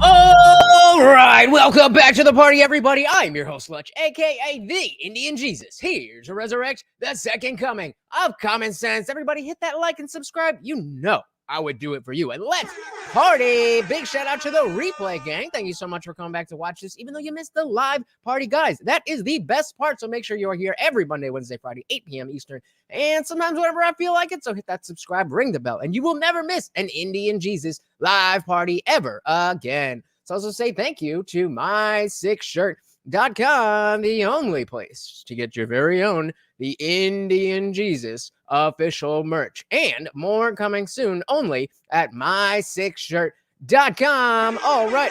All right, welcome back to the party, everybody. I'm your host, Lutch, aka the Indian Jesus, here to resurrect the second coming of common sense. Everybody hit that like and subscribe. You know I would do it for you. And let's party. Big shout out to the replay gang. Thank you so much for coming back to watch this, even though you missed the live party, guys. That is the best part. So make sure you are here every Monday, Wednesday, Friday, 8 p.m. Eastern, and sometimes whenever I feel like it. So hit that subscribe, ring the bell, and you will never miss an Indian Jesus live party ever again. So also say thank you to my6shirt.com, the only place to get your very own The Indian Jesus official merch, and more coming soon only at my6shirt.com. All right.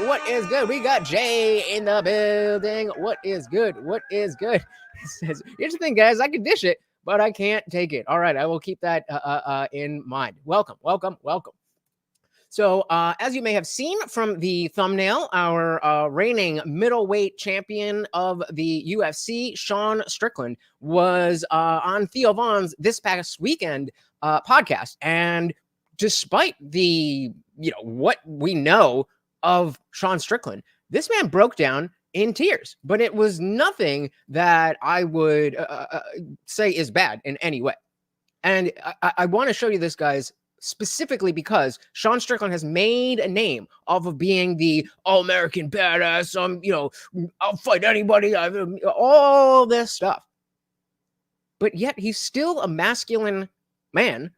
What is good? We got Jay in the building. What is good? He says, here's the thing, guys. I can dish it, but I can't take it. All right. I will keep that in mind. Welcome. So, as you may have seen from the thumbnail, our reigning middleweight champion of the UFC, Sean Strickland, was on Theo Von's this past weekend podcast. And despite the, what we know of Sean Strickland, this man broke down in tears. But it was nothing that I would say is bad in any way. And I want to show you this, guys, specifically because Sean Strickland has made a name off of being the all-American badass, I'll fight anybody, all this stuff. But yet he's still a masculine man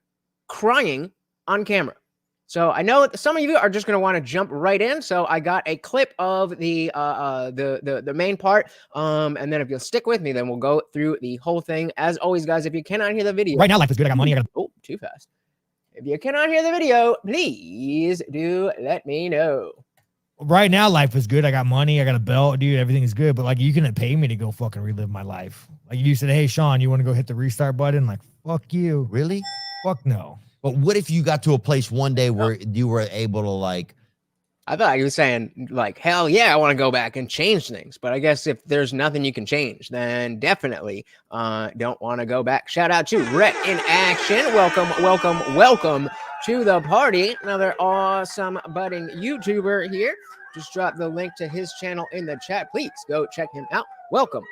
crying on camera. So I know some of you are just going to want to jump right in. So I got a clip of the main part. And then if you'll stick with me, then we'll go through the whole thing. As always, guys, if you cannot hear the video. Right now, life is good. I got money. Oh, too fast. If you cannot hear the video, please do let me know. Right now, life is good. I got money. I got a belt, dude. Everything is good. But like, you couldn't pay me to go fucking relive my life. Like, you said, hey, Sean, you want to go hit the restart button? Like, fuck you. Really? Fuck no. But what if you got to a place one day where you were able to, like, I thought he was saying, like, hell yeah, I want to go back and change things. But I guess if there's nothing you can change, then definitely don't want to go back. Shout out to Rhett in Action. Welcome to the party. Another awesome budding YouTuber here. Just drop the link to his channel in the chat. Please go check him out. Welcome.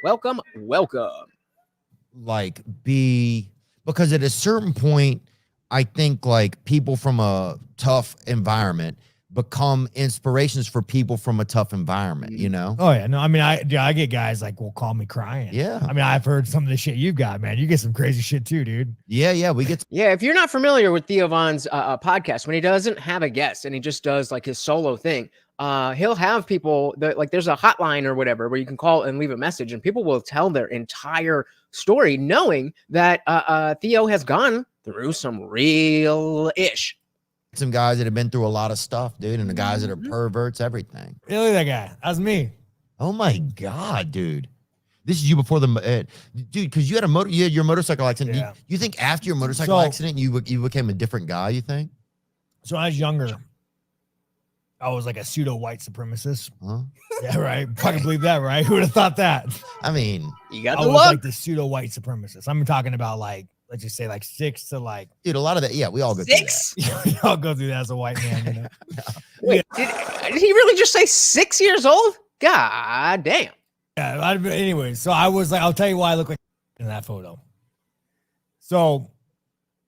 Like, because at a certain point, I think, like, people from a tough environment become inspirations for people from a tough environment, you know? Oh yeah. No, I mean, I get guys like, will call me crying. Yeah. I mean, I've heard some of the shit you've got, man. You get some crazy shit too, dude. Yeah. We get. Yeah. If you're not familiar with Theo Von's podcast, when he doesn't have a guest and he just does like his solo thing, he'll have people that, like, there's a hotline or whatever where you can call and leave a message and people will tell their entire story knowing that Theo has gone through some real ish. Some guys that have been through a lot of stuff, dude, and the guys that are perverts, everything. Really, that guy? That's me. Oh my God, dude. This is you before the dude, because you had your motorcycle accident. Yeah. You think after your motorcycle accident, you became a different guy, you think? So I was younger. I was like a pseudo white supremacist. Huh? Yeah, right. Fucking believe that, right? Who would have thought that? I mean, You got I the was look. like the pseudo white supremacist. I'm talking about, like, let's just say like 6 to like. dude, a lot of that. Yeah, we all go 6? through that. We all go through that as a white man, you know. Wait, did he really just say 6 years old? God damn. Yeah. Anyway, so I was like, I'll tell you why I look like in that photo. So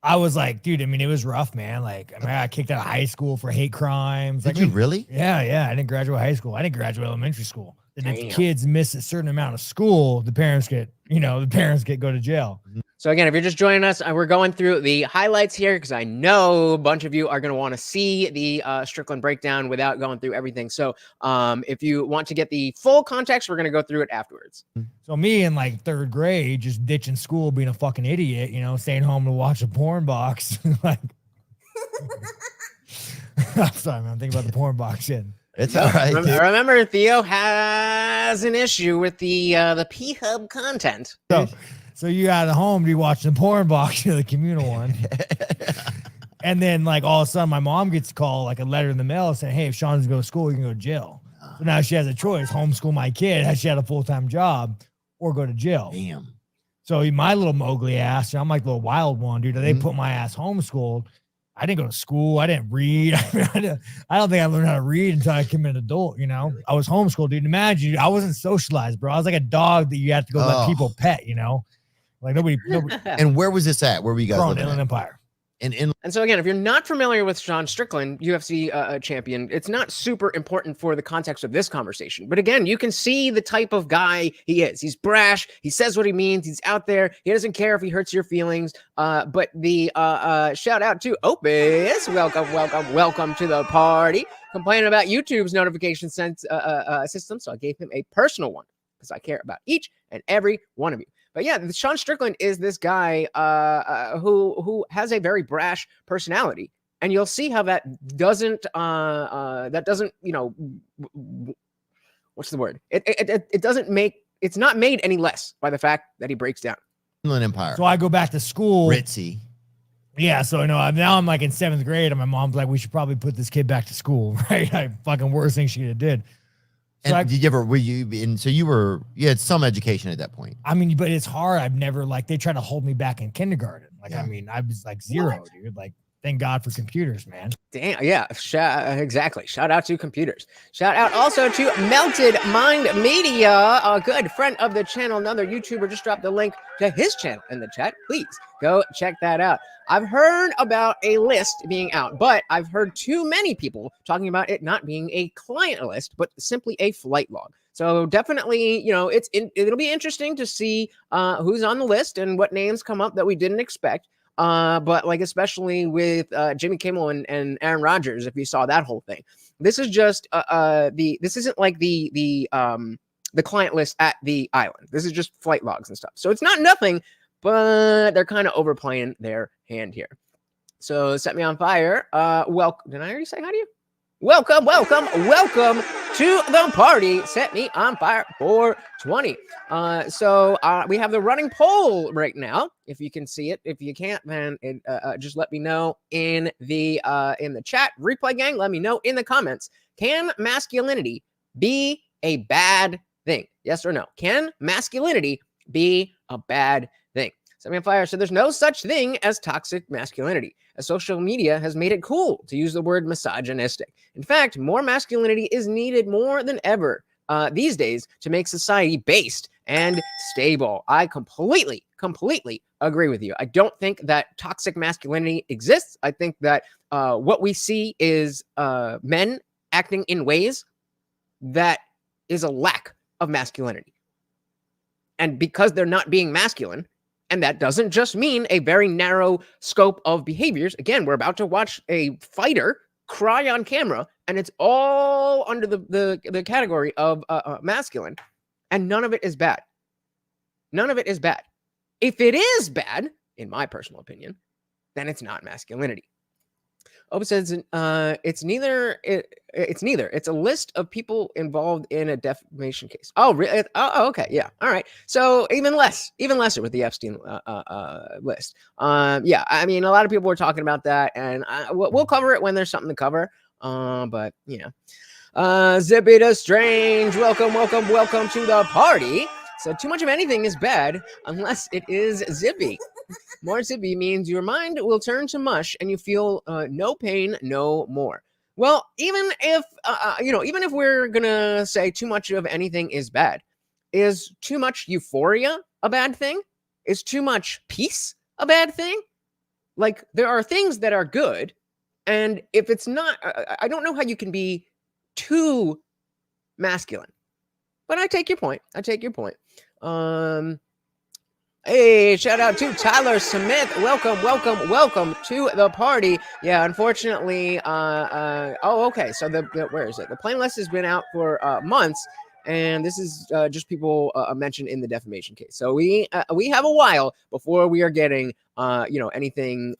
I was like, dude, I mean, it was rough, man. Like, I mean, I got kicked out of high school for hate crimes. Did Like, you really? Yeah. I didn't graduate high school. I didn't graduate elementary school. And Damn. if kids miss a certain amount of school, the parents get go to jail. So again, if you're just joining us, we're going through the highlights here because I know a bunch of you are going to want to see the Strickland breakdown without going through everything. So if you want to get the full context, we're going to go through it afterwards. So me in like 3rd grade, just ditching school, being a fucking idiot, staying home to watch a porn box. Like, I'm sorry, man. I'm thinking about the porn box shit. It's all right. Remember, Theo has an issue with the P-Hub content. So you out at home, you watching the porn box, the communal one. And then, like, all of a sudden, my mom gets a call, like a letter in the mail saying, hey, if Sean doesn't go to school, you can go to jail. So now she has a choice, homeschool my kid, she had a full-time job, or go to jail. Damn. So my little Mowgli ass, I'm like the little wild one, dude. They put my ass homeschooled. I didn't go to school. I didn't read. I don't think I learned how to read until I became an adult, you know? I was homeschooled, dude. Imagine, I wasn't socialized, bro. I was like a dog that you have to go let people pet, you know? Like nobody. And where was this at? Where were you guys living Inland at? Empire. And so again, if you're not familiar with Sean Strickland, UFC champion, it's not super important for the context of this conversation. But again, you can see the type of guy he is. He's brash. He says what he means. He's out there. He doesn't care if he hurts your feelings. But the shout out to Opus. Welcome to the party. Complaining about YouTube's notification system. So I gave him a personal one because I care about each and every one of you. But yeah, Sean Strickland is this guy who has a very brash personality, and you'll see how that doesn't you know, what's the word? It doesn't make, it's not made any less by the fact that he breaks down. Inland Empire. So I go back to school. Ritzy. Yeah, so you know, now I'm like in 7th grade, and my mom's like, "We should probably put this kid back to school." Right? Like, fucking worst thing she could have did. So And did you ever, were you, and so you had some education at that point. I mean, but it's hard. I've never, like, they tried to hold me back in kindergarten. Like, Yeah. I mean, I was like 0, dude. Like, thank God for computers, man. Damn, yeah, exactly. Shout out to computers. Shout out also to Melted Mind Media, a good friend of the channel. Another YouTuber just dropped the link to his channel in the chat. Please go check that out. I've heard about a list being out, but I've heard too many people talking about it not being a client list, but simply a flight log. So definitely, you know, it'll be interesting to see who's on the list and what names come up that we didn't expect. But like, especially with Jimmy Kimmel and Aaron Rodgers, if you saw that whole thing, this is just this isn't like the client list at the island. This is just flight logs and stuff. So it's not nothing, but they're kind of overplaying their hand here. So Set Me on Fire. Welcome. Did I already say hi to you? Welcome to the party. Set Me on Fire 420. So we have the running poll right now. If you can see it, if you can't, then just let me know in the chat. Replay gang, let me know in the comments. Can masculinity be a bad thing? Yes or no? Can masculinity be a bad thing? Set Me on Fire said there's no such thing as toxic masculinity, as social media has made it cool to use the word misogynistic. In fact, more masculinity is needed more than ever these days to make society based and stable. I completely agree with you. I don't think that toxic masculinity exists. I think that what we see is men acting in ways that is a lack of masculinity. And because they're not being masculine, and that doesn't just mean a very narrow scope of behaviors. Again, we're about to watch a fighter cry on camera, and it's all under the category of masculine, and none of it is bad. None of it is bad. If it is bad, in my personal opinion, then it's not masculinity. Oba says it's neither. It's a list of people involved in a defamation case. Oh, really? Oh, okay. Yeah. All right. So even lesser with the Epstein list. Yeah. I mean, a lot of people were talking about that, and we'll cover it when there's something to cover. But yeah. Zippy the Strange. Welcome to the party. So too much of anything is bad unless it is zippy. More zippy means your mind will turn to mush and you feel no pain no more. Well, even if we're gonna say too much of anything is bad, is too much euphoria a bad thing? Is too much peace a bad thing? Like, there are things that are good, and if it's not, I don't know how you can be too masculine. But I take your point. Hey, shout out to Tyler Smith. Welcome to the party. Yeah, unfortunately, okay. So where is it? The plain list has been out for months, and this is just people mentioned in the defamation case. So we have a while before we are getting anything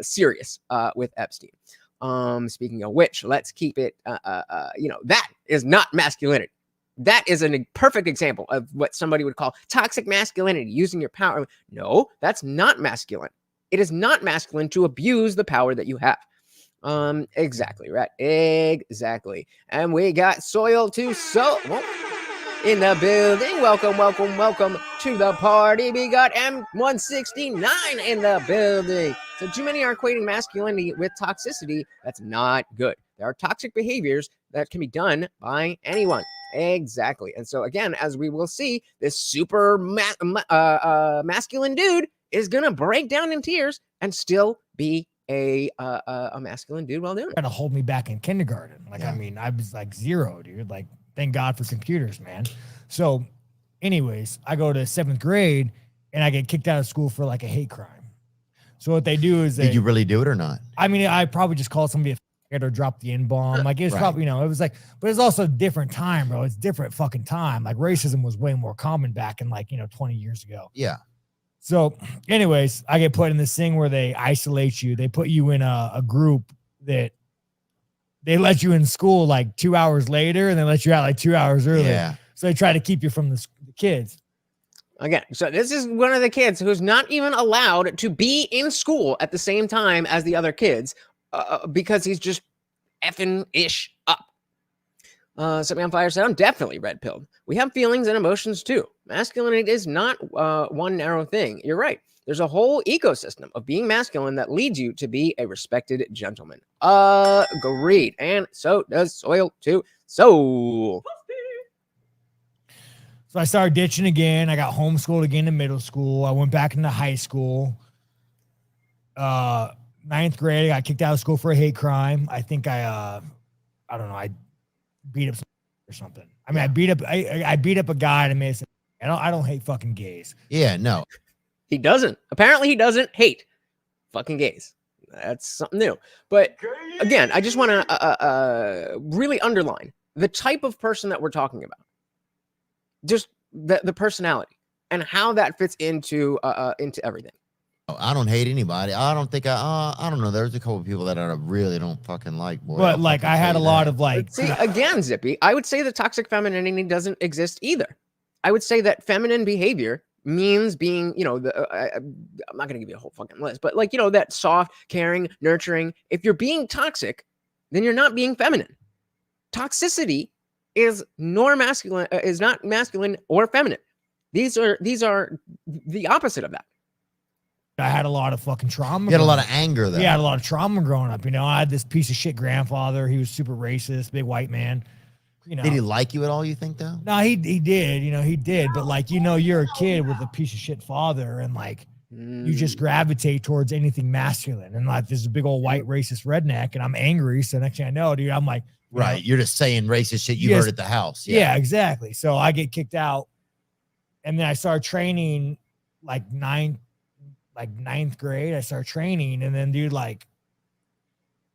serious with Epstein. Speaking of which, let's keep it. That is not masculinity. That is a perfect example of what somebody would call toxic masculinity, using your power. No, that's not masculine. It is not masculine to abuse the power that you have. Exactly, right? Exactly. And we got soil to soul. Well, in the building. Welcome, welcome, welcome to the party. We got M169 in the building. So too many are equating masculinity with toxicity. That's not good. There are toxic behaviors that can be done by anyone. Exactly. And so again, as we will see, this super masculine dude is going to break down in tears and still be a masculine dude while doing it. Trying to hold me back in kindergarten. Like, Yeah. I mean, I was like 0, dude. Like, thank God for computers, man. So anyways, I go to 7th grade and I get kicked out of school for like a hate crime. So what they do is Did you really do it or not? I mean, I probably just called somebody a f***er or dropped the N-bomb. Like, it's Right. probably, it was like, but it's also a different time, bro. It's different fucking time. Like, racism was way more common back in like, 20 years ago. Yeah. So anyways, I get put in this thing where they isolate you. They put you in a group that they let you in school like 2 hours later and they let you out like 2 hours earlier. Yeah. So they try to keep you from the kids. Again, so this is one of the kids who's not even allowed to be in school at the same time as the other kids because he's just effing ish up. Set Me on Fire said, I'm definitely red pilled. We have feelings and emotions too. Masculinity is not one narrow thing. You're right. There's a whole ecosystem of being masculine that leads you to be a respected gentleman. Agreed. And so does Soil too. So I started ditching again. I got homeschooled again in middle school. I went back into high school. 9th grade, I got kicked out of school for a hate crime. I think I don't know. I beat up or something. I mean, I beat up a guy and made. I don't hate fucking gays. Yeah. No. he doesn't. Apparently, he doesn't hate fucking gays. That's something new. But again, I just want to really underline the type of person that we're talking about. Just the personality and how that fits into everything. I don't hate anybody. I don't think I don't know. There's a couple of people that I really don't fucking like. Boy, But like, I had a lot of like. But see, again, Zippy, I would say that toxic femininity doesn't exist either. I would say that feminine behavior means being, I'm not going to give you a whole fucking list, but like, that soft, caring, nurturing. If you're being toxic, then you're not being feminine. Toxicity is not masculine or feminine. These are the opposite of that. I had a lot of fucking trauma. You had a lot of anger though. Yeah, I had a lot of trauma growing up. I had this piece of shit grandfather. He was super racist, big white man. Did he like you at all, you think, though? No, he did. He did. But like, you're a kid with a piece of shit father, and like, you just gravitate towards anything masculine. And like, there's a big old white racist redneck, and I'm angry. So next thing I know, dude, I'm like, right. You're just saying racist shit you heard at the house. Yeah, exactly. So I get kicked out, and then I started training like ninth grade. I started training, and then dude, like,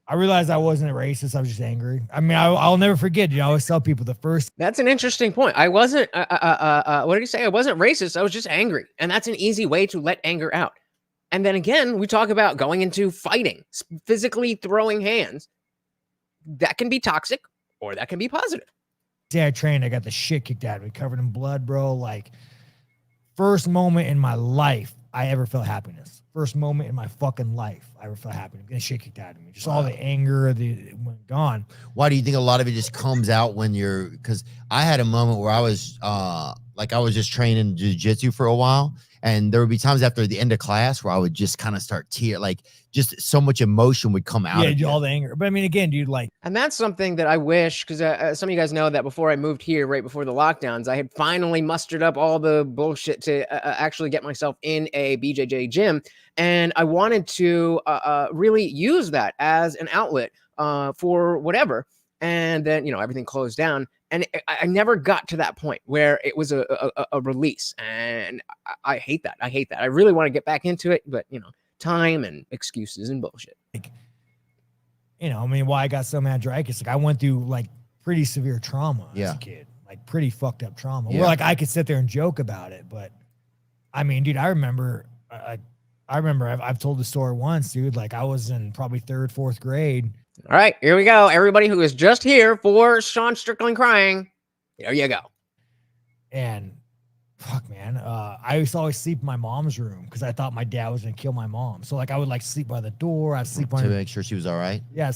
I realized I wasn't a racist. I was just angry. I mean, I'll never forget. I always tell people the first. That's an interesting point. I wasn't. What did he say? I wasn't racist. I was just angry, and that's an easy way to let anger out. And then again, we talk about going into fighting, physically throwing hands. That can be toxic, or that can be positive. Day I trained, I got the shit kicked out of me, covered in blood, bro. Like, first moment in my life I ever felt happiness. First moment in my fucking life I ever felt happiness. Getting shit kicked out of me. Just all the anger, it went gone. Why do you think a lot of it just comes out when you're? Because I had a moment where I was I was just training jiu-jitsu for a while, and there would be times after the end of class where I would just kind of start just so much emotion would come out. Yeah, all the anger. But I mean, again, dude, like, and that's something that I wish, because some of you guys know that before I moved here, right before the lockdowns, I had finally mustered up all the bullshit to actually get myself in a BJJ gym. And I wanted to really use that as an outlet for whatever. And then, everything closed down. And I never got to that point where it was a release. And I hate that. I hate that. I really want to get back into it. But, time and excuses and bullshit. Like, I mean, why I got so mad dragons. Like, I went through like pretty severe trauma as a kid, like pretty fucked up trauma. Where like I could sit there and joke about it, but I mean, dude, I remember I've told the story once, dude. Like, I was in probably 3rd, 4th grade. All right, here we go. Everybody who is just here for Sean Strickland crying, there you go. And fuck, man. I used to always sleep in my mom's room because I thought my dad was gonna kill my mom. So like I would like sleep by the door. I'd sleep To under. make sure she was all right. Yeah,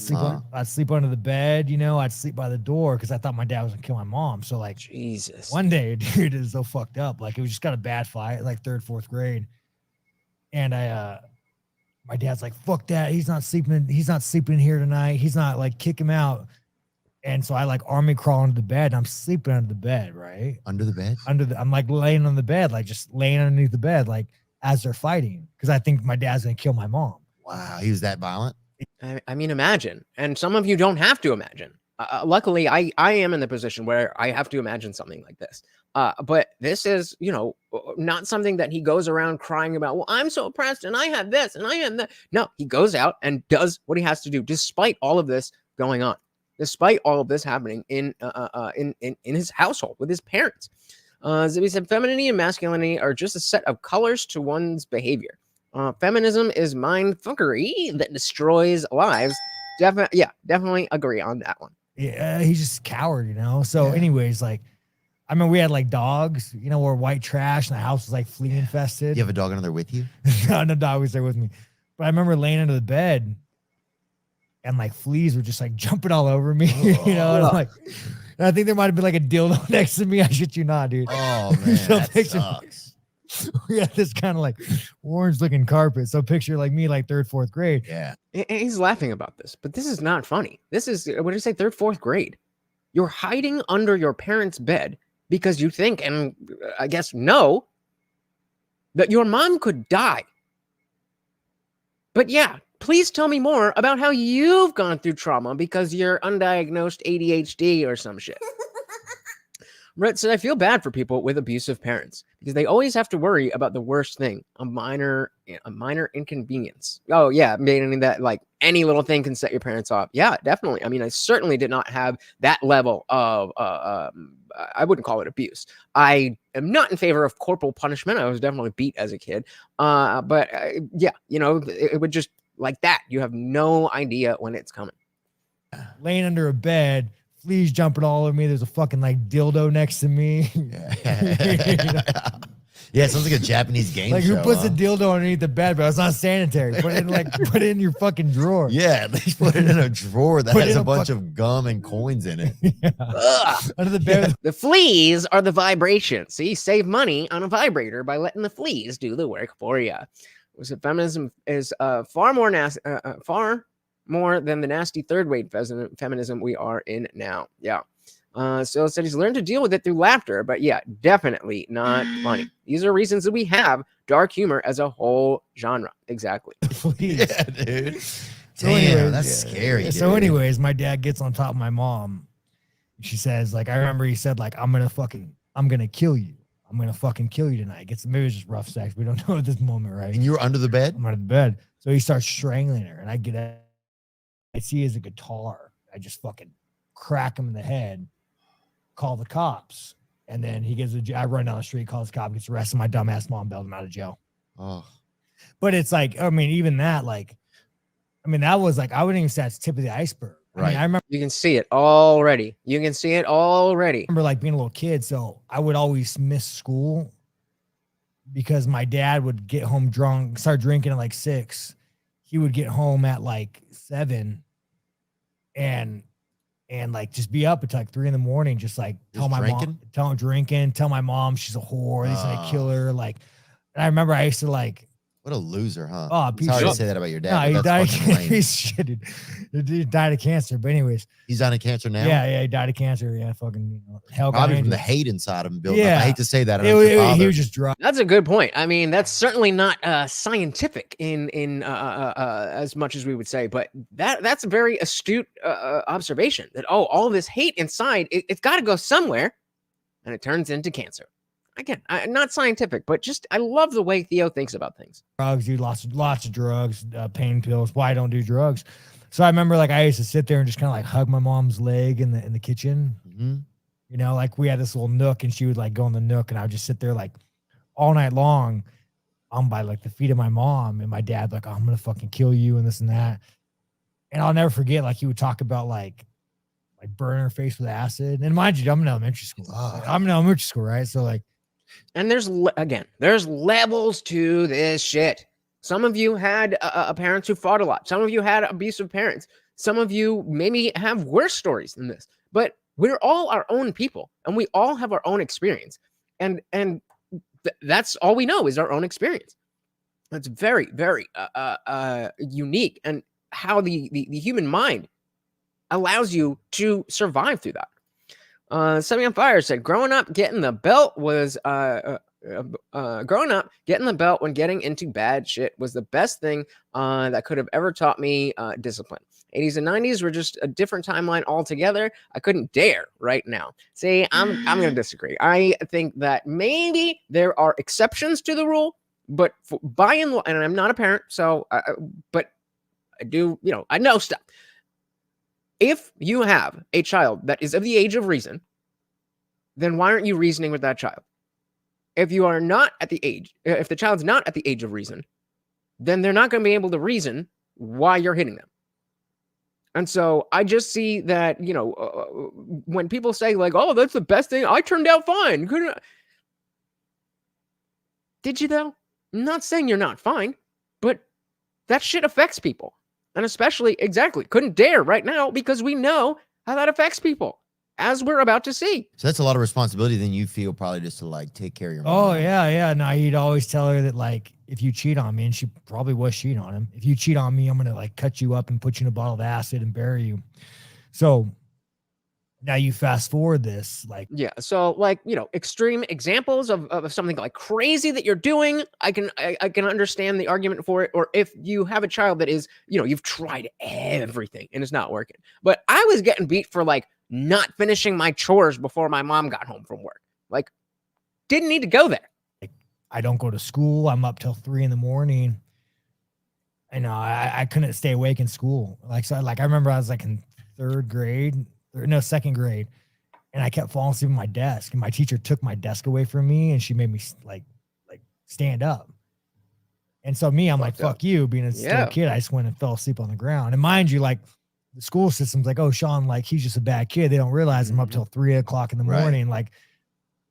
I'd sleep under the bed. You know, I'd sleep by the door because I thought my dad was gonna kill my mom. So like, Jesus. one day, dude, it was so fucked up. Like it was just got a bad fight, like 3rd, 4th grade, and my dad's like, "Fuck that! He's not sleeping. He's not sleeping here tonight. He's not like kick him out." And so I like army crawl under the bed. And I'm sleeping under the bed, right? Under the bed? I'm like laying on the bed, like just laying underneath the bed, like as they're fighting. Cause I think my dad's going to kill my mom. Wow. He was that violent? I mean, imagine. And some of you don't have to imagine. Luckily, I am in the position where I have to imagine something like this. But this is, you know, not something that he goes around crying about. Well, I'm so oppressed and I have this and I have that. No, he goes out and does what he has to do despite all of this going on. Despite all of this happening in his household with his parents. As we said, femininity and masculinity are just a set of colors to one's behavior. Feminism is mind fuckery that destroys lives. Definitely agree on that one. Yeah, he's just a coward, you know? So anyways, like, I mean, we had like dogs, you know, or white trash and the house was like flea infested. You have a dog under there with you? No dog was there with me. But I remember laying under the bed and like fleas were just like jumping all over me, you know? And I'm like, and I think there might have been like a dildo next to me. I shit you not, dude. Oh man, So that picture- sucks. We had this kind of like orange looking carpet. So picture like me, like 3rd, 4th grade. Yeah. And he's laughing about this, but this is not funny. This is, what did you say, 3rd, 4th grade? You're hiding under your parents' bed because you think, and I guess no, that your mom could die. But yeah, please tell me more about how you've gone through trauma because you're undiagnosed ADHD or some shit. Brett said, I feel bad for people with abusive parents because they always have to worry about the worst thing, a minor inconvenience. Oh, yeah, meaning that like any little thing can set your parents off. Yeah, definitely. I mean, I certainly did not have that level of, I wouldn't call it abuse. I am not in favor of corporal punishment. I was definitely beat as a kid. But yeah, you know, it would just like that. You have no idea when it's coming. Laying under a bed, fleas jumping all over me. There's a fucking like dildo next to me. Yeah, it sounds like a Japanese game Like show. who puts a dildo underneath the bed, but it's not sanitary. Put it in like put it in your fucking drawer. Yeah, they put it in a drawer that Put has in a a bunch of gum and coins in it. Under the bed. The fleas are the vibration. See, save money on a vibrator by letting the fleas do the work for you. So feminism is far more than the nasty third-rate feminism we are in now. Yeah. So it said he's learned to deal with it through laughter, but yeah, definitely not funny. These are reasons that we have dark humor as a whole genre. Exactly. Please. Yeah, dude. So Damn, anyways, that's scary. So dude. anyways, my dad gets on top of my mom. She says, like, I remember he said, like, I'm gonna kill you. I'm gonna fucking kill you tonight. Maybe it's just rough sex. We don't know at this moment, right? And you were under the bed? I'm under the bed. So he starts strangling her, and I get it. I see as a guitar. I just fucking crack him in the head, call the cops. And then I run down the street, calls the cop, gets arrested. My dumbass mom bailed him out of jail. Oh. But it's like, I mean, even that, like, I mean, that was like, I wouldn't even say that's the tip of the iceberg. Right. I mean, I remember You can see it already. like being a little kid. So I would always miss school because my dad would get home drunk, start drinking at like 6. He would get home at like 7 and like just be up until like 3 a.m, just like tell my mom, tell my mom she's a whore, he's gonna kill her. Like, and I remember I used to like, What a loser, huh? Oh, it's hard to say that about your dad. no, he but died. that's fucking lame. He's shit. He died of cancer. But anyways, He's dying of cancer now? yeah, he died of cancer. Yeah, fucking hell. Probably from the hate inside of him building up. Yeah. I hate to say that. He was just drunk. That's a good point. I mean, that's certainly not scientific in as much as we would say, but that's a very astute observation that, all this hate inside, it's got to go somewhere, and it turns into cancer. Again, not scientific, but just I love the way Theo thinks about things. Drugs, dude, lots of drugs, pain pills. Why I don't do drugs? So I remember like I used to sit there and just kind of like hug my mom's leg in the kitchen. Mm-hmm. You know, like we had this little nook, and she would like go in the nook, and I would just sit there like all night long, by like the feet of my mom, and my dad like, oh, I'm gonna fucking kill you and this and that. And I'll never forget, like he would talk about like burning her face with acid. And mind you, I'm in elementary school. I'm in elementary school, right? So like, And there's levels to this shit. Some of you had parents who fought a lot. Some of you had abusive parents. Some of you maybe have worse stories than this. But we're all our own people, and we all have our own experience. And that's all we know is our own experience. That's very, very unique, and how the human mind allows you to survive through that. Something on Fire said, growing up getting the belt when getting into bad shit was the best thing that could have ever taught me discipline. 80s and 90s were just a different timeline altogether. I couldn't dare right now. See, I'm going to disagree. I think that maybe there are exceptions to the rule, but by and large, and I'm not a parent, so but I do, I know stuff. If you have a child that is of the age of reason, then why aren't you reasoning with that child? If you are not at the age, if the child's not at the age of reason, then they're not going to be able to reason why you're hitting them. And so I just see that, when people say like, oh, that's the best thing, I turned out fine. Did you though? I'm not saying you're not fine, but that shit affects people. And especially, exactly, couldn't dare right now because we know how that affects people, as we're about to see. So that's a lot of responsibility then you feel, probably, just to like take care of your mom. Oh, yeah. No, he'd always tell her that, like, if you cheat on me, and she probably was cheating on him, if you cheat on me, I'm going to like cut you up and put you in a bottle of acid and bury you. So now you fast forward this, like, yeah. So like, extreme examples of something like crazy that you're doing. I can understand the argument for it. Or if you have a child that is, you've tried everything and it's not working. But I was getting beat for like not finishing my chores before my mom got home from work. Like, didn't need to go there. I don't go to school. I'm up till 3 a.m. I know I couldn't stay awake in school. Like, so like, I remember I was like in second grade, and I kept falling asleep at my desk, and my teacher took my desk away from me, and she made me like stand up. And so I'm like, fuck you, being a still kid. I just went and fell asleep on the ground. And mind you, like, the school system's like, oh, Sean, like, he's just a bad kid. They don't realize I'm up till 3 o'clock in the morning. Like,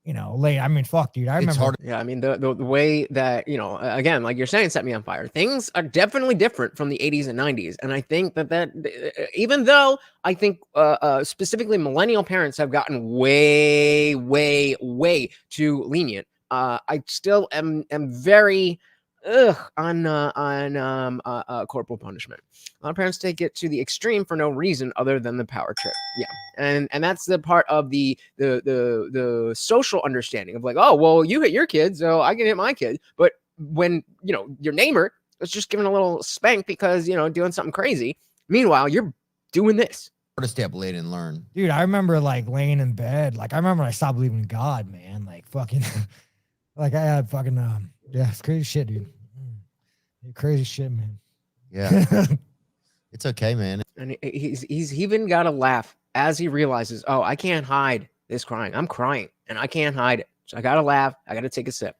late. I mean, fuck, dude. I remember. Yeah, I mean, the way that, again, like you're saying, set me on fire. Things are definitely different from the 80s and 90s. And I think that even though I think specifically millennial parents have gotten way, way, way too lenient, I still am very on corporal punishment. A lot of parents take it to the extreme for no reason other than the power trip. Yeah, and that's the part of the social understanding of like, oh, well, you hit your kid, so I can hit my kid. But when your neighbor is just giving a little spank because doing something crazy, meanwhile you're doing this. To stay up late and learn, dude. I remember like laying in bed, like I remember I stopped believing in God, man. Like fucking, like I had fucking yeah, it's crazy shit, dude. Crazy shit, man. Yeah. It's okay, man. And he's even got to laugh as he realizes, oh, I can't hide this crying. I'm crying and I can't hide it. So I got to laugh. I got to take a sip.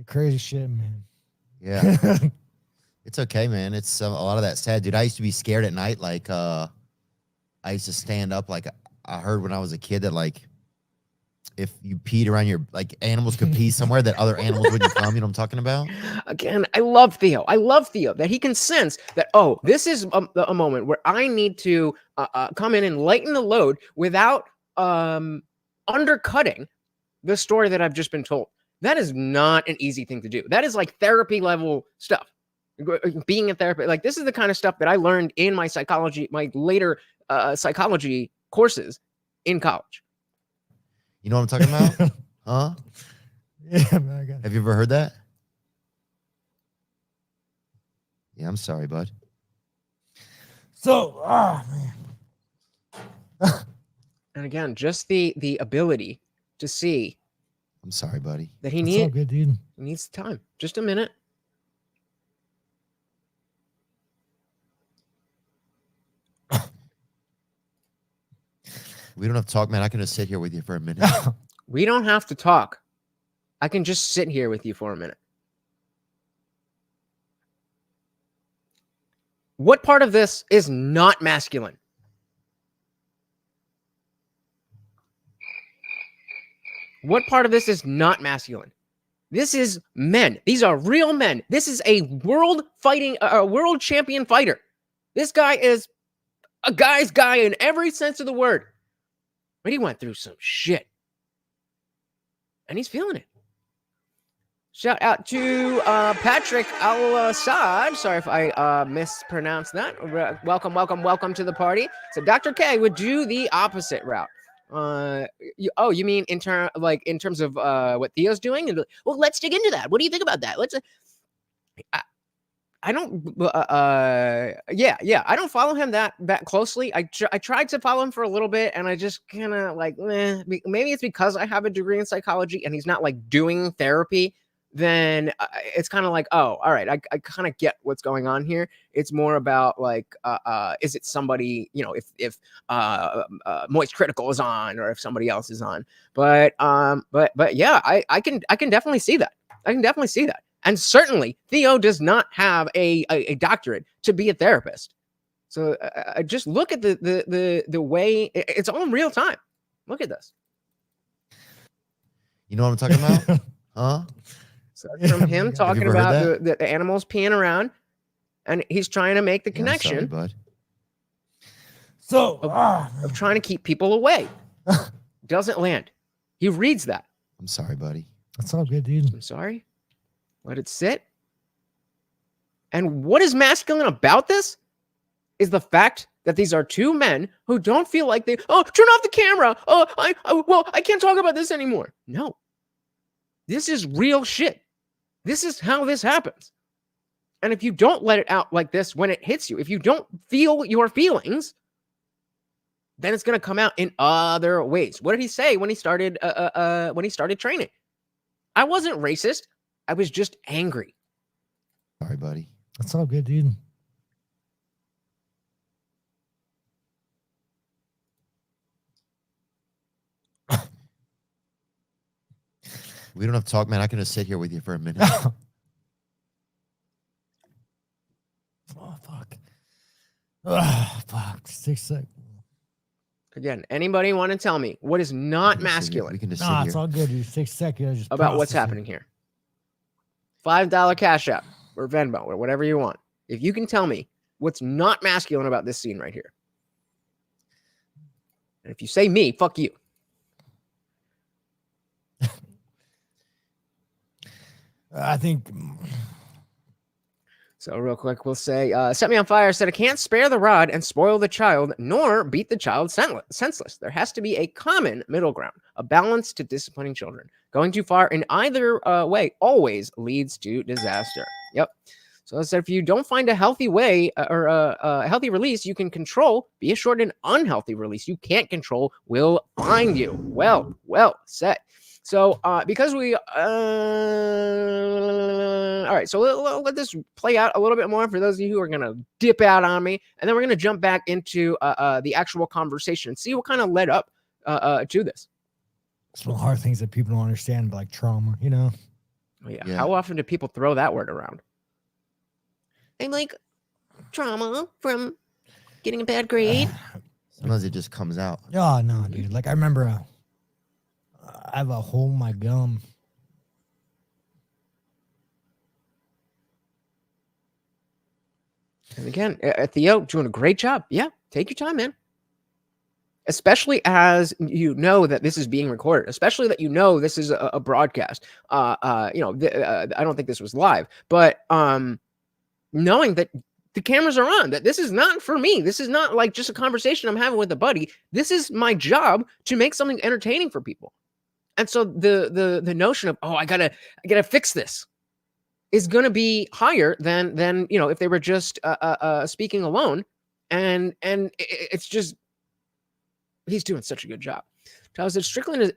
Crazy shit, man. Yeah. It's okay, man. It's a lot of that sad, dude. I used to be scared at night. Like, I used to stand up. Like, I heard when I was a kid that, like, if you peed around like, animals could pee somewhere that other animals wouldn't come. You know what I'm talking about? Again, I love Theo. That he can sense that, oh, this is a moment where I need to come in and lighten the load without undercutting the story that I've just been told. That is not an easy thing to do. That is like therapy level stuff. Being in therapy, like this is the kind of stuff that I learned in my later psychology courses in college. You know what I'm talking about? Huh? Yeah, man. Have you ever heard that? Yeah, I'm sorry, bud. So, man. And again, just the ability to see. I'm sorry, buddy. That he needs time. Just a minute. We don't have to talk, man. I can just sit here with you for a minute. We don't have to talk. I can just sit here with you for a minute. What part of this is not masculine? What part of this is not masculine? This is men. These are real men. This is a world champion fighter. This guy is a guy's guy in every sense of the word. But he went through some shit. And he's feeling it. Shout out to Patrick Al-Assad. Sorry if I mispronounced that. Welcome to the party. So Dr. K would do the opposite route. You mean in terms of what Theo's doing? And well, let's dig into that. What do you think about that? I don't follow him that closely. I tried to follow him for a little bit, and I just kind of like, maybe it's because I have a degree in psychology and he's not like doing therapy. Then it's kind of like, oh, all right, I kind of get what's going on here. It's more about like, is it somebody, if Moist Critical is on, or if somebody else is on. But yeah, I can definitely see that. And certainly Theo does not have a doctorate to be a therapist. So just look at the way it's all in real time. Look at this. You know what I'm talking about? Huh? So from him talking about the animals peeing around, and he's trying to make the connection, sorry, bud. So of trying to keep people away. Doesn't land. He reads that. I'm sorry, buddy. That's all good, dude. I'm sorry. Let it sit. And what is masculine about this is the fact that these are two men who don't feel like turn off the camera. I can't talk about this anymore. No. This is real shit. This is how this happens. And if you don't let it out like this when it hits you, if you don't feel your feelings, then it's going to come out in other ways. What did he say when he started training? I wasn't racist. I was just angry. Sorry, buddy. That's all good, dude. We don't have to talk, man. I can just sit here with you for a minute. Oh, fuck. Oh, fuck. 6 seconds. Again, anybody want to tell me what is not masculine? We can just Nah, sit it's here. all good, dude. 6 seconds. About what's happening here. $5 Cash App or Venmo or whatever you want. If you can tell me what's not masculine about this scene right here. And if you say me, fuck you. I think. So real quick, we'll say, Set Me on Fire said, I can't spare the rod and spoil the child, nor beat the child senseless. There has to be a common middle ground, a balance to disciplining children. Going too far in either way always leads to disaster. Yep. So I said, if you don't find a healthy way or a healthy release you can control, be assured an unhealthy release you can't control will find you. Well said. So because we, all right, so we'll let this play out a little bit more for those of you who are going to dip out on me. And then we're going to jump back into the actual conversation and see what kind of led up to this. It's one of the hard things that people don't understand, but like trauma, you know? Oh, yeah. How often do people throw that word around? I'm like, trauma from getting a bad grade. Sometimes it just comes out. Oh, no, dude. Like, I remember I have a hole in my gum. And again, Theo doing a great job. Yeah, take your time, man. Especially as you know that this is being recorded, especially that you know this is a broadcast. I don't think this was live, but knowing that the cameras are on, that this is not for me. This is not like just a conversation I'm having with a buddy. This is my job to make something entertaining for people. And so the notion of, I gotta fix this is going to be higher than if they were just speaking alone. And it's just, he's doing such a good job. So I said Strickland is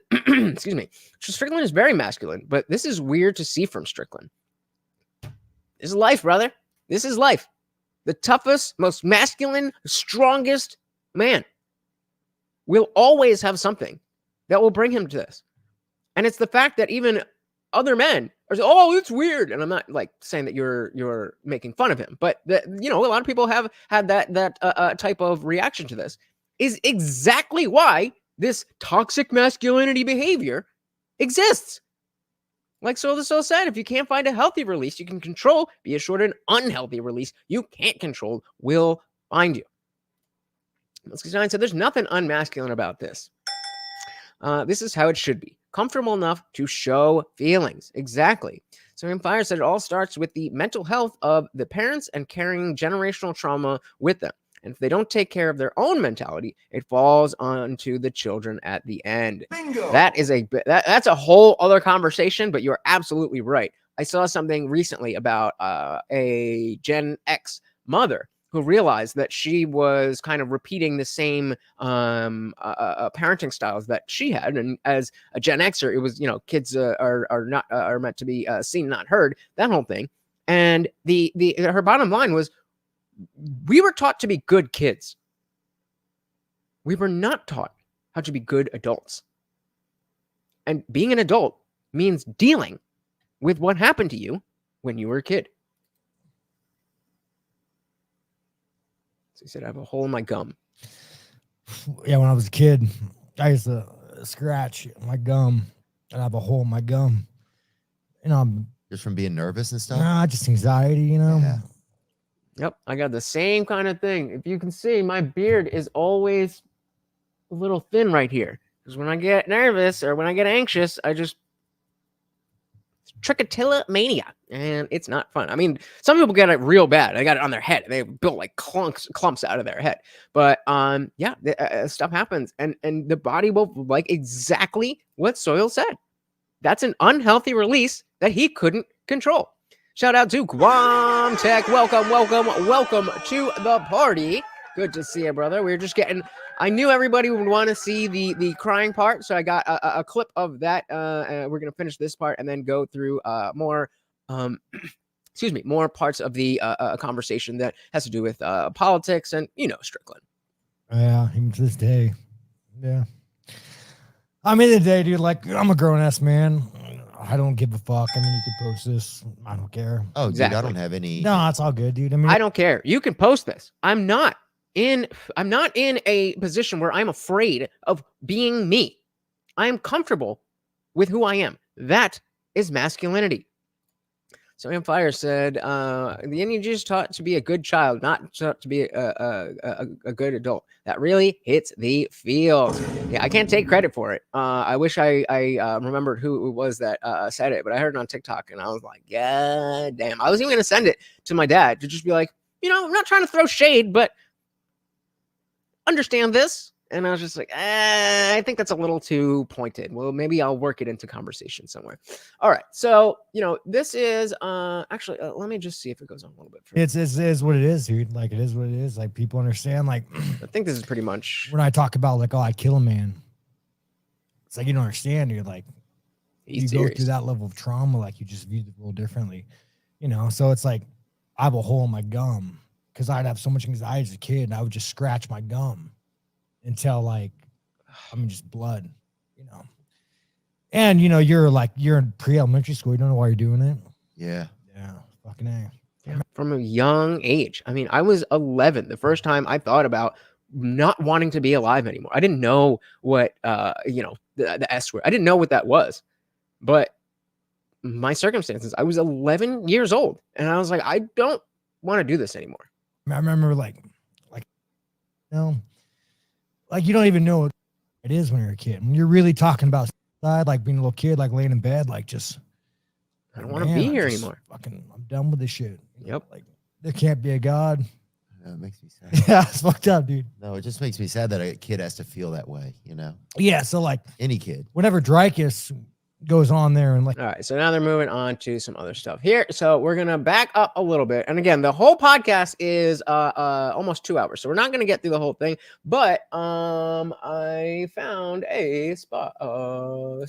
excuse me. Strickland is very masculine, but this is weird to see from Strickland. This is life, brother. This is life. The toughest, most masculine, strongest man will always have something that will bring him to this. And it's the fact that even other men are saying, oh, it's weird. And I'm not like saying that you're making fun of him, but that, a lot of people have had that type of reaction to this, is exactly why this toxic masculinity behavior exists. Like Soul to Soul said, if you can't find a healthy release you can control, be assured an unhealthy release you can't control will find you. Masculinity said there's nothing unmasculine about this. This is how it should be. Comfortable enough to show feelings. Exactly. So Fire said it all starts with the mental health of the parents and carrying generational trauma with them. And if they don't take care of their own mentality, it falls onto the children at the end. Bingo. That's a whole other conversation, but you're absolutely right. I saw something recently about a Gen X mother who realized that she was kind of repeating the same parenting styles that she had. And as a Gen Xer, it was, kids are meant to be seen, not heard, that whole thing. And her bottom line was, we were taught to be good kids. We were not taught how to be good adults. And being an adult means dealing with what happened to you when you were a kid. So he said, I have a hole in my gum. Yeah, when I was a kid, I used to scratch my gum and I have a hole in my gum. Just from being nervous and stuff? Nah, just anxiety, Yeah. Yep, I got the same kind of thing. If you can see, my beard is always a little thin right here. Because when I get nervous or when I get anxious, I just trichotilla mania, and it's not fun. I mean, some people get it real bad. They got it on their head. They built like clumps out of their head. But stuff happens, and the body will like exactly what Soil said. That's an unhealthy release that he couldn't control. Shout out to Guam Tech. Welcome to the party. Good to see you, brother. We're just getting. I knew everybody would want to see the crying part, so I got a clip of that. We're gonna finish this part and then go through more parts of the conversation that has to do with politics and Strickland. Yeah, even to this day. Yeah. I mean, the day, dude. Like, I'm a grown ass man. I don't give a fuck. I mean, you can post this. I don't care. Oh, exactly. Dude, I don't have any. No, it's all good, dude. I mean, I don't care. You can post this. I'm not in a position where I'm afraid of being me. I am comfortable with who I am. That is masculinity. So Fire said, the Indian Jesus taught to be a good child, not taught to be a good adult. That really hits the field. Yeah, I can't take credit for it. I wish I remembered who it was that said it, but I heard it on TikTok, and I was like, God damn. I was even going to send it to my dad to just be like, I'm not trying to throw shade, but understand this. And I was just like, I think that's a little too pointed. Well, maybe I'll work it into conversation somewhere. All right. So, this is actually, let me just see if it goes on a little bit further. It is what it is, dude. Like, it is what it is. Like, people understand. Like, I think this is pretty much when I talk about, like, oh, I'd kill a man. It's like, you don't understand, dude. Like, you go through that level of trauma, like, you just view the world differently, So it's like, I have a hole in my gum because I'd have so much anxiety as a kid, and I would just scratch my gum until just blood, and you're in pre-elementary school, you don't know why you're doing it. Yeah Fucking A. Yeah. From a young age. I mean, I was 11 the first time I thought about not wanting to be alive anymore. I didn't know what the S word, I didn't know what that was, but my circumstances, I was 11 years old and I was like, I don't want to do this anymore. I remember you don't even know what it is when you're a kid. When you're really talking about suicide, like being a little kid, like laying in bed, like just I don't want to be here anymore. I'm done with this shit. Yep. Like there can't be a God. It makes me sad. Yeah, it's fucked up, dude. No, it just makes me sad that a kid has to feel that way, Yeah, so like any kid. Whenever Dreykus goes on there and like, all right, so now they're moving on to some other stuff here. So we're gonna back up a little bit, and again, the whole podcast is almost 2 hours, so we're not gonna get through the whole thing. But I found a spot.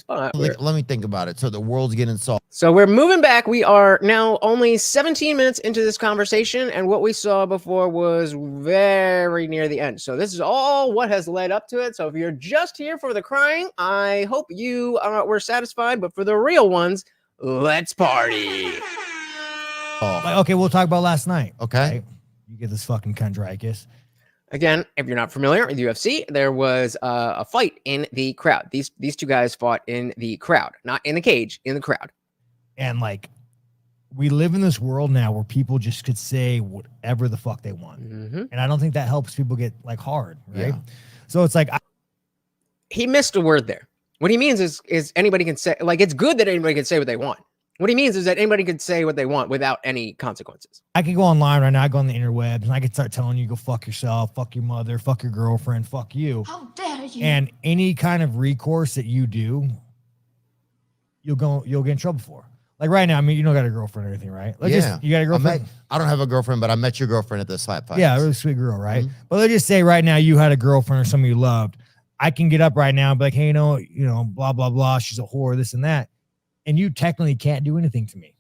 Let me think about it. So the world's getting solved. So we're moving back. We are now only 17 minutes into this conversation, and what we saw before was very near the end. So this is all what has led up to it. So if you're just here for the crying, I hope you were satisfied. But for the real ones, let's party. Okay, we'll talk about last night. Okay. Right? You get this fucking Dreykus. Again, if you're not familiar with UFC, there was a fight in the crowd. These two guys fought in the crowd, not in the cage, in the crowd. And like, we live in this world now where people just could say whatever the fuck they want. And I don't think that helps people get like hard, right? Yeah. So it's like, he missed a word there. What he means is anybody can say, like, it's good that anybody can say what they want. What he means is that anybody can say what they want without any consequences. I could go online right now, I go on the interwebs, and I could start telling you, go fuck yourself, fuck your mother, fuck your girlfriend, fuck you. How dare you? And any kind of recourse that you do, you'll get in trouble for. Like right now, I mean, you don't got a girlfriend or anything, right? Like you got a girlfriend? I don't have a girlfriend, but I met your girlfriend at the slap fight. Yeah, a really sweet girl, right? But let's just say right now you had a girlfriend or somebody you loved. I can get up right now and be like, hey, you know, blah, blah, blah. She's a whore, this and that. And you technically can't do anything to me.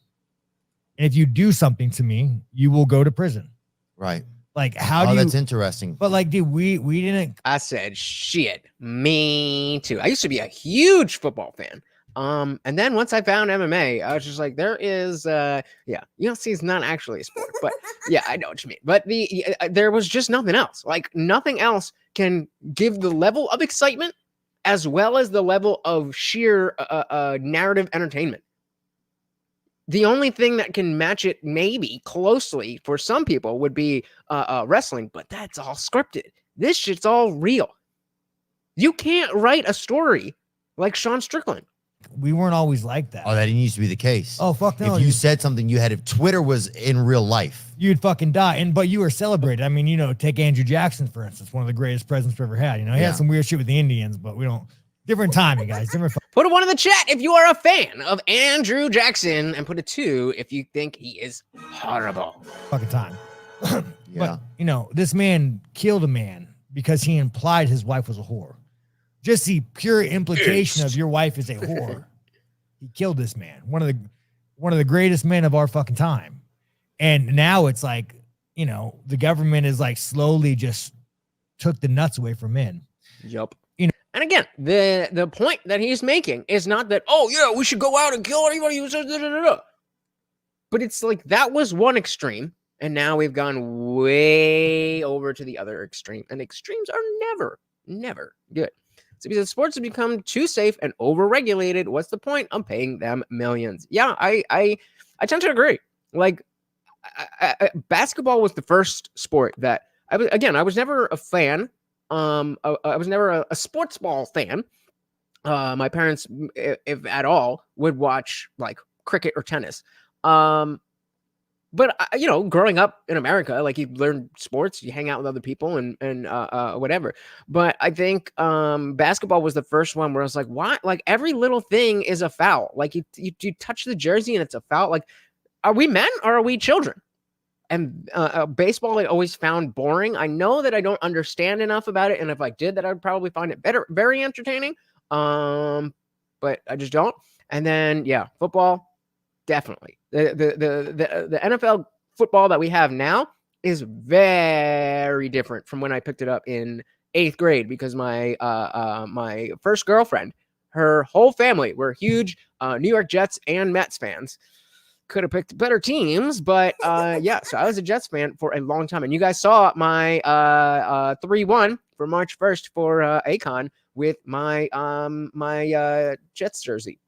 And if you do something to me, you will go to prison. Right. Like, how do you? That's interesting. But like, dude, we didn't. I said, shit, me too. I used to be a huge football fan. And then once I found MMA, I was just like, there is, UFC is not actually a sport, but yeah, I know what you mean. But there was just nothing else. Like, nothing else can give the level of excitement as well as the level of sheer narrative entertainment. The only thing that can match it maybe closely for some people would be wrestling, but that's all scripted. This shit's all real. You can't write a story like Sean Strickland. We weren't always like that. Oh, that needs to be the case. Oh, fuck no. If you said something you had, if Twitter was in real life, you'd fucking die. But you were celebrated. I mean, you know, take Andrew Jackson, for instance, one of the greatest presidents we ever had. You know, he had some weird shit with the Indians, but we don't. Different time, you guys. Different. Put a 1 in the chat if you are a fan of Andrew Jackson, and put a 2 if you think he is horrible. Fucking time. yeah. But, you know, this man killed a man because he implied his wife was a whore. Just the pure implication of your wife is a whore. He killed this man. One of the greatest men of our fucking time. And now it's like, you know, the government is like slowly just took the nuts away from men. Yup. You know, and again, the point that he's making is not that, oh yeah, we should go out and kill anybody. But it's like, that was one extreme. And now we've gone way over to the other extreme. And extremes are never good. So because sports have become too safe and overregulated, what's the point of paying them millions? Yeah, I tend to agree. Like, basketball was the first sport that I was never a fan. I was never a sports ball fan. My parents, if at all, would watch like cricket or tennis. But you know, growing up in America, like, you learn sports, you hang out with other people and whatever. But I think basketball was the first one where I was like, why? Like, every little thing is a foul. Like, you touch the jersey and it's a foul. Like, are we men or are we children? And baseball, I always found boring. I know that I don't understand enough about it, and if I did, that I'd probably find it very entertaining. But I just don't. And then football, definitely. The NFL football that we have now is very different from when I picked it up in 8th grade, because my my first girlfriend, her whole family were huge New York Jets and Mets fans. Could have picked better teams, but so I was a Jets fan for a long time. And you guys saw my 3-1 for March 1st for Akon with my my Jets jersey.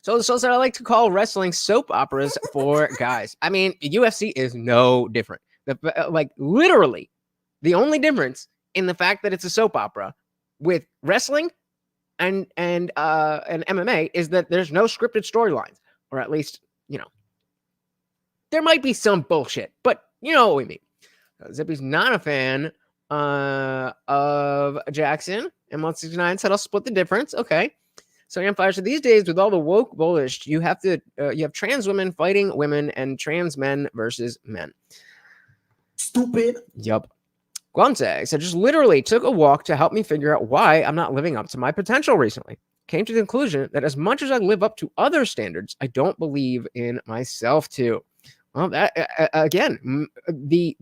So I like to call wrestling soap operas for guys. I mean, UFC is no different. Like, literally, the only difference in the fact that it's a soap opera with wrestling and MMA is that there's no scripted storylines, or at least, you know, there might be some bullshit, but you know what we mean. Zippy's not a fan of Jackson, and 169 said I'll split the difference. Okay. So Amplifier, so these days with all the woke bullish, you have trans women fighting women and trans men versus men. Stupid. Yup. Guante said, just literally took a walk to help me figure out why I'm not living up to my potential recently. Came to the conclusion that as much as I live up to other standards, I don't believe in myself too. Well, that again,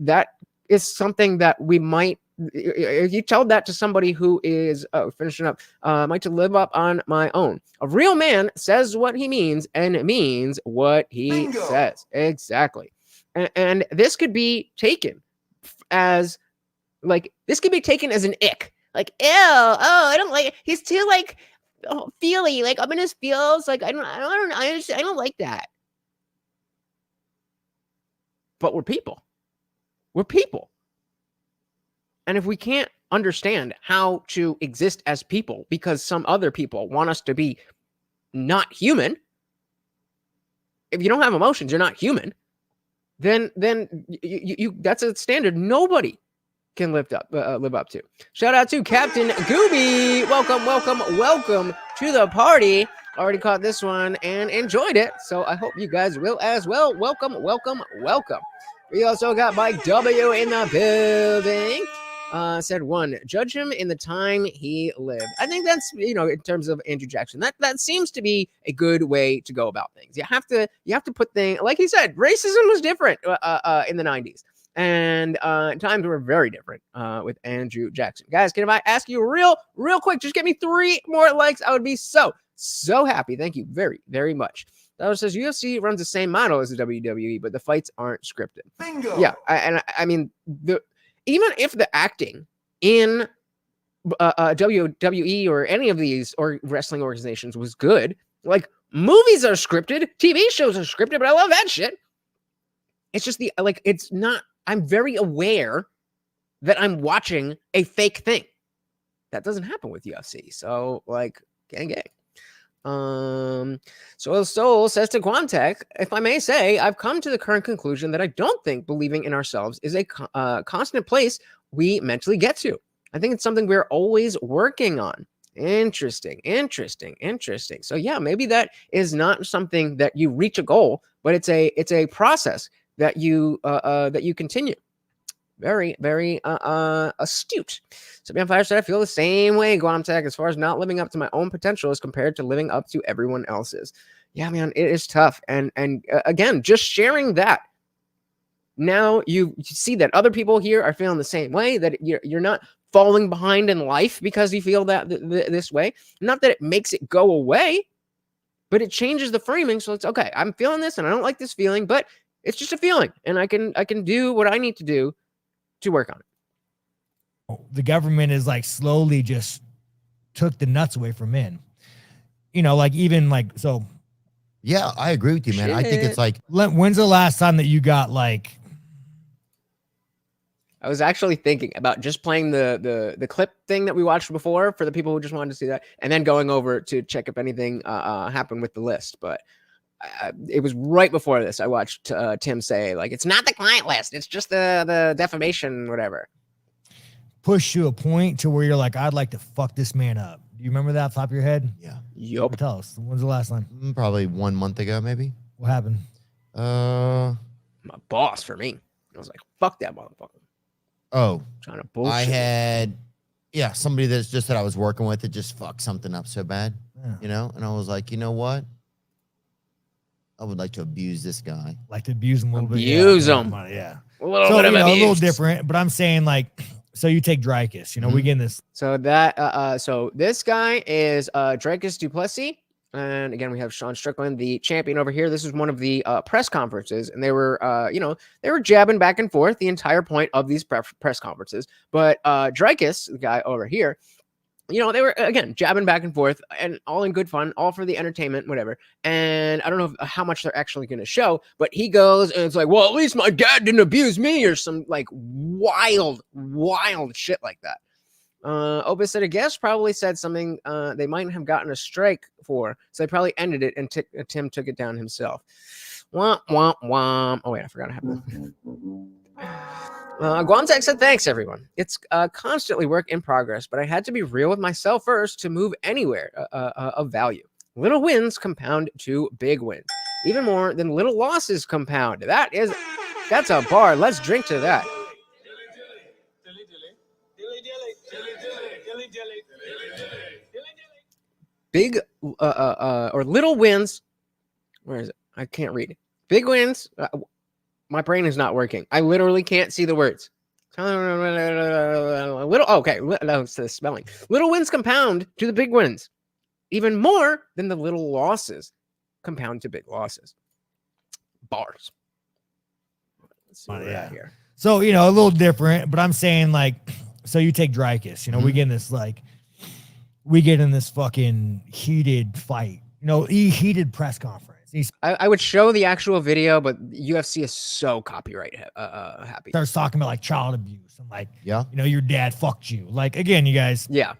that is something that we might. If you tell that to somebody who is finishing up, like to live up on my own. A real man says what he means and means what he says. Exactly. And this could be taken as Like, this could be taken as an ick. Like, ew, oh, I don't like it. He's too, like, feely. Like, up in his feels. Like, I don't like that. But we're people. We're people. And if we can't understand how to exist as people because some other people want us to be not human, if you don't have emotions, you're not human, then you that's a standard nobody can live up to. Shout out to Captain Gooby. Welcome to the party. Already caught this one and enjoyed it, so I hope you guys will as well. Welcome. We also got Mike W in the building. Said 1, judge him in the time he lived. I think that's, in terms of Andrew Jackson, that seems to be a good way to go about things. You have to put things, like he said, racism was different in the 90s. And times were very different with Andrew Jackson. Guys, can I ask you real quick, just give me 3 more likes. I would be so happy. Thank you very, very much. That says UFC runs the same model as the WWE, but the fights aren't scripted. Bingo. Yeah, I mean, even if the acting in WWE or any of these or wrestling organizations was good, like, movies are scripted, TV shows are scripted, but I love that shit. It's just it's not. I'm very aware that I'm watching a fake thing. That doesn't happen with UFC. So, like, gang. Soil Soul says to Quamtech, if I may say, I've come to the current conclusion that I don't think believing in ourselves is a constant place we mentally get to. I think it's something we're always working on. Interesting. So yeah, maybe that is not something that you reach a goal, but it's a process that you continue. Very, very astute. So Beyond Fire said, I feel the same way, Guamtech, as far as not living up to my own potential as compared to living up to everyone else's. Yeah, man, it is tough. And again, just sharing that. Now you see that other people here are feeling the same way, that you're not falling behind in life because you feel that this way. Not that it makes it go away, but it changes the framing. So it's okay. I'm feeling this and I don't like this feeling, but it's just a feeling. And I can do what I need to do to work on it. The government is like slowly just took the nuts away from men. Like even like, so. Yeah, I agree with you, man. I think it's like, when's the last time that you got like, I was actually thinking about just playing the clip thing that we watched before for the people who just wanted to see that, and then going over to check if anything happened with the list. But it was right before this. I watched Tim say, like, it's not the client list, it's just the defamation, whatever. Push to a point to where you're like, I'd like to fuck this man up. Do you remember that off the top of your head? yeah. Yup. Tell us. When's the last time? Probably 1 month ago, maybe. What happened? My boss for me. I was like, fuck that motherfucker. Oh, Trying to bullshit. I had, somebody that's just that I was working with that just fucked something up so bad, Yeah. and I was like, you know what? I would like to abuse this guy. Like to abuse him a little bit. Abuse him. Yeah. A little So, bit of a little abuse. different, but I'm saying like, so you take Dreykus, we get in this. So that so this guy is Dreykus Duplessis. And again, we have Sean Strickland, the champion over here. This is one of the press conferences, and they were, they were jabbing back and forth the entire point of these press conferences. But Dreykus, the guy over here, they were, again, jabbing back and forth, and all in good fun, all for the entertainment, whatever. And I don't know how much they're actually going to show, but he goes, and it's like, well, at least my dad didn't abuse me, or some, like, wild shit like that. Opus said a guest probably said something they might have gotten a strike for, so they probably ended it, and Tim took it down himself. Womp, womp, womp. Oh, wait, I forgot I have that. Guamtech said, thanks, everyone. It's constantly work in progress, but I had to be real with myself first to move anywhere of value. Little wins compound to big wins, even more than little losses compound. That's a bar. Let's drink to that. Big or little wins. Where is it? I can't read it. Big wins. My brain is not working. I literally can't see the words. Okay, that's the spelling. Little wins compound to the big wins, even more than the little losses compound to big losses. Bars. Let's see what we're at here. So, you know, a little different, but I'm saying like, so you take Dreykus, you know, we get in this fucking heated fight, you know, heated press conference. I would show the actual video, but UFC is so copyright happy. Starts talking about like child abuse and like, Yeah. you know, your dad fucked you. Like, again, you guys. Yeah.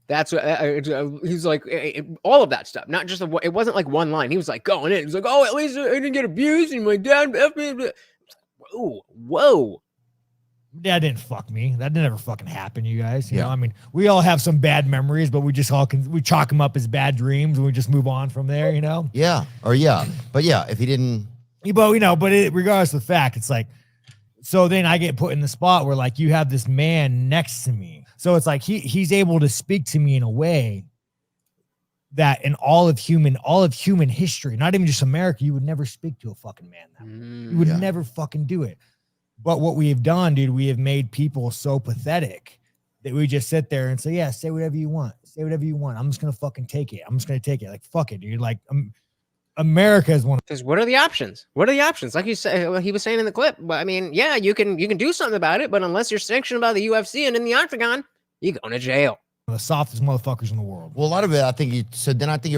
That's what he's like, all of that stuff. Not just it wasn't like one line. He was like going in. He was like, oh, at least I didn't get abused and my dad. Whoa. Dad didn't fuck me. That never fucking happened, you guys. You Yeah. know, I mean, we all have some bad memories, but we just we chalk them up as bad dreams and we just move on from there, you know? Yeah. Or yeah. But yeah, if he didn't. But, you know, regardless of the fact, it's like, so then I get put in the spot where like you have this man next to me. So it's like he's able to speak to me in a way that in all of human history, not even just America, you would never speak to a fucking man that way. You would never fucking do it. But what we have done, dude, we have made people so pathetic that we just sit there and say, yeah, say whatever you want. Say whatever you want. I'm just going to fucking take it. I'm just going to take it. Like, fuck it, dude. Like, America is one. Because what are the options? What are the options? Like you said, he was saying in the clip. But I mean, yeah, you can do something about it, but unless you're sanctioned by the UFC and in the octagon, you're going to jail. The softest motherfuckers in the world. Well, a lot of it, I think you're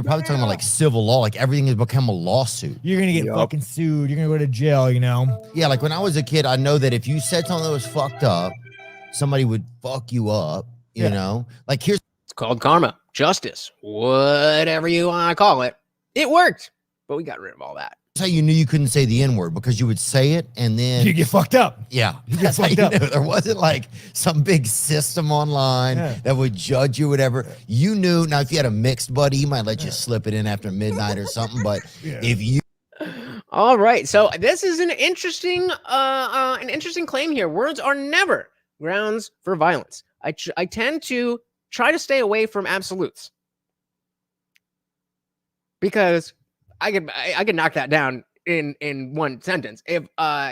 probably talking about like civil law, like everything has become a lawsuit. You're going to get fucking sued. You're going to go to jail, you know? Yeah, like when I was a kid, I know that if you said something that was fucked up, somebody would fuck you up, you know? Like it's called karma, justice, whatever you want to call it. It worked, but we got rid of all that. That's how you knew you couldn't say the N-word, because you would say it and then you get fucked up. Yeah, you that's how you knew. There wasn't like some big system online that would judge you, whatever. You knew. Now, if you had a mixed buddy, he might let you slip it in after midnight or something. But if you, all right, so this is an interesting claim here. Words are never grounds for violence. I tend to try to stay away from absolutes because I could knock that down in one sentence. If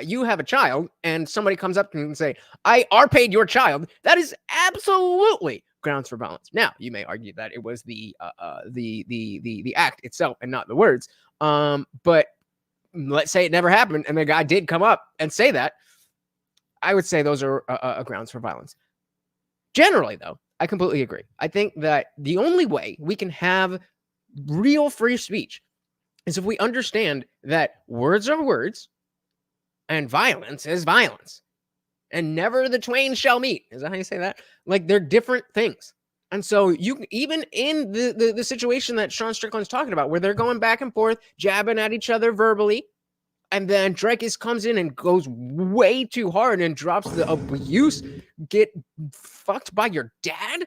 you have a child and somebody comes up to you and say, I paid your child, that is absolutely grounds for violence. Now, you may argue that it was the act itself and not the words. But let's say it never happened and the guy did come up and say that, I would say those are grounds for violence. Generally, though, I completely agree. I think that the only way we can have real free speech is if we understand that words are words and violence is violence and never the twain shall meet. Is that how you say that? Like they're different things. And so you even in the situation that Sean Strickland's talking about, where they're going back and forth, jabbing at each other verbally, and then Dreykus comes in and goes way too hard and drops the abuse, get fucked by your dad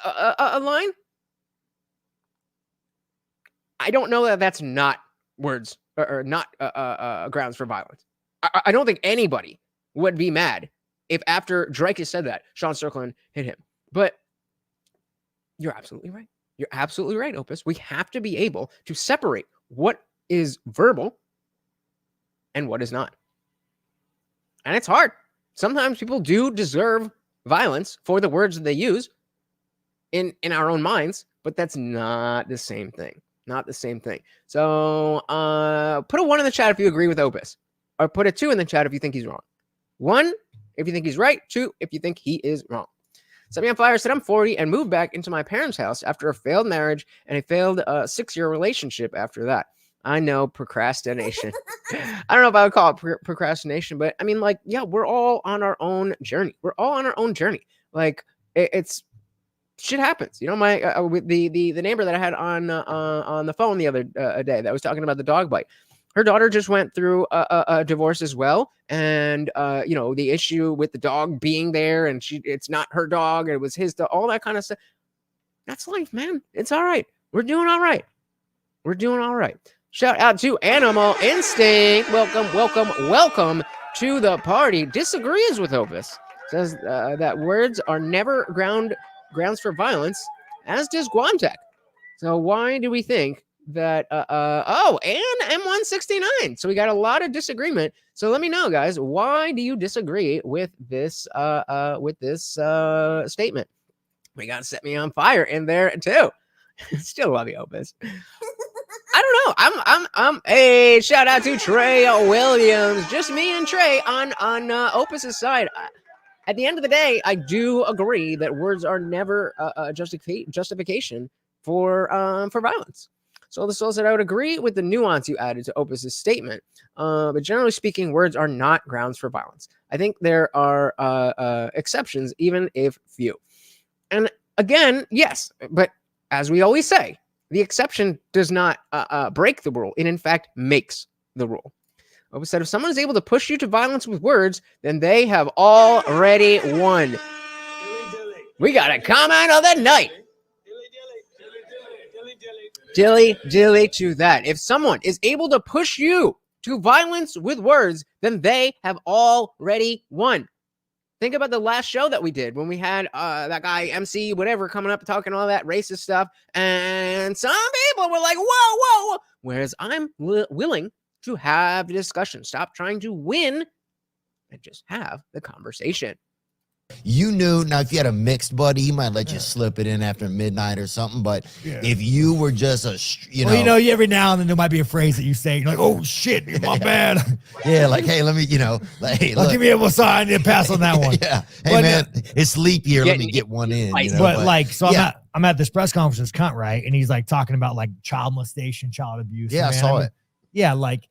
a line. I don't know that that's not words or not grounds for violence. I don't think anybody would be mad if after Dreykus said that, Sean Strickland hit him. But you're absolutely right. You're absolutely right, Opus. We have to be able to separate what is verbal and what is not. And it's hard. Sometimes people do deserve violence for the words that they use in our own minds, but that's not the same thing. Not the same thing. So put a 1 in the chat if you agree with Opus. Or put a 2 in the chat if you think he's wrong. 1 if you think he's right. 2 if you think he is wrong. Set Me on Fire said, I'm 40 and moved back into my parents' house after a failed marriage and a failed 6-year relationship after that. I know, procrastination. I don't know if I would call it procrastination, but I mean, like, yeah, we're all on our own journey. We're all on our own journey. Like, it's shit happens. You know, my with the neighbor that I had on the phone the other day that was talking about the dog bite. Her daughter just went through a divorce as well, and you know, the issue with the dog being there, and it's not her dog, it was his dog, all that kind of stuff. That's life, man. It's all right. We're doing all right. We're doing all right. Shout out to Animal Instinct. Welcome to the party. Disagrees with Opus. Says that words are never grounds for violence, as does Guantech. So why do we think that and M169? So we got a lot of disagreement. So let me know, guys, why do you disagree with this statement? We got Set Me on Fire in there too. Still love you, Opus. I don't know. Hey, shout out to Trey Williams. Just me and Trey on Opus's side. At the end of the day, I do agree that words are never a justification for violence. So the soul said, I would agree with the nuance you added to Opus's statement, but generally speaking, words are not grounds for violence. I think there are exceptions, even if few. And again, yes, but as we always say, the exception does not break the rule. It, in fact, makes the rule. Opus said, if someone is able to push you to violence with words, then they have already won. We got a comment of the night. Dilly to that. If someone is able to push you to violence with words, then they have already won. Think about the last show that we did when we had that guy, MC, whatever, coming up talking all that racist stuff. And some people were like, whoa. Whereas I'm willing to have the discussion. Stop trying to win and just have the conversation. You knew, now if you had a mixed buddy, he might let you slip it in after midnight or something, but if you were just every now and then there might be a phrase that you say, you're like, oh shit, my bad. Yeah, like, hey, let me, hey, look. Give me a sign and pass on that one. Yeah. Hey, man, it's leap year. Let me get one in. I'm at this press conference with Cunt, right? And he's like talking about like child molestation, child abuse. Yeah, I saw it. Yeah, like,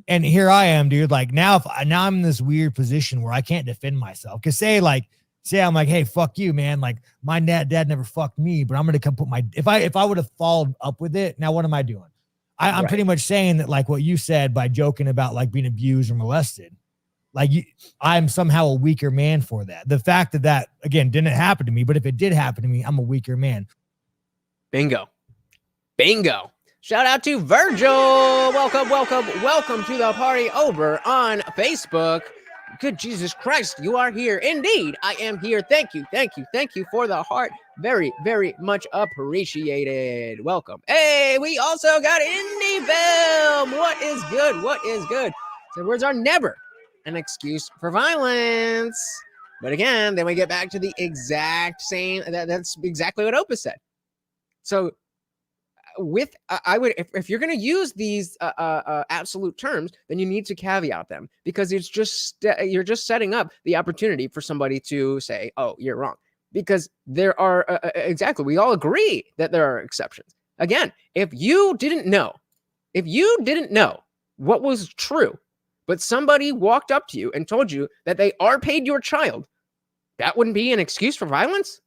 and here I am, dude. Like now I'm in this weird position where I can't defend myself. Cause say I'm like, hey, fuck you, man. Like my dad never fucked me, but I'm gonna come put if I would have followed up with it, now what am I doing? I'm pretty much saying that like what you said by joking about like being abused or molested. Like I'm somehow a weaker man for that. The fact that again didn't happen to me, but if it did happen to me, I'm a weaker man. Bingo. Shout out to Virgil. Welcome to the party over on Facebook. Good Jesus Christ, you are here. Indeed, I am here. Thank you for the heart. Very, very much appreciated. Welcome. Hey, we also got Indie Film. What is good? So words are never an excuse for violence. But again, then we get back to the exact same. That's exactly what Opus said. So I would, if you're going to use these absolute terms, then you need to caveat them, because it's just you're just setting up the opportunity for somebody to say, oh, you're wrong, because there are exactly, we all agree that there are exceptions. Again, if you didn't know what was true, but somebody walked up to you and told you that they are paid your child, that wouldn't be an excuse for violence.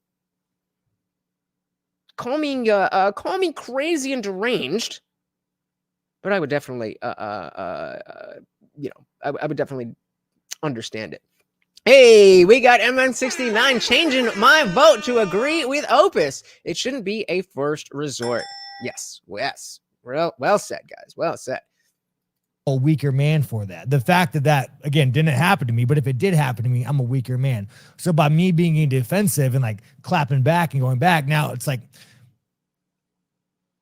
Call me crazy and deranged, but I would definitely, I would definitely understand it. Hey, we got MN69 changing my vote to agree with Opus. It shouldn't be a first resort. Yes. Well said, guys. Well said. A weaker man for that. The fact that again didn't happen to me, but if it did happen to me, I'm a weaker man. So by me being defensive and like clapping back and going back, now it's like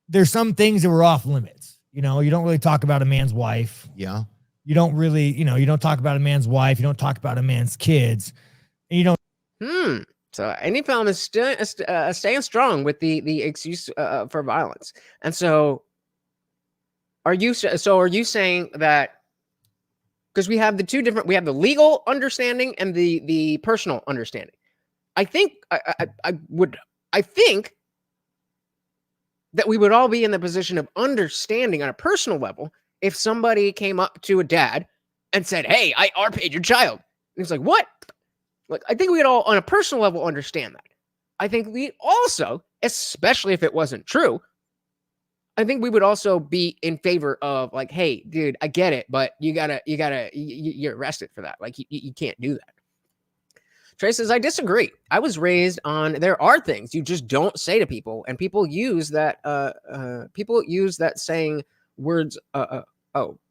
there's some things that were off limits. You don't really talk about a man's wife. Yeah. You don't really, you don't talk about a man's wife. You don't talk about a man's kids. And you don't. So any film is still staying strong with the excuse for violence. And so are you saying that, because we have we have the legal understanding and the personal understanding. I think I think that we would all be in the position of understanding on a personal level if somebody came up to a dad and said, hey, I are paid your child. And he's like, what? Like, I think we'd all on a personal level understand that. I think we also, especially if it wasn't true, I think we would also be in favor of like, hey, dude, I get it, but you're arrested for that. Like you can't do that. Trey says, I disagree. I was raised on, there are things you just don't say to people, and people use that saying words.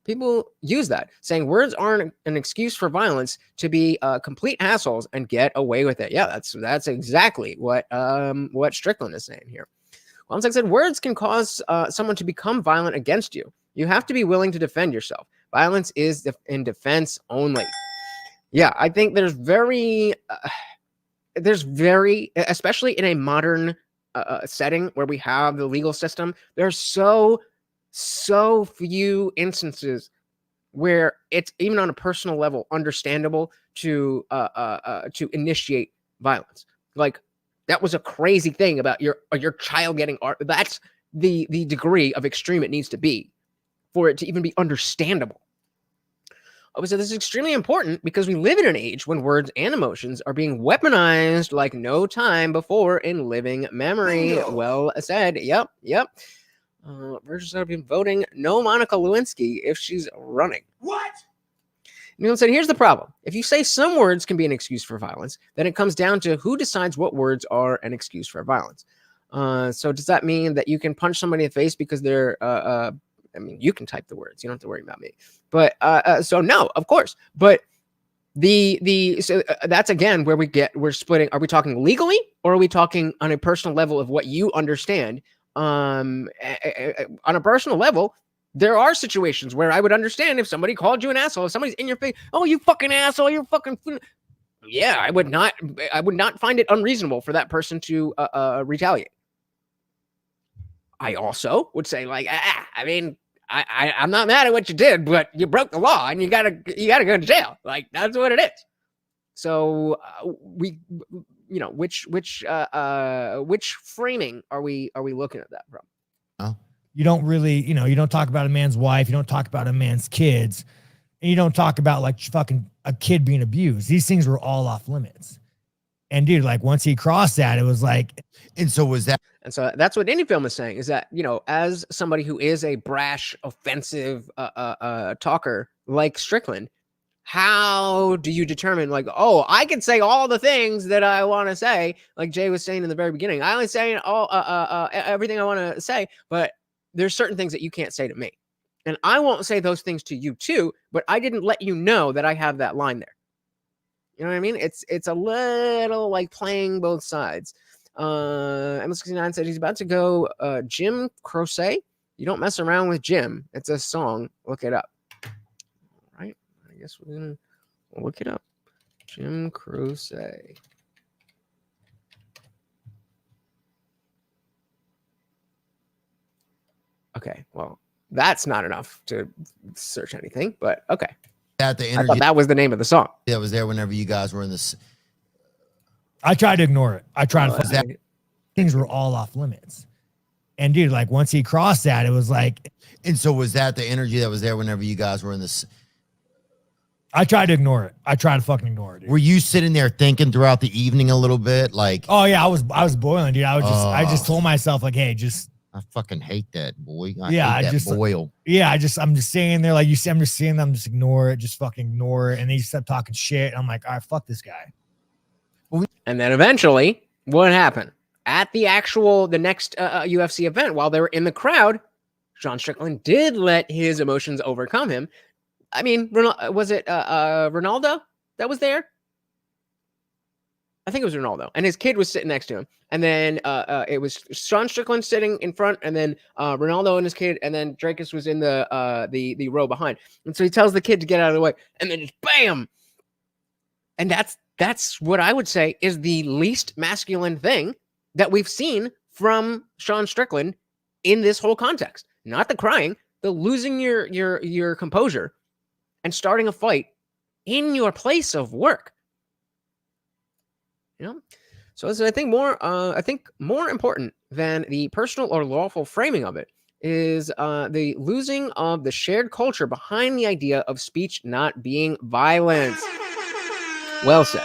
People use that saying words aren't an excuse for violence to be complete assholes and get away with it. Yeah, that's exactly what Strickland is saying here. Well, like I said, words can cause someone to become violent against you. You have to be willing to defend yourself. Violence is in defense only. Yeah, I think there's very, especially in a modern setting where we have the legal system, there's so so few instances where it's even on a personal level understandable to initiate violence. Like, that was a crazy thing about your child getting art. That's the degree of extreme it needs to be for it to even be understandable. So this is extremely important because we live in an age when words and emotions are being weaponized like no time before in living memory. Bingo. Well said. Yep. Versus have been voting no Monica Lewinsky if she's running. What? Neil said, here's the problem. If you say some words can be an excuse for violence, then it comes down to who decides what words are an excuse for violence. So does that mean that you can punch somebody in the face because they're, I mean, you can type the words. You don't have to worry about me. But so no, of course. But so that's again where we're splitting. Are we talking legally or are we talking on a personal level of what you understand? On a personal level, there are situations where I would understand if somebody called you an asshole, if somebody's in your face, oh, you fucking asshole, you're fucking. Yeah, I would not find it unreasonable for that person to retaliate. I also would say, like, I mean, I'm not mad at what you did, but you broke the law and you gotta go to jail. Like, that's what it is. So which framing are we looking at that from? Oh. You don't really, you don't talk about a man's wife, you don't talk about a man's kids, and you don't talk about like fucking a kid being abused. These things were all off limits. And dude, like once he crossed that, it was like, and so was that. And so that's what Indie Film is saying, is that, as somebody who is a brash, offensive talker like Strickland, how do you determine, like, oh, I can say all the things that I want to say, like Jay was saying in the very beginning. I only say everything I want to say, but there's certain things that you can't say to me. And I won't say those things to you too, but I didn't let you know that I have that line there. You know what I mean? It's a little like playing both sides. M69 said he's about to go Jim Crochet. You don't mess around with Jim. It's a song. Look it up. All right. I guess we're going to look it up. Jim Crochet. Okay. Well, that's not enough to search anything, but okay. That the I energy thought that was the name of the song. that was there whenever you guys were in this. I tried to ignore it. I tried to that- things were all off limits. And dude, like once he crossed that, it was like, And so was that the energy that was there whenever you guys were in this? I tried to ignore it. I tried to fucking ignore it, dude. Were you sitting there thinking throughout the evening a little bit? Like, Oh yeah, I was boiling, dude. I just told myself like, hey, just I fucking hate that boy. I Yeah, hate I that just- boil. yeah, I'm just saying there, like you see, I'm just seeing them, just ignore it, just fucking ignore it. And then he started talking shit. And I'm like, all right, fuck this guy. And then eventually, what happened? At the next UFC event, while they were in the crowd, Sean Strickland did let his emotions overcome him. I mean, was it Ronaldo that was there? I think it was Ronaldo. And his kid was sitting next to him. And then it was Sean Strickland sitting in front, and then Ronaldo and his kid, and then Drakus was in the row behind. And so he tells the kid to get out of the way, and then just bam! And that's what I would say is the least masculine thing that we've seen from Sean Strickland in this whole context. Not the crying, the losing your composure and starting a fight in your place of work. So I think more important than the personal or lawful framing of it is the losing of the shared culture behind the idea of speech not being violence. Well said.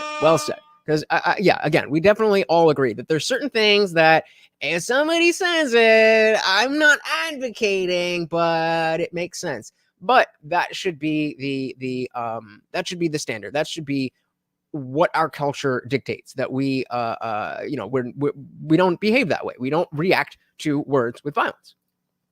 Because again, we definitely all agree that there's certain things that if somebody says it, I'm not advocating, but it makes sense. But that should be the standard. That should be what our culture dictates, that we we don't behave that way. We don't react to words with violence.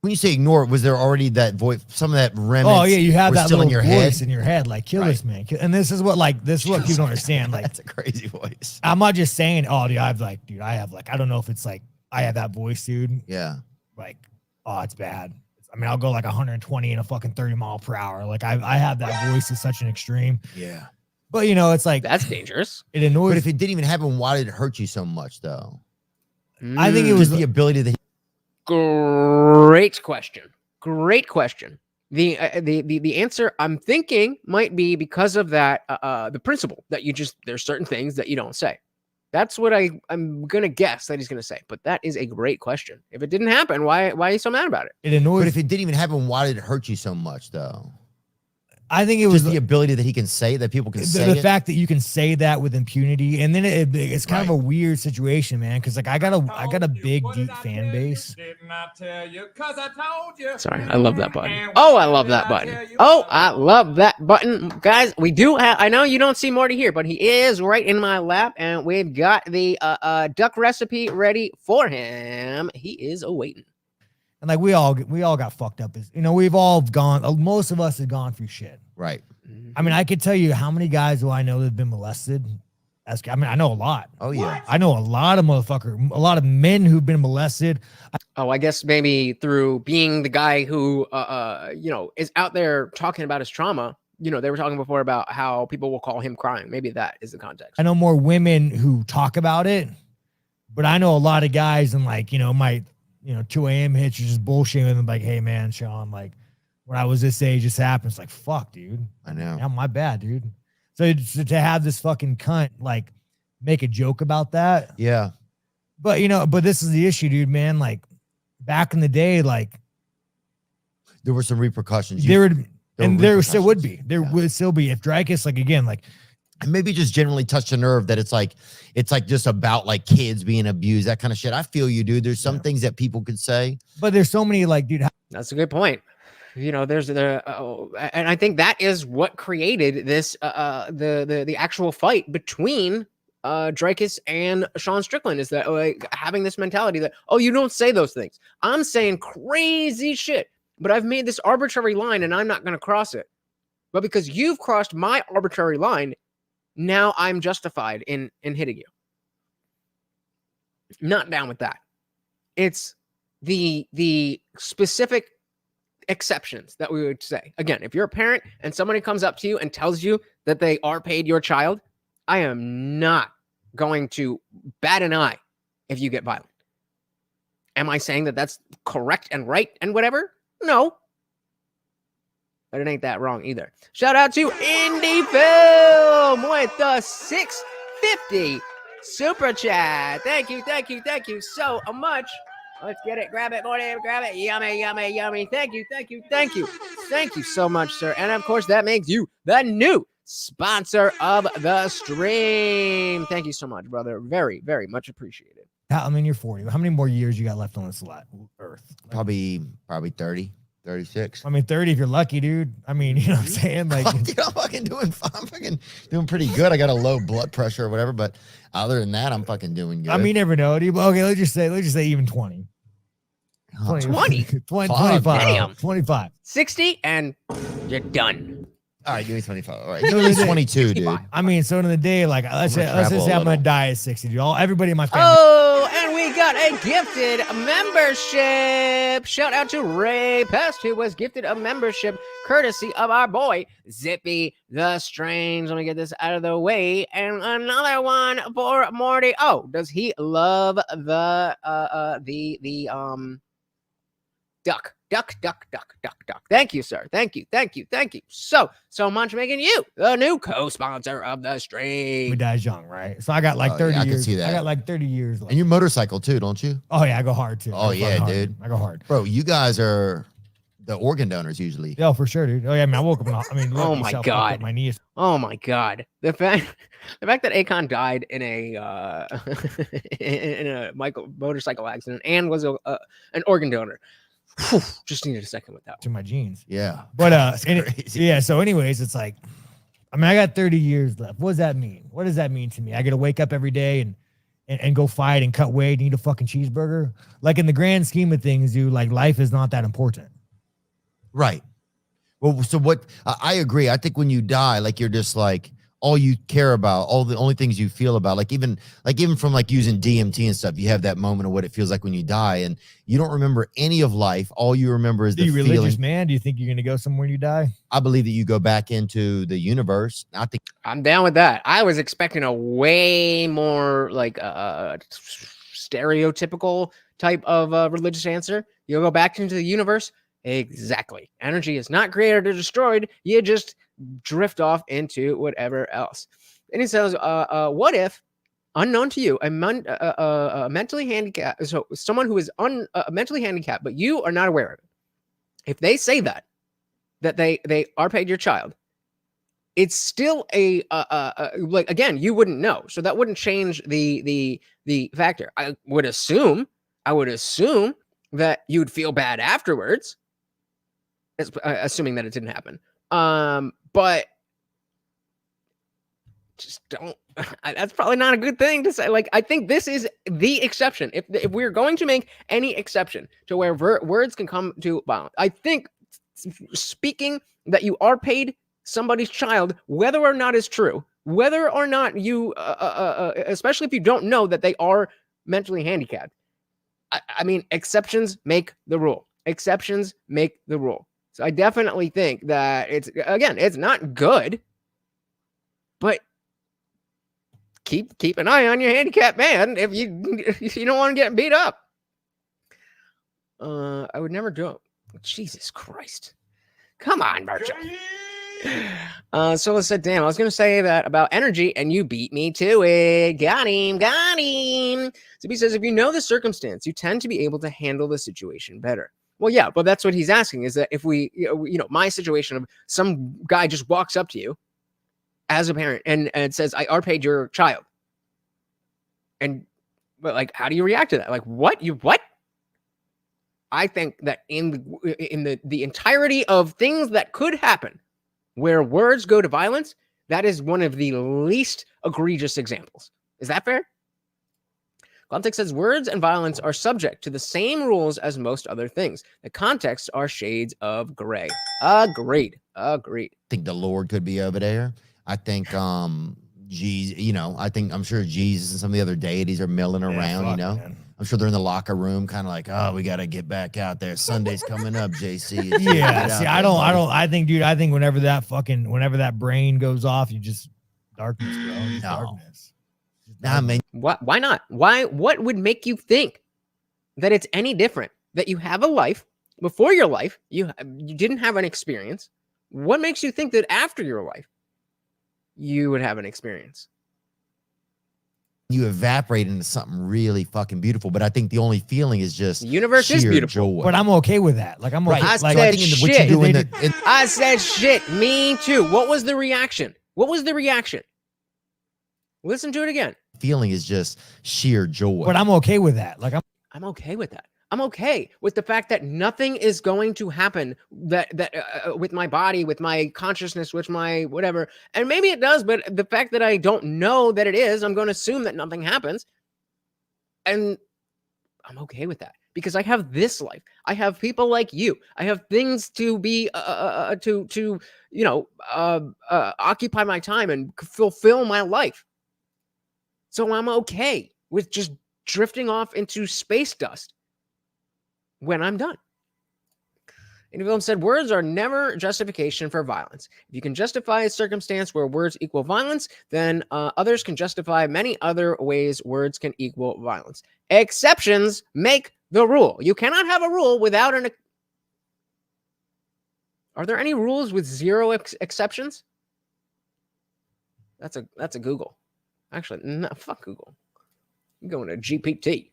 When you say ignore, was there already that voice, some of that remnants? Oh yeah, you have that still little in your voice head? in your head, like kill Right. this man. And this is what people don't understand. Like That's a crazy voice. I'm not just saying, oh dude, I don't know if it's like I have that voice, dude. Yeah. Like, oh, it's bad. I mean, I'll go like 120 in a fucking 30 mile per hour. Like I have that voice to such an extreme. Yeah. But it's like That's dangerous. it annoys. But if it didn't even happen, why did it hurt you so much, though? I think it was Just the ability to. Great question. Great question. The answer I'm thinking might be because of that the principle that there's certain things that you don't say. That's what I'm gonna guess that he's gonna say. But that is a great question. If it didn't happen, why are you so mad about it? It annoys. But if it didn't even happen, why did it hurt you so much, though? I think it was Just the ability that he can say it, that people can say the it. fact that you can say that with impunity, and then it's kind of a weird situation, man. Because like I got a big deep fan base. Sorry, I love that button. Oh, I love that button. Oh, I love that button, guys. We do have. I know you don't see Marty here, but he is right in my lap, and we've got the duck recipe ready for him. He is awaiting. And like we all got fucked up. We've all gone. Most of us have gone through shit. Right. I mean, I could tell you how many guys do I know that have been molested. I know a lot. Oh yeah. I know a lot of a lot of men who've been molested. Oh, I guess maybe through being the guy who is out there talking about his trauma. They were talking before about how people will call him crying. Maybe that is the context. I know more women who talk about it, but I know a lot of guys and 2 a.m. hits, you're just bullshitting with them like, hey man, Sean, like when I was this age, this happened. It's like, fuck, dude. I know. Yeah, my bad, dude. So to have this fucking cunt like make a joke about that. Yeah. But but this is the issue, dude, man. Like back in the day, like there were some repercussions. There still would be. There would still be if Dreykus, like again, like and maybe just generally touch a nerve that it's like just about like kids being abused, that kind of shit. I feel you, dude. There's some things that people could say, but there's so many like, dude. That's a good point. There's and I think that is what created this the actual fight between Dreykus and Sean Strickland is that like having this mentality that, oh, you don't say those things. I'm saying crazy shit, but I've made this arbitrary line and I'm not going to cross it. But because you've crossed my arbitrary line, now I'm justified in hitting you. Not down with that. It's the specific exceptions that we would say. Again, if you're a parent and somebody comes up to you and tells you that they are paid your child, I am not going to bat an eye if you get violent. Am I saying that that's correct and right and whatever? No. But it ain't that wrong either. Shout out to Indie Film with the 650 super chat. Thank you so much. Let's get it. Grab it, Morty. Grab it. Yummy. Thank you so much, sir. And of course, that makes you the new sponsor of the stream. Thank you so much, brother. Very, very much appreciated. I mean, you're 40. How many more years you got left on this earth? Probably 30. 36. I mean, 30 if you're lucky, dude. I mean, you know what I'm saying? Like, dude, I'm fucking doing pretty good. I got a low blood pressure or whatever, but other than that, I'm fucking doing good. I mean, you never know, dude. Okay, let's just say even 20. 20? 25. Damn. 25. 60 and you're done. All right, give me 25. All right, give me 22, dude. I mean, so in the day, like, let's just say I'm gonna die at 60, dude. Everybody in my family. Oh, and we got a gifted membership. Shout out to Ray Pest, who was gifted a membership courtesy of our boy Zippy the Strange. Let me get this out of the way. And another one for Morty. Oh, does he love the duck? Duck. Thank you, sir. Thank you. So much, making you the new co-sponsor of the stream. We died young, right? So I got like 30 years. I can see that. I got like 30 years left. And you motorcycle too, don't you? Oh yeah, I go hard too. Oh yeah, dude. I go hard. Bro, you guys are the organ donors usually. Yeah, for sure, dude. Oh yeah, I mean, I woke up. I mean, oh my god, my knees. Oh my god, the fact that Akon died in a in a motorcycle accident and was an organ donor. Whew, just needed a second with that. To my genes. Yeah. But yeah, so anyways, it's like, I mean, I got 30 years left. What does that mean? What does that mean to me? I got to wake up every day and go fight and cut weight and eat a fucking cheeseburger. Like in the grand scheme of things, dude, like life is not that important. Right. Well, so what I agree. I think when you die, like you're just like all you care about, all the only things you feel about, like even from like using DMT and stuff, you have that moment of what it feels like when you die and you don't remember any of life. All you remember is the feeling. Religious, man? Do you think you're going to go somewhere when you die? I believe that you go back into the universe. I think I'm down with that. I was expecting a way more like stereotypical type of religious answer. You'll go back into the universe Exactly. Energy is not created or destroyed. You just drift off into whatever else. And he says, what if, unknown to you, a mentally handicapped, so someone who is mentally handicapped, but you are not aware of it, if they say that they are paid your child, it's still like, again, you wouldn't know, so that wouldn't change the factor. I would assume that you'd feel bad afterwards, assuming that it didn't happen. But just don't. That's probably not a good thing to say. Like, I think this is the exception. If we're going to make any exception to where words can come to violence, I think speaking that you are paid somebody's child, whether or not is true, whether or not you, especially if you don't know that they are mentally handicapped. I mean, exceptions make the rule. Exceptions make the rule. So I definitely think that it's not good, but keep an eye on your handicapped man if you don't want to get beat up. I would never do it. Jesus Christ. Come on, Merchant. So let's said, damn, I was going to say that about energy and you beat me to it. Got him. So he says, if you know the circumstance, you tend to be able to handle the situation better. Well, yeah, but that's what he's asking, is that if my situation of some guy just walks up to you as a parent and says, I are paid your child. But like, how do you react to that? Like, what? I think that in the entirety of things that could happen where words go to violence, that is one of the least egregious examples. Is that fair? Context says words and violence are subject to the same rules as most other things. The contexts are shades of gray. Agreed. I think the Lord could be over there. I think I'm sure Jesus and some of the other deities are milling around, Man. I'm sure they're in the locker room, kind of like, oh, we got to get back out there. Sunday's coming up, JC. Yeah, see, I think whenever that brain goes off, you just darkness, bro. Just darkness. Nah, man. Why not? What would make you think that it's any different? That you have a life before your life, you didn't have an experience. What makes you think that after your life, you would have an experience? You evaporate into something really fucking beautiful, but I think the only feeling is just the universe is beautiful. Joy. But I'm okay with that. Like, I'm okay. Right. I said shit. Me too. What was the reaction? Listen to it again. Feeling is just sheer joy. But I'm okay with that. Like, I'm okay with that. I'm okay with the fact that nothing is going to happen with my body, with my consciousness, with my whatever. And maybe it does, but the fact that I don't know that it is, I'm going to assume that nothing happens. And I'm okay with that because I have this life. I have people like you. I have things to be, occupy my time and fulfill my life. So I'm okay with just drifting off into space dust when I'm done. Individual said, words are never justification for violence. If you can justify a circumstance where words equal violence, then others can justify many other ways words can equal violence. Exceptions make the rule. You cannot have a rule without an... Are there any rules with zero exceptions? That's a Google. Actually, no, fuck Google. I'm going to GPT.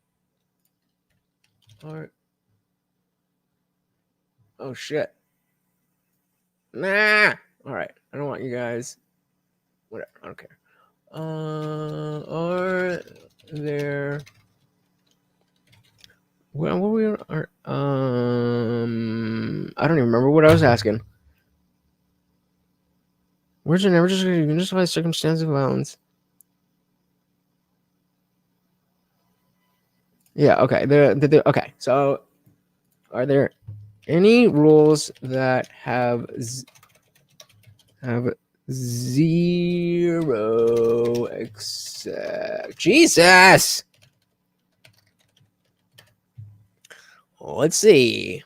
All right. Oh, shit. Nah. All right. I don't want you guys. Whatever. I don't care. Are there... Well, what we are... I don't even remember what I was asking. Words are never just going to justify circumstances of violence. Yeah, okay. Okay, so are there any rules that have zero Jesus? Let's see.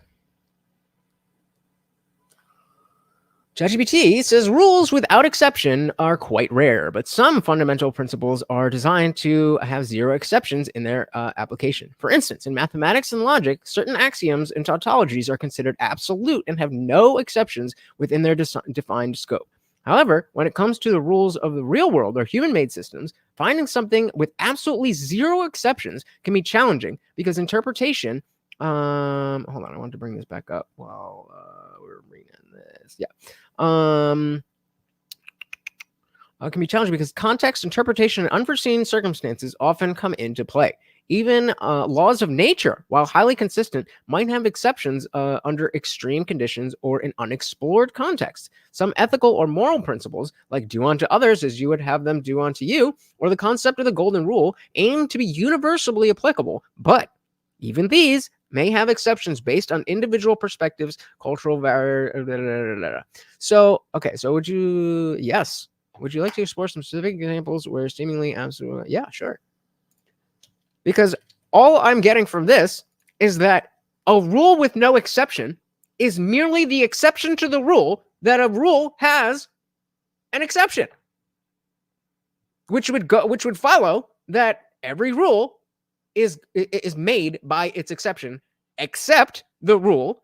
ChatGPT says rules without exception are quite rare, but some fundamental principles are designed to have zero exceptions in their application. For instance, in mathematics and logic, certain axioms and tautologies are considered absolute and have no exceptions within their defined scope. However, when it comes to the rules of the real world or human-made systems, finding something with absolutely zero exceptions can be challenging because interpretation. Hold on, I want to bring this back up while we're reading this. Yeah. Can be challenging because context, interpretation, and unforeseen circumstances often come into play. Even laws of nature, while highly consistent, might have exceptions under extreme conditions or in unexplored contexts. Some ethical or moral principles, like do unto others as you would have them do unto you, or the concept of the golden rule, aim to be universally applicable, but even these may have exceptions based on individual perspectives, cultural So, okay, so would you like to explore some specific examples where seemingly absolute? Yeah, sure. Because all I'm getting from this is that a rule with no exception is merely the exception to the rule that a rule has an exception, which would follow that every rule is made by its exception, except the rule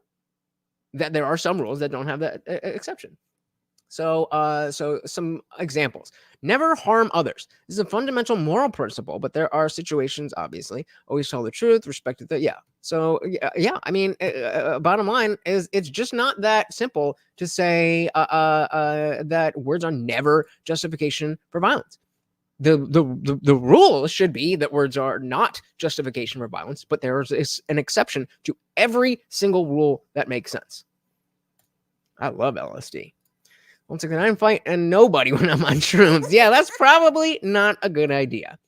that there are some rules that don't have that exception. So some examples. Never harm others. This is a fundamental moral principle, but there are situations, obviously. Always tell the truth, respect the, yeah. So, yeah, I mean, bottom line is it's just not that simple to say that words are never justification for violence. The rule should be that words are not justification for violence, but there is an exception to every single rule that makes sense. I love LSD. 169 fight and nobody when I'm on shrooms. Yeah, that's probably not a good idea.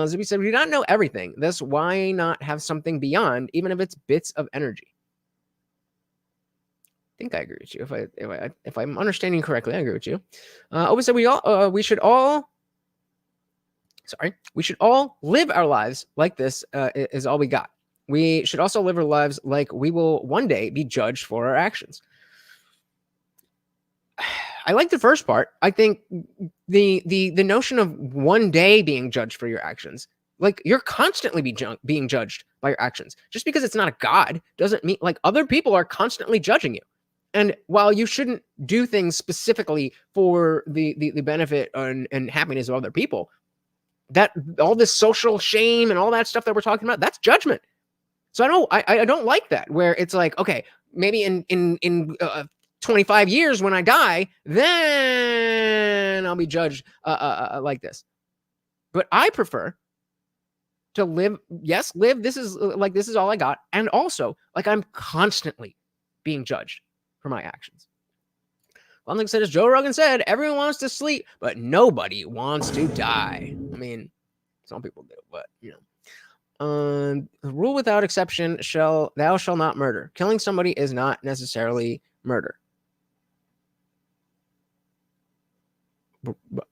Zuby said, we do not know everything. Thus, why not have something beyond, even if it's bits of energy? I think I agree with you. If I'm understanding correctly, I agree with you. Always said we should all live our lives like this is all we got. We should also live our lives like we will one day be judged for our actions. I like the first part. I think the notion of one day being judged for your actions, like you're constantly being judged by your actions. Just because it's not a God doesn't mean, like, other people are constantly judging you. And while you shouldn't do things specifically for the benefit and happiness of other people, that all this social shame and all that stuff that we're talking about, that's judgment. So I don't like that, where it's like, okay, maybe in 25 years when I die, then I'll be judged like this. But I prefer to live. This is all I got. And also, like, I'm constantly being judged for my actions. One thing said, as Joe Rogan said, everyone wants to sleep, but nobody wants to die. I mean, some people do, but you know. The rule without exception, thou shalt not murder. Killing somebody is not necessarily murder. But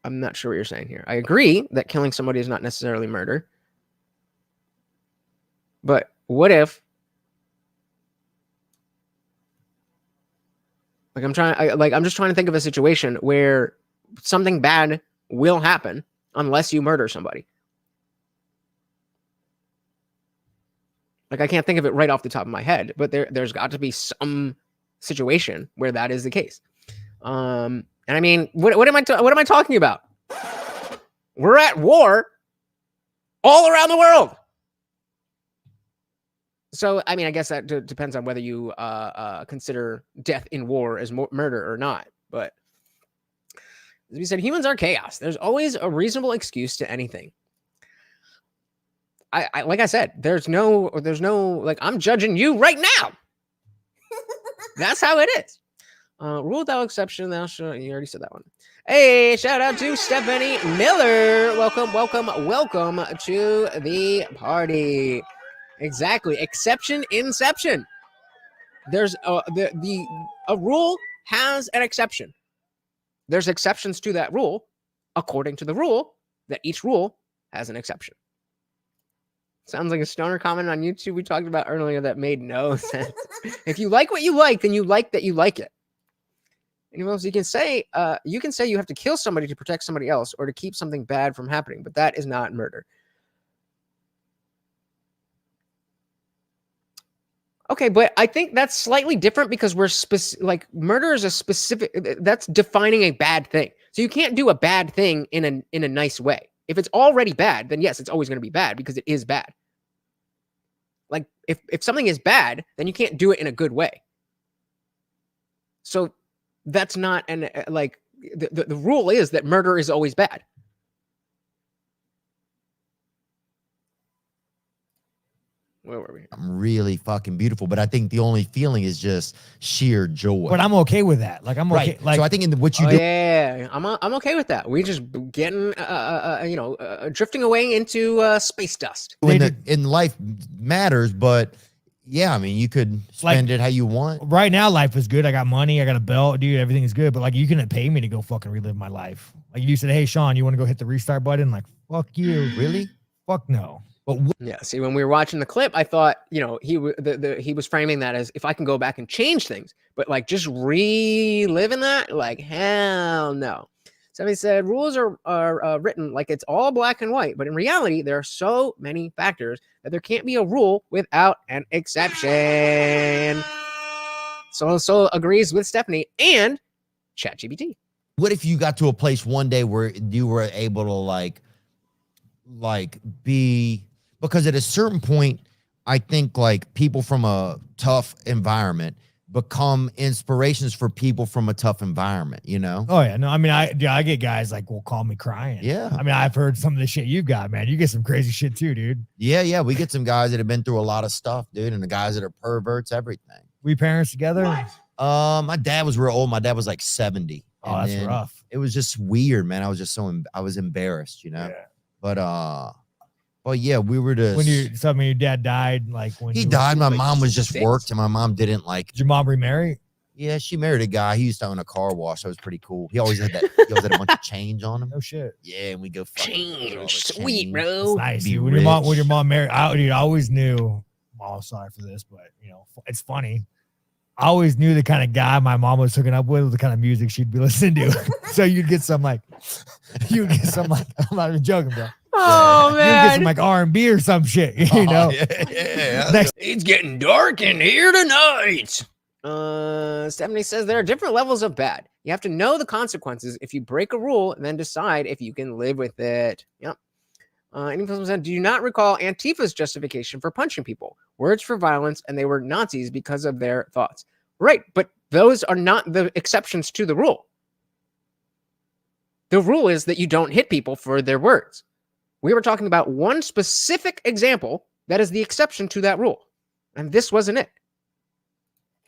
I'm not sure what you're saying here. I agree that killing somebody is not necessarily murder. But what if, like, I'm just trying to think of a situation where something bad will happen unless you murder somebody. Like, I can't think of it right off the top of my head, but there's got to be some situation where that is the case. And I mean, what am I talking about? We're at war all around the world. So, I mean, I guess that depends on whether you consider death in war as murder or not. But as we said, humans are chaos. There's always a reasonable excuse to anything. I like I said, there's no like, I'm judging you right now. That's how it is. Rule without exception, thou shalt. You already said that one. Hey, shout out to Stephanie Miller. Welcome to the party. Exactly. Exception, inception. There's a rule has an exception. There's exceptions to that rule, according to the rule that each rule has an exception. Sounds like a stoner comment on YouTube we talked about earlier that made no sense. If you like what you like, then you like that you like it. Anyone else? You can say you have to kill somebody to protect somebody else or to keep something bad from happening, but that is not murder. Okay, but I think that's slightly different because we're like murder is a specific. That's defining a bad thing. So you can't do a bad thing in a nice way. If it's already bad, then yes, it's always going to be bad because it is bad. Like if something is bad, then you can't do it in a good way. So that's not like the rule is that murder is always bad. Where were we? I'm really fucking beautiful, but I think the only feeling is just sheer joy. But I'm okay with that. Like I'm okay. Right. Like so I think in what you do, Yeah, I'm okay with that. We're just getting drifting away into space dust. in life matters, but yeah, I mean, you could spend it how you want. right now, life is good. I got money. I got a belt, dude. Everything is good. But like, you couldn't pay me to go fucking relive my life. Like you said, hey Sean, you want to go hit the restart button? Like, fuck you. Really? Fuck no. But Yeah. See, when we were watching the clip, I thought, he was framing that as if I can go back and change things, but like just reliving that, like hell no. Somebody said rules are written like it's all black and white, but in reality, there are so many factors that there can't be a rule without an exception. So agrees with Stephanie and ChatGPT. what if you got to a place one day where you were able to like be, because at a certain point, I think like people from a tough environment become inspirations for people from a tough environment, you know? Oh yeah, no, I mean, I get guys like will call me crying. Yeah. I mean, I've heard some of the shit you've got, man. You get some crazy shit too, dude. Yeah. We get some guys that have been through a lot of stuff, dude, and the guys that are perverts, everything. We parents together. My dad was real old. My dad was like 70. Oh, and that's then rough. It was just weird, man. I was just I was embarrassed, you know? Yeah. But yeah, we were just, when your dad died, like when he died, my mom was just 6? worked, and my mom didn't like, Did your mom remarry? yeah, she married a guy. He used to own a car wash. That was pretty cool. He always had a bunch of change on him. Oh shit. Yeah, and we go fucking with all the Change, sweet, change. bro. It's nice. Be Dude. When your rich. mom married, I always knew. Oh, sorry for this, but it's funny. I always knew the kind of guy my mom was hooking up with, the kind of music she'd be listening to. So you'd get some like, I'm not even joking, bro. Oh You'd get some like R&B or some shit, you know. Yeah. Next, It's getting dark in here tonight. Stephanie says there are different levels of bad. You have to know the consequences if you break a rule and then decide if you can live with it. Yep. Any person said, do you not recall Antifa's justification for punching people? Words for violence, and they were Nazis because of their thoughts. Right, but those are not the exceptions to the rule. The rule is that you don't hit people for their words. We were talking about one specific example that is the exception to that rule. And this wasn't it.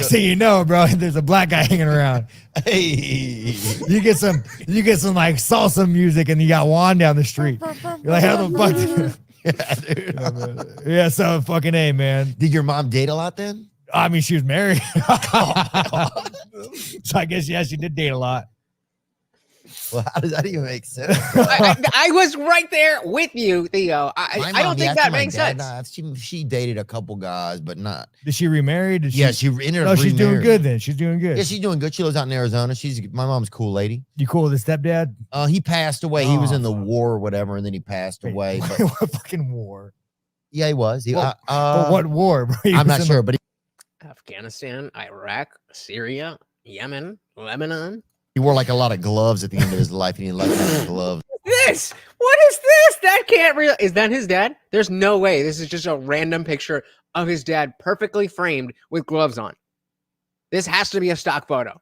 so bro, there's a black guy hanging around. Hey. You get some like salsa music, and you got Juan down the street. You're like, how the fuck? Yeah, dude. Yeah, so fucking A, man. Did your mom date a lot then? I mean, she was married. So I guess, yeah, she did date a lot. Well, how does that even make sense? I was right there with you, Theo. My I don't mom, think yeah, that my makes dad, sense. nah, she dated a couple guys, but not. Did she remarry? Yeah, she ended up. No, she's doing remarrying. good then. She's doing good. Yeah, she's doing good. She lives out in Arizona. My mom's a cool lady. You cool with the stepdad? He passed away. He was Oh, in the fuck. war or whatever, and then he passed away. But What fucking war? yeah, he was. But what war, bro? He I'm was not in sure, but Afghanistan, Iraq, Syria, Yemen, Lebanon. he wore like a lot of gloves at the end of his life, and he left his gloves. This? What is this? That can't real. Is that his dad? There's no way. This is just a random picture of his dad perfectly framed with gloves on. This has to be a stock photo.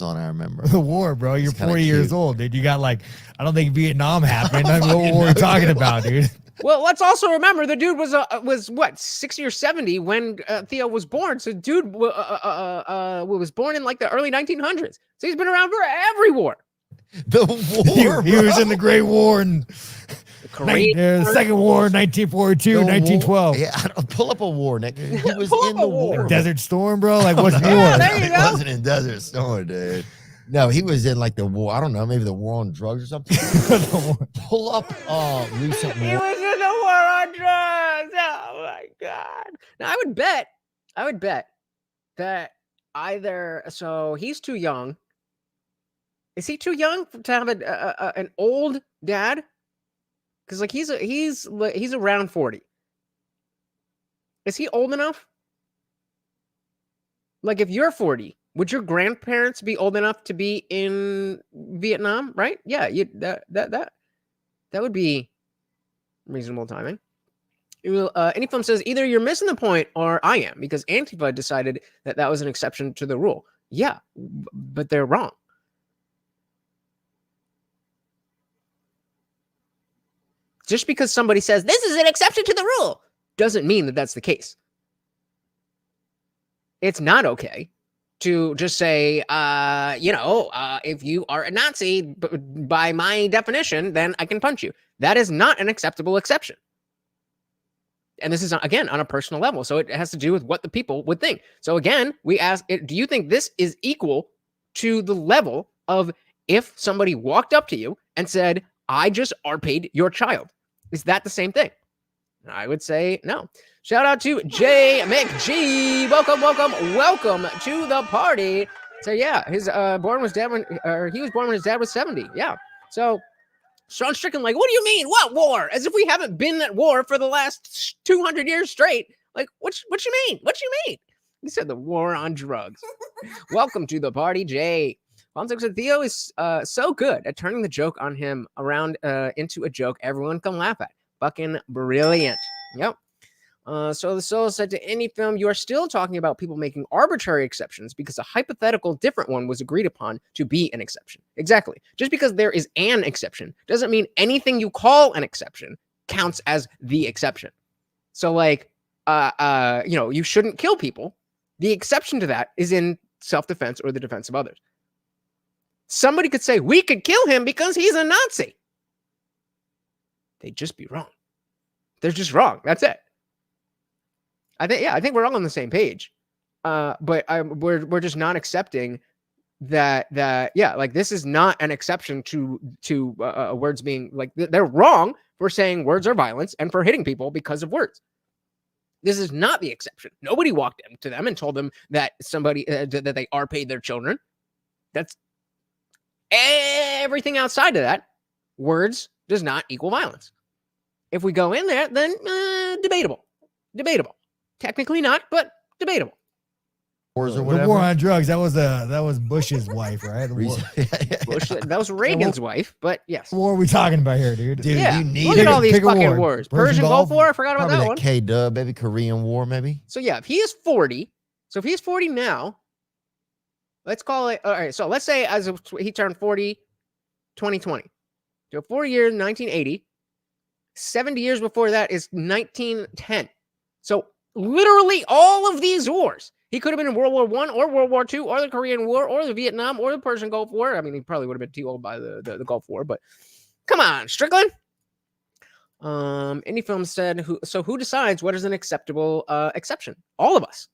On, I remember. the war, bro. You're It's kinda 40 years cute. old, dude. You got like, I don't think Vietnam happened. I mean, what war are we talking about, dude? Well, let's also remember the dude was what 60 or 70 when Theo was born. So, dude was born in like the early 1900s. So he's been around for every war. The war. He was in the Great War and The Korean the Second War, 1942, The war. 1912. Yeah, I don't pull up a war, Nick. He was Pull up in a the war. war. Desert Storm, bro. Like, what's war? Yeah, there you He go. wasn't in Desert Storm, dude. No, he was in like the war. I don't know, maybe the war on drugs or something. Pull up recent He war. was in the war on drugs. Oh my god! Now I would bet that either, so he's too young. Is he too young to have an old dad? Because like he's around 40. Is he old enough? Like if you're 40, would your grandparents be old enough to be in Vietnam? Right? Yeah, that would be reasonable timing. Any film says either you're missing the point or I am, because Antifa decided that was an exception to the rule. Yeah, but they're wrong. Just because somebody says this is an exception to the rule doesn't mean that that's the case. It's not okay to just say, if you are a Nazi, by my definition, then I can punch you. That is not an acceptable exception. And this is, again, on a personal level. So it has to do with what the people would think. So again, we ask, do you think this is equal to the level of if somebody walked up to you and said, I just RP'd your child? Is that the same thing? I would say no. Shout out to J McG. Welcome to the party. So yeah, he was born when his dad was 70. Yeah. So Sean Strickland, like, what do you mean? What war? As if we haven't been at war for the last 200 years straight. Like, what you mean? What you mean? He said the war on drugs. Welcome to the party, Jay. Fonseca said Theo is so good at turning the joke on him around into a joke everyone can laugh at. Fucking brilliant. Yep. So the Soul said to any film, you are still talking about people making arbitrary exceptions because a hypothetical different one was agreed upon to be an exception. Exactly. Just because there is an exception doesn't mean anything you call an exception counts as the exception. So like, you shouldn't kill people. The exception to that is in self-defense or the defense of others. Somebody could say, we could kill him because he's a Nazi. They'd just be wrong. They're just wrong. That's it. I think we're all on the same page. But we're just not accepting that like this is not an exception to words being like they're wrong for saying words are violence and for hitting people because of words. This is not the exception. Nobody walked up to them and told them that somebody that they are paid their children. That's everything outside of that. Words does not equal violence. If we go in there, then debatable. Technically not, but debatable. Wars or The whatever. war on drugs. That was Bush's wife, right? The war. Bush, that was Reagan's wife, but yes. What are we talking about here, dude? Dude, Yeah, you need look at all these pick a fucking war. wars. Persian Persian Gulf? Gulf War, I forgot about Probably that that one. K-Dub, maybe Korean War, maybe. So yeah, if he is 40, now, let's call it, all right, so let's say he turned 40, 2020. So 4 years, 1980. 70 years before that is 1910. So literally all of these wars. He could have been in World War I or World War II or the Korean War or the Vietnam or the Persian Gulf War. I mean, he probably would have been too old by the Gulf War, but come on, Strickland. Any film said, who decides what is an acceptable exception? All of us.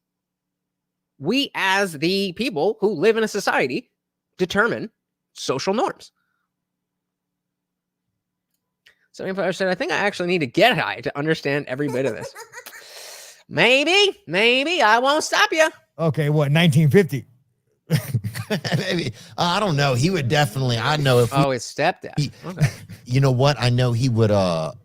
We, as the people who live in a society, determine social norms. So Empire said, I think I actually need to get high to understand every bit of this. Maybe I won't stop you. Okay, what, 1950? Maybe. I don't know. He would definitely. I know if. His stepdad. Okay. You know what? I know he would.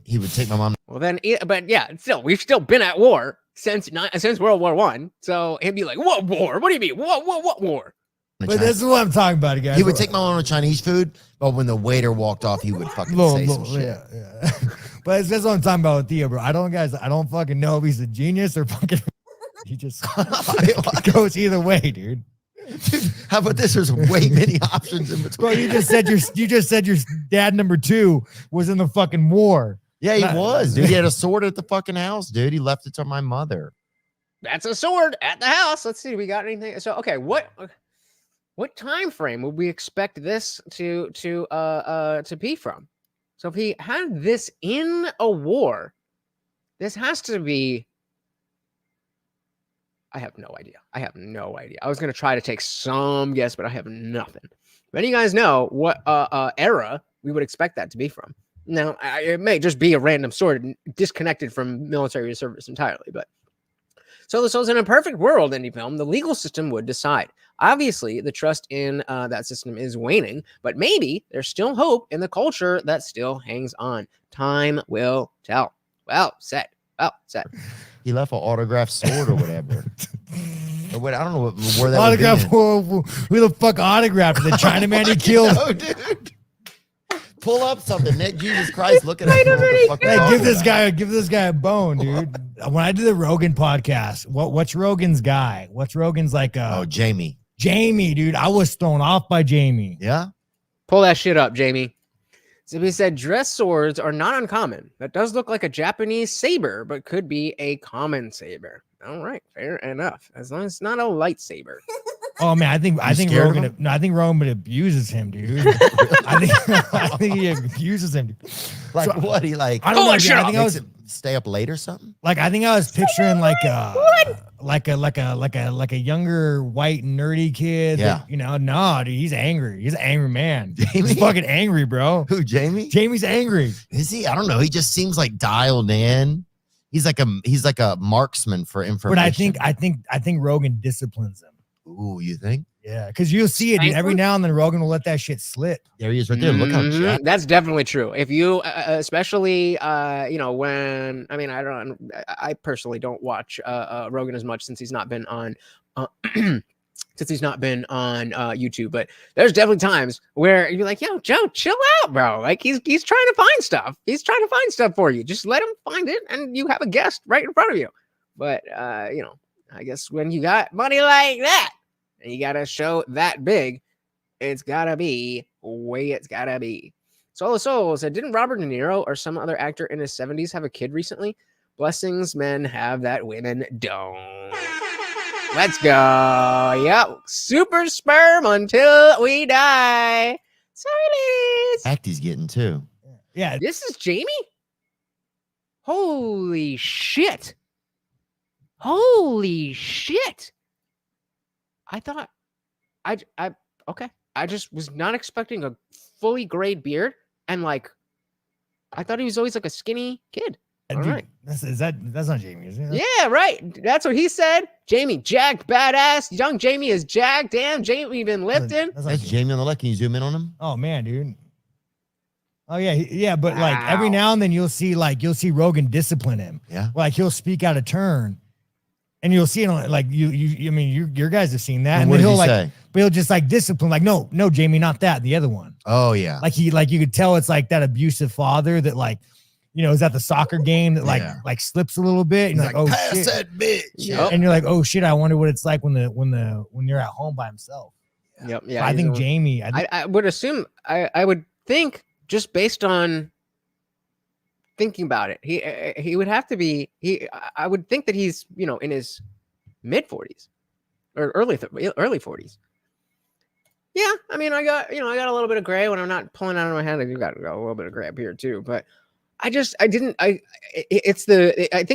He would take my mom. Well then, but yeah, still, we've still been at war since World War I. So he'd be like, "What war? What do you mean? What war?" But this is what I'm talking about, guys. He would take my mom to Chinese food, but when the waiter walked off, he would fucking say some shit. Yeah. But that's what I'm talking about with Theo, bro. I don't fucking know if he's a genius or fucking. He just goes either way, dude. Dude, how about this? There's way many options in between. Bro, you just said your dad number 2 was in the fucking war. Yeah, he was, dude. He had a sword at the fucking house, dude. He left it to my mother. That's a sword at the house. Let's see. We got anything? So okay, what time frame would we expect this to be from? So if he had this in a war, this has to be. I have no idea. I was going to try to take some guess, but I have nothing. If any of you guys know what era we would expect that to be from. Now, it may just be a random sword disconnected from military service entirely, but So in a perfect world, indie film, the legal system would decide. Obviously, the trust in that system is waning, but maybe there's still hope in the culture that still hangs on. Time will tell. Well said. Well said. He left an autographed sword or whatever. Or what, I don't know where that Autograph. would Who the fuck autographed the Chinaman he killed? know, dude. Pull up something, Nick. Jesus Christ, look at that. Hey, give this guy a bone, dude. When I did the Rogan podcast, what's Rogan's guy? What's Rogan's like? Oh, Jamie. Jamie, dude. I was thrown off by Jamie. Yeah. Pull that shit up, Jamie. So he said dress swords are not uncommon. That does look like a Japanese saber, but could be a common saber. All right, fair enough. As long as it's not a lightsaber. Oh man, I think scared of Rogan. him? No, I think Rogan abuses him, dude. I think he abuses him. Dude. Like So, what? He like I don't know. that Dude, shit I up. think I was stay up late or something? like I was picturing like a younger white nerdy kid. Yeah. That, no, dude, he's angry. He's an angry man. Jamie? He's fucking angry, bro. Who, Jamie? Jamie's angry. Is he? I don't know. He just seems like dialed in. He's like a marksman for information. But I think Rogan disciplines him. Ooh, you think? Yeah, because you'll see it, dude. Every now and then Rogan will let that shit slip. There he is right there. Look how Mhm. jacked. That's definitely true. If you, especially, when I personally don't watch Rogan as much since he's not been on, YouTube. But there's definitely times where you're like, "Yo, Joe, chill out, bro." Like he's trying to find stuff. He's trying to find stuff for you. Just let him find it, and you have a guest right in front of you. But I guess when you got money like that, and you got a show that big, it's gotta be way it's gotta be. Solo Soul said, didn't Robert De Niro or some other actor in his 70s have a kid recently? Blessings men have that women don't. Let's go. Yep. Super sperm until we die. Silence. Act he's getting too. Yeah, This is Jamie? Holy shit. Holy shit. I thought okay. I just was not expecting a fully grayed beard, and like I thought he was always like a skinny kid. All dude, right. that's not Jamie, is it? Yeah, right. That's what he said. Jamie, jacked, badass. Young Jamie is jacked. Damn, Jamie been lifting. That's not That's Jamie on the left. Can you zoom in on him? Oh man, dude. Oh yeah, yeah, but like every Wow. now and then you'll see Rogan discipline him. Yeah. Like he'll speak out of turn, and you'll see it on like your guys have seen that, And and what then did he'll he like, say? but he'll just like discipline, like no, Jamie, not that, the other one. Oh yeah. Like you could tell it's like that abusive father that like, is at the soccer game that like Yeah. like slips a little bit, and He's you're like, oh pass shit, that bitch. Yep. and you're like, oh shit, I wonder what it's like when you're at home by himself. Yep. So Yeah. I he's think the one- Jamie, I would assume I would think just based on thinking about it, he would have to be I would think that he's in his mid 40s or early 40s. Yeah, I mean I got a little bit of gray when I'm not pulling out of my head. I do got a little bit of gray up here too, but I think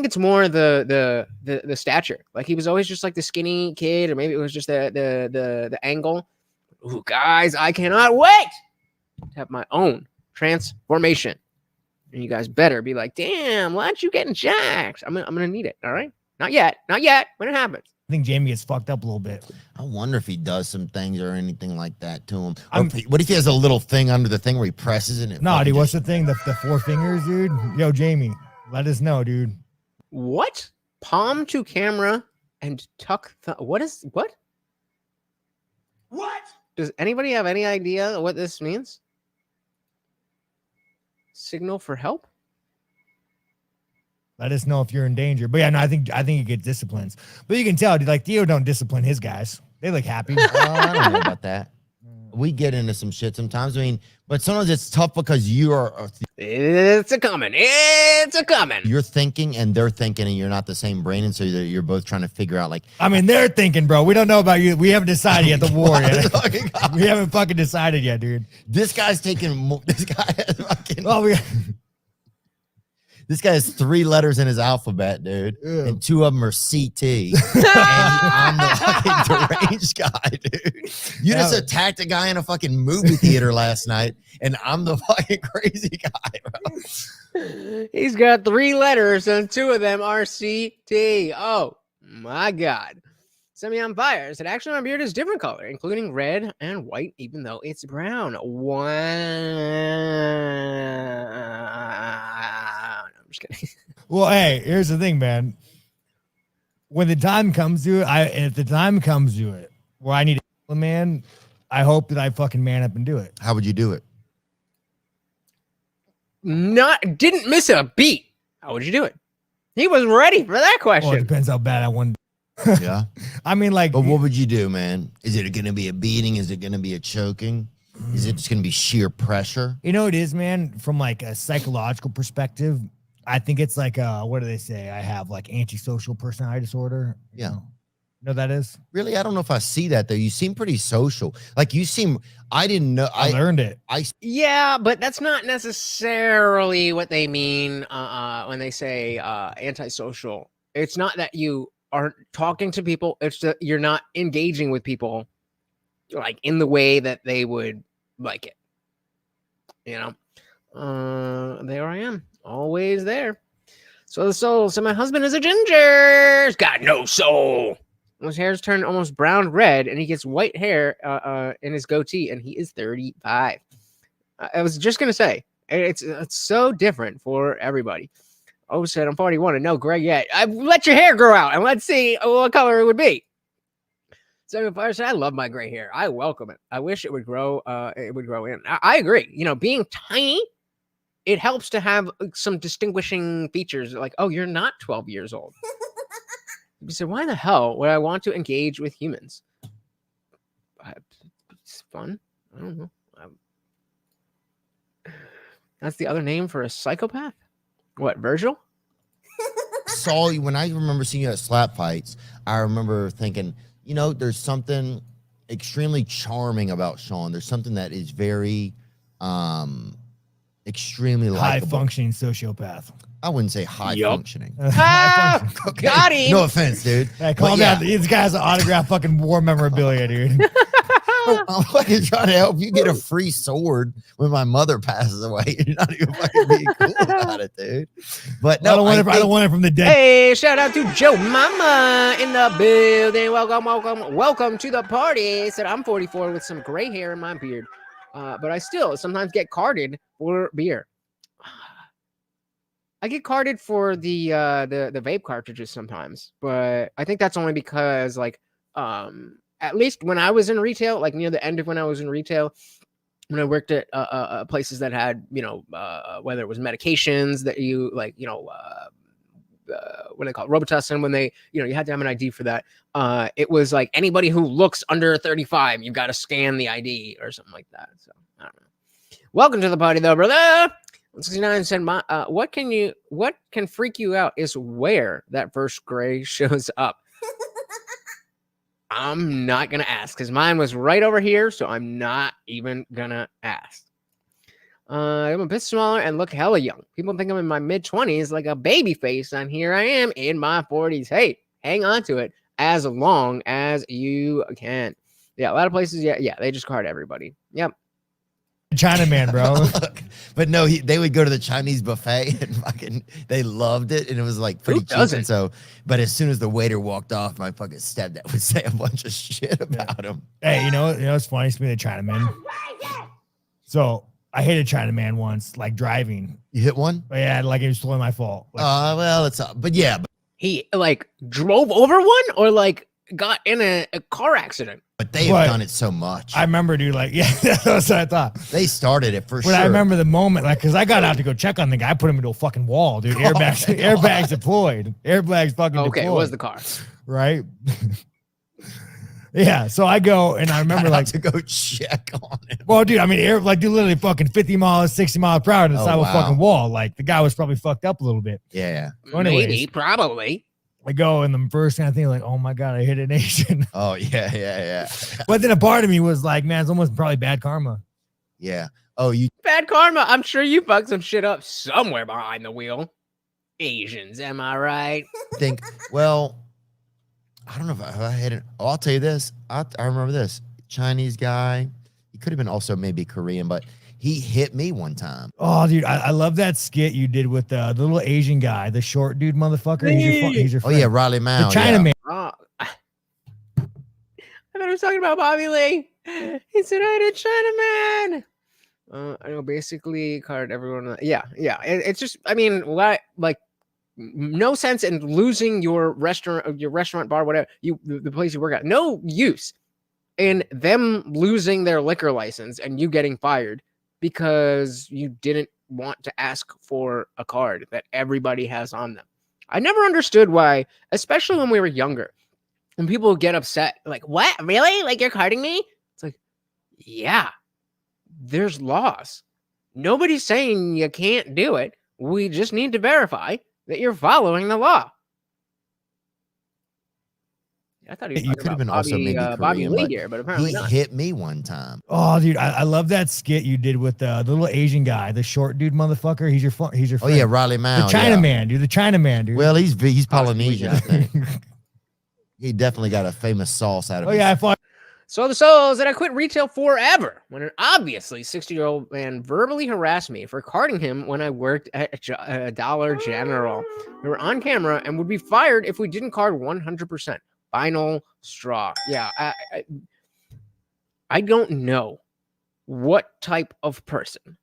it's more the stature. Like he was always just like the skinny kid, or maybe it was just the angle. Ooh, guys, I cannot wait to have my own transformation. And you guys better be like, damn, why aren't you getting jacked? I'm gonna need it. All right. Not yet. When it happens. I think Jamie gets fucked up a little bit. I wonder if he does some things or anything like that to him. Or I'm- what if he has a little thing under the thing where he presses it? And No, fucking dude, what's just- the thing? The 4 fingers, dude. Yo, Jamie, let us know, dude. What? Palm to camera and tuck. What? What? Does anybody have any idea what this means? Signal for help? Let us know if you're in danger. But yeah, no, I think he gets disciplines. But you can tell, dude, like Theo don't discipline his guys. They look happy. I don't know about that. We get into some shit sometimes. I mean, but sometimes it's tough because you're It's a coming. you're thinking and they're thinking, and you're not the same brain, and so you're both trying to figure out like. I mean, they're thinking, bro. We don't know about you. We haven't decided yet the war yet. Fucking God. We haven't fucking decided yet, dude. This guy's taking. This guy has fucking. Oh, This guy has 3 letters in his alphabet, dude, Ew. and 2 of them are CT. And I'm the fucking deranged guy, dude. You just attacked a guy in a fucking movie theater last night, and I'm the fucking crazy guy, bro. He's got 3 letters and 2 of them are CT. Oh, My God. Semi on fire said, actually, my beard is different color, including red and white, even though it's brown. Wow. No, I'm just kidding. Well, hey, here's the thing, man. When the time comes to it, if the time comes to it where I need a man, I hope that I fucking man up and do it. How would you do it? Didn't miss a beat. How would you do it? He was ready for that question. Well, it depends how bad I want. Yeah. I mean, like, But what would you do, man? Is it going to be a beating? Is it going to be a choking? Is it just going to be sheer pressure? you know, it is, man. From like a psychological perspective, I think it's like, what do they say? I have like antisocial personality disorder. Yeah. You know what that is? Really, I don't know if I see that though. You seem pretty social. Like you seem. I didn't know. I learned it. Yeah, but that's not necessarily what they mean when they say antisocial. It's not that you aren't talking to people. It's that you're not engaging with people like in the way that they would like it. You know, there I am, always there. So the soul. So my husband is a ginger. He's got no soul. His hair's turned almost brown red, and he gets white hair in his goatee, and he is 35. I was just gonna say it's so different for everybody. Oh, said I'm 41 and no gray yet. Let your hair grow out and let's see what color it would be. So I love my gray hair. I welcome it. I wish it would grow. It would grow in. I agree. You know, being tiny, it helps to have some distinguishing features. Like, oh, you're not 12 years old. You said, why the hell would I want to engage with humans? It's fun. I don't know. That's the other name for a psychopath? What, Virgil? Saw you when I remember seeing you at slap fights. I remember thinking, you know, there's something extremely charming about Sean. There's something that is very extremely High likable. functioning sociopath. I wouldn't say high functioning. Ah, Okay. got him. No offense, dude. Hey, calm down. This guy has an autograph fucking war memorabilia, dude. I'm fucking trying to help you get a free sword when my mother passes away. You're not even fucking being cool about it, dude. But no, I don't want it from the dead. Hey, shout out to Joe Mama in the building. Welcome to the party. Said I'm 44 with some gray hair in my beard, but I still sometimes get carded for beer. I get carded for the vape cartridges sometimes, but I think that's only because like at least when I was in retail, like near the end of when I was in retail, when I worked at places that had, you know, whether it was medications that you like, you know, what they call it, Robitussin, when they, you know, you had to have an ID for that. It was like anybody who looks under 35, you've got to scan the ID or something like that. So I don't know. Welcome to the party though, brother. 69 said, what can freak you out is where that first gray shows up. I'm not going to ask because mine was right over here. So I'm not even going to ask. I'm a bit smaller and look hella young. People think I'm in my mid 20s like a baby face. And here I am in my 40s. Hey, hang on to it as long as you can. Yeah, a lot of places. Yeah, they just card everybody. Yep. Chinaman, bro. Look, but no, they would go to the Chinese buffet and fucking they loved it, and it was like pretty cheap. And so, but as soon as the waiter walked off, my fucking stepdad would say a bunch of shit about him. Hey, you know what's funny? Speaking of Chinaman, so I hit a Chinaman once, like driving. You hit one? But yeah, like it was totally my fault. Like, Well, it's but yeah, he like drove over one or like got in a car accident. but they have done it so much. I remember, dude. Like, yeah, that's what I thought. They started it for But sure. I remember the moment, like, because I got out to go check on the guy. I put him into a fucking wall, dude. Airbags deployed. Airbags fucking deployed. Okay, it was the car. Right? Yeah, so I go, and I remember, like, to go check on it. Well, dude, I mean, dude, literally fucking 50 miles, 60 miles per hour to the side of a fucking wall. Like, the guy was probably fucked up a little bit. Yeah. So anyways, maybe, probably. I go, and the first thing I think, like, oh my God, I hit an Asian. Oh, yeah. But then a part of me was like, man, it's almost probably bad karma. Yeah. Oh, you Bad karma. I'm sure you fucked some shit up somewhere behind the wheel. Asians, am I right? think, well, I don't know if I hit it. Oh, I'll tell you this. I remember this Chinese guy. He could have been also maybe Korean, but he hit me one time. Oh, dude, I love that skit you did with the little Asian guy, the short dude motherfucker. He's your Oh, friend. yeah, Riley Mao. The Chinaman. was talking about Bobby Lee. He said I did Chinaman. I know, basically card everyone. Yeah. It's just, I mean, what, like, no sense in losing your restaurant, bar, whatever, the place you work at. No use in them losing their liquor license and you getting fired because you didn't want to ask for a card that everybody has on them. I never understood why, especially when we were younger, when people get upset, like, what? Really? Like, you're carding me? It's like, yeah, there's laws. Nobody's saying you can't do it. We just need to verify that you're following the law. I thought he was You could have been Bobby, also maybe Bobby Korean, Lee but here, but apparently he not. hit me one time. Oh, dude, I love that skit you did with the little Asian guy, the short dude motherfucker. He's your friend. Oh yeah, Riley Mao. The Chinaman, dude. The Chinaman, dude. Well, he's Polynesian, I think. He definitely got a famous sauce out of it. Yeah, I thought. So the souls that I quit retail forever when an obviously 60-year-old man verbally harassed me for carding him when I worked at a Dollar General. We were on camera and would be fired if we didn't card 100%. Final straw. Yeah, I don't know what type of person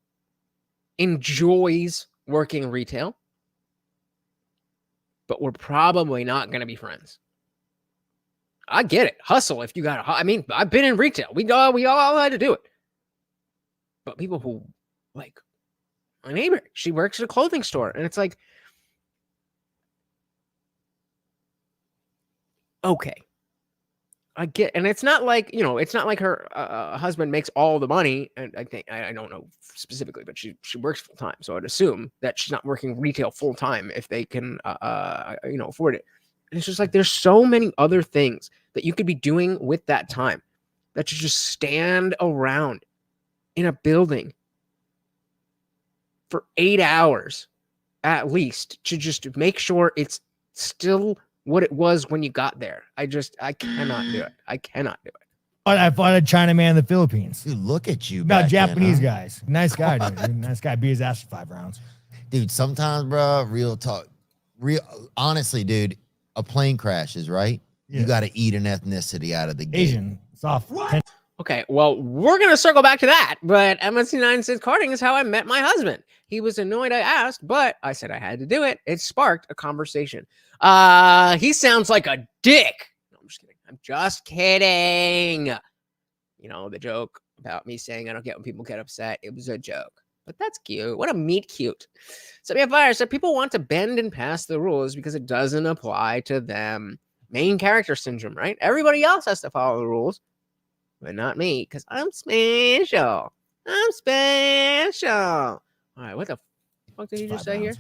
enjoys working retail, but we're probably not going to be friends. I get it. Hustle if you got to. I mean, I've been in retail. We all had to do it. But people who, like, my neighbor, she works at a clothing store, and it's like, okay, I get, and it's not like, you know, it's not like her husband makes all the money, and I don't know specifically, but she works full time, so I'd assume that she's not working retail full time if they can, afford it. And it's just like there's so many other things that you could be doing with that time that you just stand around in a building for 8 hours at least to just make sure it's still what it was when you got there. I cannot do it. I cannot do it. I fought a Chinaman in the Philippines. Dude, look at you. About back Japanese then, huh? guys. Nice guy, dude. Nice guy. Beat his ass for 5 rounds. Dude, sometimes, bro, real talk. Honestly, dude, a plane crashes, right? Yeah. You got to eat an ethnicity out of the gate. Asian. Soft. Okay, well, we're going to circle back to that, but MSC9 says carding is how I met my husband. He was annoyed I asked, but I said I had to do it. It sparked a conversation. He sounds like a dick. No, I'm just kidding. I'm just kidding. You know, the joke about me saying I don't get when people get upset. It was a joke, but that's cute. What a meet cute. So we have Fire said people want to bend and pass the rules because it doesn't apply to them. Main character syndrome, right? Everybody else has to follow the rules, but not me, because I'm special. I'm special. All right, what the fuck did you just say here?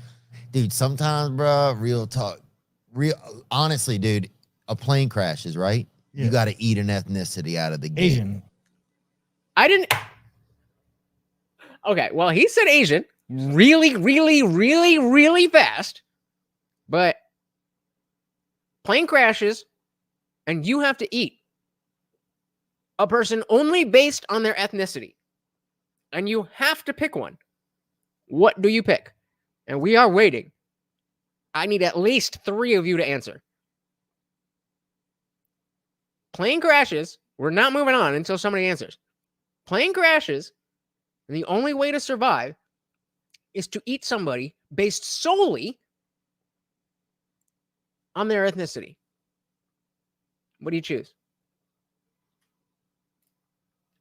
Dude, sometimes, bro, real talk. Honestly, dude, a plane crashes, right? Yeah. You got to eat an ethnicity out of the gate. Asian. I didn't. Okay, well, he said Asian really, really, really, really fast, but plane crashes and you have to eat a person only based on their ethnicity, and you have to pick one. What do you pick? And we are waiting. I need at least 3 of you to answer. Plane crashes. We're not moving on until somebody answers. Plane crashes, and the only way to survive is to eat somebody based solely on their ethnicity. What do you choose?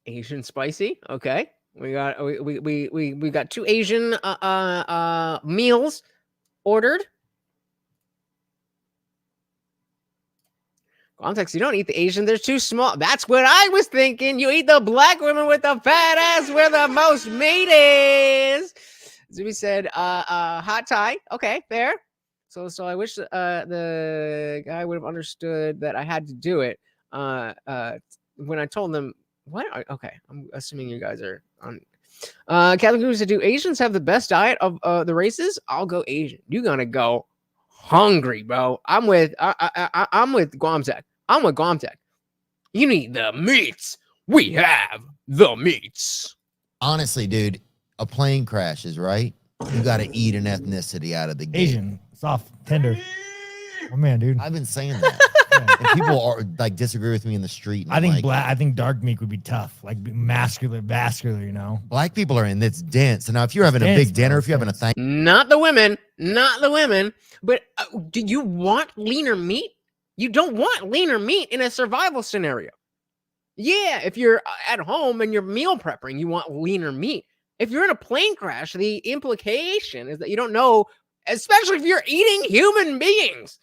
Asian spicy. Okay. We got 2 Asian meals ordered. Context, you don't eat the Asian, they're too small. That's what I was thinking. You eat the black women with the fat ass where the most meat is. Zuby said, hot tie. Okay, fair. So I wish the guy would have understood that I had to do it. When I told them, what? Okay, I'm assuming you guys are on. Catholic Guru said, do Asians have the best diet of the races? I'll go Asian. You're gonna go hungry, bro. I'm with Guamtech. I'm with Guamtech. You need the meats. We have the meats. Honestly, dude, a plane crashes, right? You got to eat an ethnicity out of the gate. Asian. Soft. Tender. Oh, man, dude. I've been saying that. And people are like disagree with me in the street. And I think like, I think dark meat would be tough, like vascular, you know. black people are in it's dense. And now if you're having a dense, big dinner, bro, if you're having a thing, Not the women, not the women. But do you want leaner meat? You don't want leaner meat in a survival scenario. Yeah, if you're at home and you're meal prepping, you want leaner meat. If you're in a plane crash, the implication is that you don't know, especially if you're eating human beings.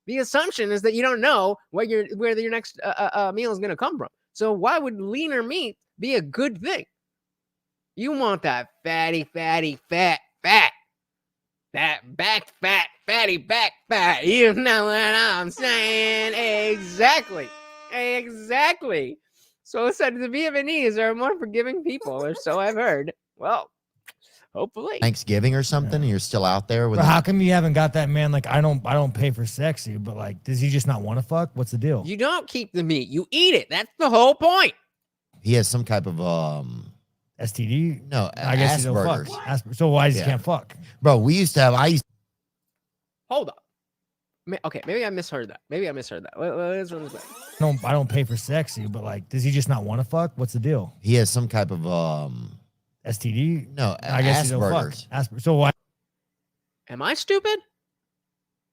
The assumption is that you don't know where your next meal is going to come from. So why would leaner meat be a good thing? You want that fatty, fat. That back fat, fatty back fat. You know what I'm saying? Exactly. So said the Vietnamese are more forgiving people, or so I've heard. Well, hopefully. Thanksgiving or something, and you're still out there with But how come you haven't got that man? Like, I don't pay for sexy, but like, does he just not want to fuck? What's the deal? You don't keep the meat, you eat it. That's the whole point. he has some type of STD? no, I guess he don't fuck. Asperger's. So why does Yeah. he can't fuck? Bro, I used Hold up. Okay, maybe I misheard that. Let's run this back. I don't pay for sexy, but like, does he just not want to fuck? What's the deal? he has some type of STD? no, I guess he don't fuck. Asperger's. So why? Am I stupid?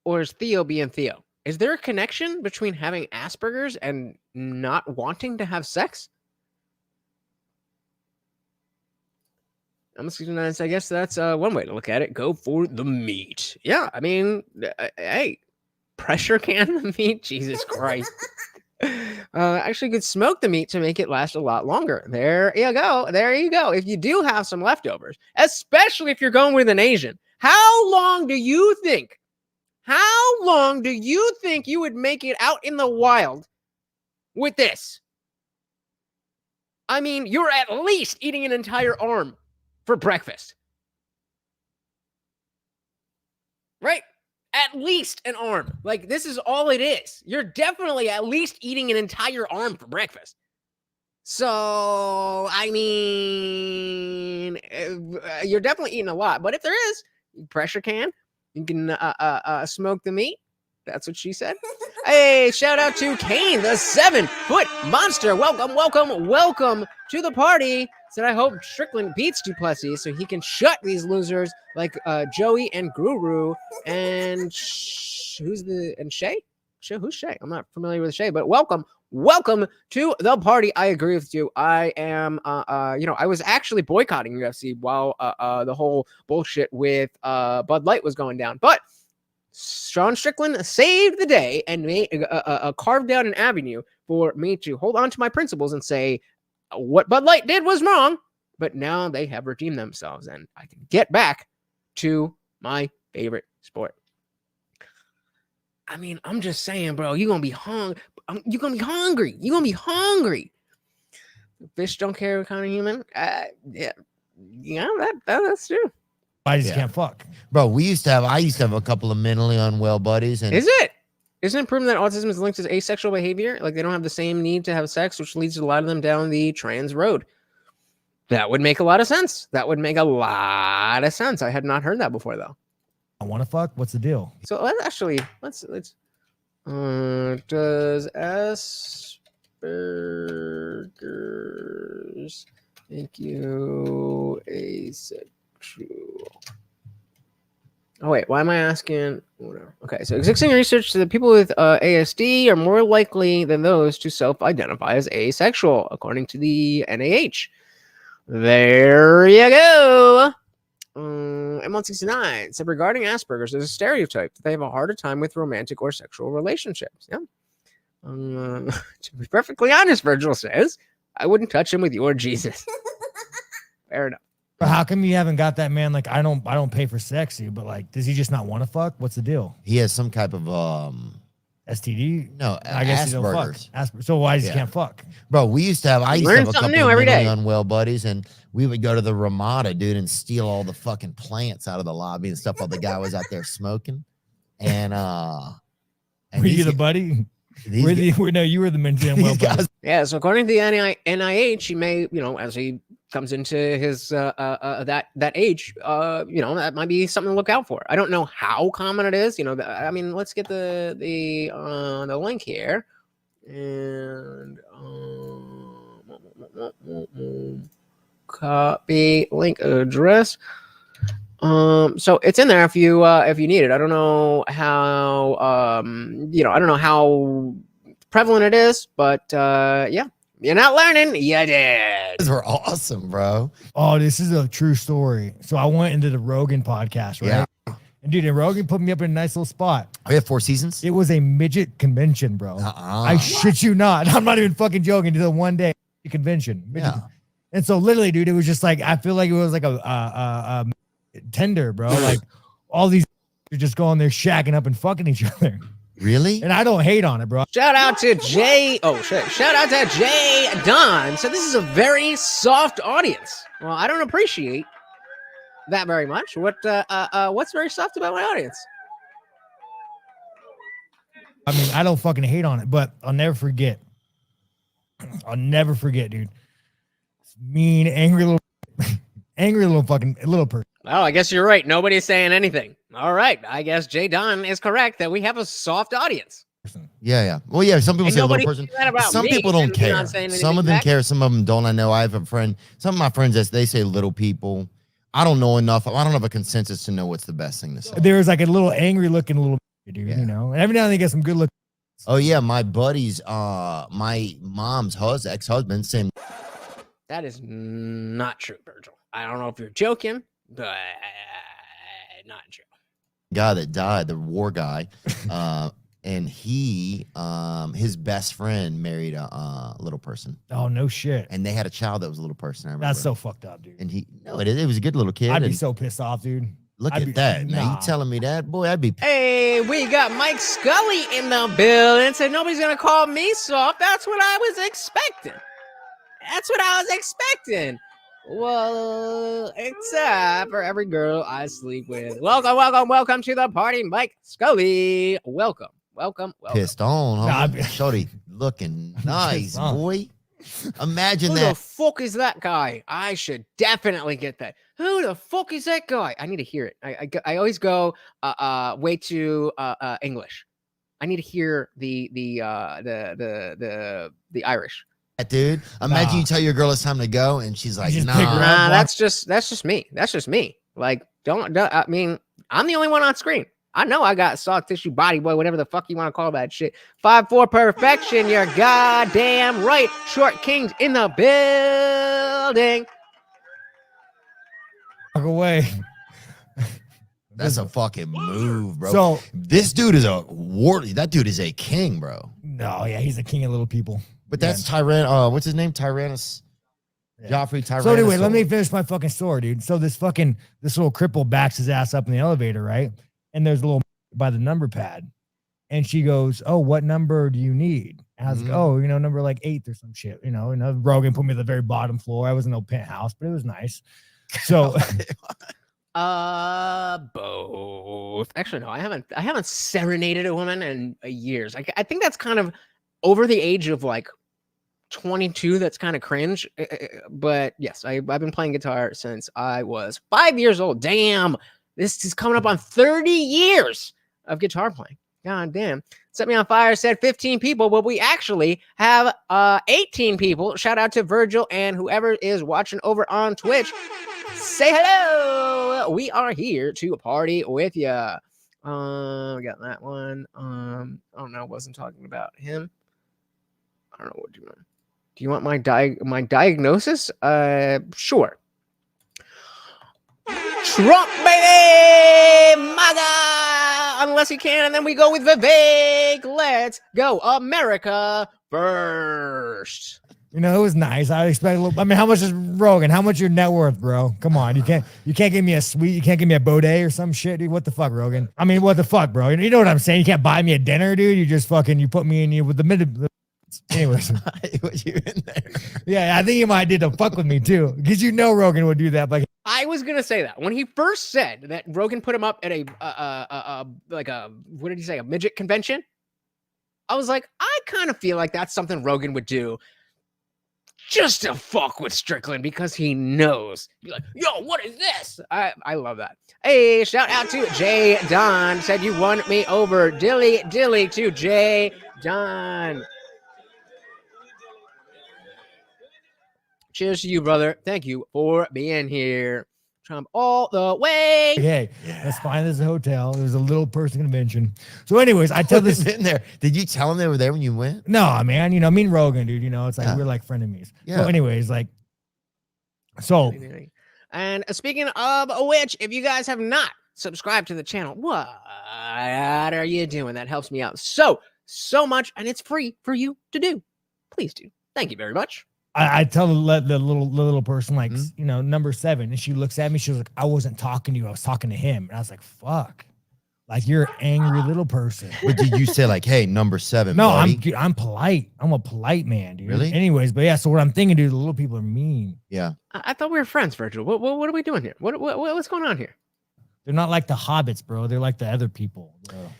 Or is Theo being Theo? Is there a connection between having Asperger's and not wanting to have sex? I guess that's one way to look at it. Go for the meat. Yeah, I mean, hey, pressure can the meat? Jesus Christ. Actually could smoke the meat to make it last a lot longer. There you go. If you do have some leftovers, especially if you're going with an Asian, how long do you think you would make it out in the wild with this? I mean, you're at least eating an entire arm for breakfast. Right? At least an arm. Like, this is all it is. You're definitely at least eating an entire arm for breakfast. So, I mean, you're definitely eating a lot. But if there is, pressure can. You can smoke the meat. That's what she said. Hey, shout out to Kane, the 7-foot monster. Welcome to the party. Said, I hope Strickland beats Duplessis so he can shut these losers like Joey and Guru and Shay? Who's Shay? I'm not familiar with Shay, but welcome to the party. I agree with you. I am, I was actually boycotting UFC while the whole bullshit with Bud Light was going down, but Sean Strickland saved the day and made carved out an avenue for me to hold on to my principles and say what Bud Light did was wrong, but now they have redeemed themselves and I can get back to my favorite sport. I mean, I'm just saying, bro, you're going to be hungry. Fish don't care what kind of human. That's true. I just can't fuck. Bro, I used to have a couple of mentally unwell buddies. And Isn't it proven that autism is linked to asexual behavior? Like they don't have the same need to have sex, which leads a lot of them down the trans road. That would make a lot of sense. I had not heard that before, though. I want to fuck. What's the deal? So let's does Asperger's make you asexual? Oh, wait, why am I asking? Whatever. Okay, so existing research to the people with ASD are more likely than those to self-identify as asexual, according to the NIH. There you go. M169 said regarding Asperger's, there's a stereotype that they have a harder time with romantic or sexual relationships. Yeah. To be perfectly honest, Virgil says, I wouldn't touch him with your Jesus. Fair enough. But how come you haven't got that man? Like, I don't pay for sexy, but like, does he just not want to fuck? What's the deal? he has some type of STD? no, I guess he don't fuck. Asperger's. So why does he can't fuck? Bro, I used to have a couple new of every mentally day. unwell buddies, and we would go to the Ramada, dude, and steal all the fucking plants out of the lobby and stuff while the guy was out there smoking. And Were you the buddy? No, you were the mentally unwell buddy. Yeah, so according to the NIH, he may, as he comes into his that age, that might be something to look out for. I don't know how common it is. I mean, let's get the link here, and copy link address. So it's in there if you need it. I don't know how I don't know how prevalent it is, but yeah. You're not learning. You did. These were awesome, bro. Oh, this is a true story. So I went into the Rogan podcast, right? Yeah. And dude, and Rogan put me up in a nice little spot. We have 4 seasons. It was a midget convention, bro. I shit you not. I'm not even fucking joking. To the one day convention. Yeah. And so literally, dude, it was just like, I feel like it was like a tender, bro. Like all these are just going there shacking up and fucking each other. Really? And I don't hate on it, bro. Shout out to Jay. Oh shit! Shout out to Jay Don. So this is a very soft audience. Well, I don't appreciate that very much. What's very soft about my audience? I mean, I don't fucking hate on it, but I'll never forget. I'll never forget, dude. Mean, angry little fucking little person. Oh, I guess you're right. Nobody's saying anything. All right. I guess Jay Don is correct that we have a soft audience. Yeah. Well, yeah, some people And say little nobody person. said that about Some me, people don't and you're care. not saying anything Some of them back. care, some of them don't. I know I have a friend, some of my friends, they say little people. I don't know enough. I don't have a consensus to know what's the best thing to say. There was like a little angry looking little dude, Yeah. And every now and then you get some good look. Oh, yeah, my buddy's, my mom's ex-husband, same. That is not true, Virgil. I don't know if you're joking, but not true. Guy that died, the war guy, and he, his best friend married a little person, Oh, no shit. and they had a child that was a little person. I remember. That's so fucked up, dude. And it was a good little kid. I'd be and so pissed off, dude. look I'd at be- that. Now nah. you telling me that, boy? I'd be. Hey, we got Mike Scully in the building. Said nobody's gonna call me soft. That's what I was expecting. Well, except for every girl I sleep with. Welcome to the party, Mike Scully. Welcome. Pissed on, Nah, huh? Shorty looking nice, Pissed on. boy. Imagine Who the that. fuck is that guy? I should definitely get that. Who the fuck is that guy? I need to hear it. I always go way too English. I need to hear the Irish. Dude, imagine Nah. you tell your girl it's time to go, and she's like, just "Nah." pick her up. Nah, that's just me. Like, don't I mean, I'm the only one on screen. I know I got soft tissue body boy, whatever the fuck you want to call that shit. 5'4" perfection. You're goddamn right. Short Kings in the building. Walk away. That's a fucking move, bro. So, this dude is a warlord. That dude is a king, bro. no, yeah, he's the king of little people. But that's Tyrann. What's his name? Tyrannus. Yeah. Joffrey Tyrannus. So anyway, let me finish my fucking story, dude. So this little cripple backs his ass up in the elevator, right? And there's a little by the number pad. And she goes, "Oh, what number do you need?" And I was like, "Oh, number like 8th or some shit." And Rogan put me at the very bottom floor. I was in no penthouse, but it was nice. So Both. Actually, no, I haven't serenaded a woman in years. I think that's kind of over the age of like 22. That's kind of cringe. But yes, I've been playing guitar since I was 5 years old. Damn, this is coming up on 30 years of guitar playing. God damn. Set Me on Fire said 15 people, but we actually have 18 people. Shout out to Virgil and whoever is watching over on Twitch. Say hello. We are here to party with you. We got that one. I don't know. Wasn't talking about him. I don't know what you want. Do you want my diagnosis? Sure. Trump, baby, MAGA, unless you can, and then we go with Vivek. Let's go, America first. it was nice. I expect a little. I mean, how much is Rogan? How much your net worth, bro? Come on, you can't give me a suite. You can't give me a boudet or some shit, dude. What the fuck, Rogan? I mean, what the fuck, bro? You know what I'm saying? You can't buy me a dinner, dude. You just fucking put me in you with the mid. Anyways, What you in there? yeah, I think you might did to fuck with me too, because Rogan would do that. Like, I was gonna say that when he first said that Rogan put him up at a what did he say, a midget convention? I was like, I kind of feel like that's something Rogan would do just to fuck with Strickland because he knows. Be like, yo, what is this? I love that. Hey, shout out to Jay Don. Said you won me over. Dilly to Jay Don. Cheers to you, brother. Thank you for being here. Trump all the way. Hey, let's find this hotel. There's a little person convention. So, anyways, I tell this in there. Did you tell them they were there when you went? No, man. You know, me and Rogan, dude. You know, it's like we're like frenemies. Yeah. So, anyways, like, so. And speaking of which, if you guys have not subscribed to the channel, what are you doing? That helps me out so much, and it's free for you to do. Please do. Thank you very much. I tell the little person, like, you know, number 7, and she looks at me. She was like, I wasn't talking to you. I was talking to him. And I was like, fuck. Like, you're an angry little person. But did you say, like, hey, number 7? No, buddy? I'm polite. I'm a polite man, dude. Really? Anyways, but yeah, so what I'm thinking, dude, the little people are mean. Yeah. I thought we were friends, Virgil. What are we doing here? What's going on here? They're not like the hobbits, bro. They're like the other people, bro.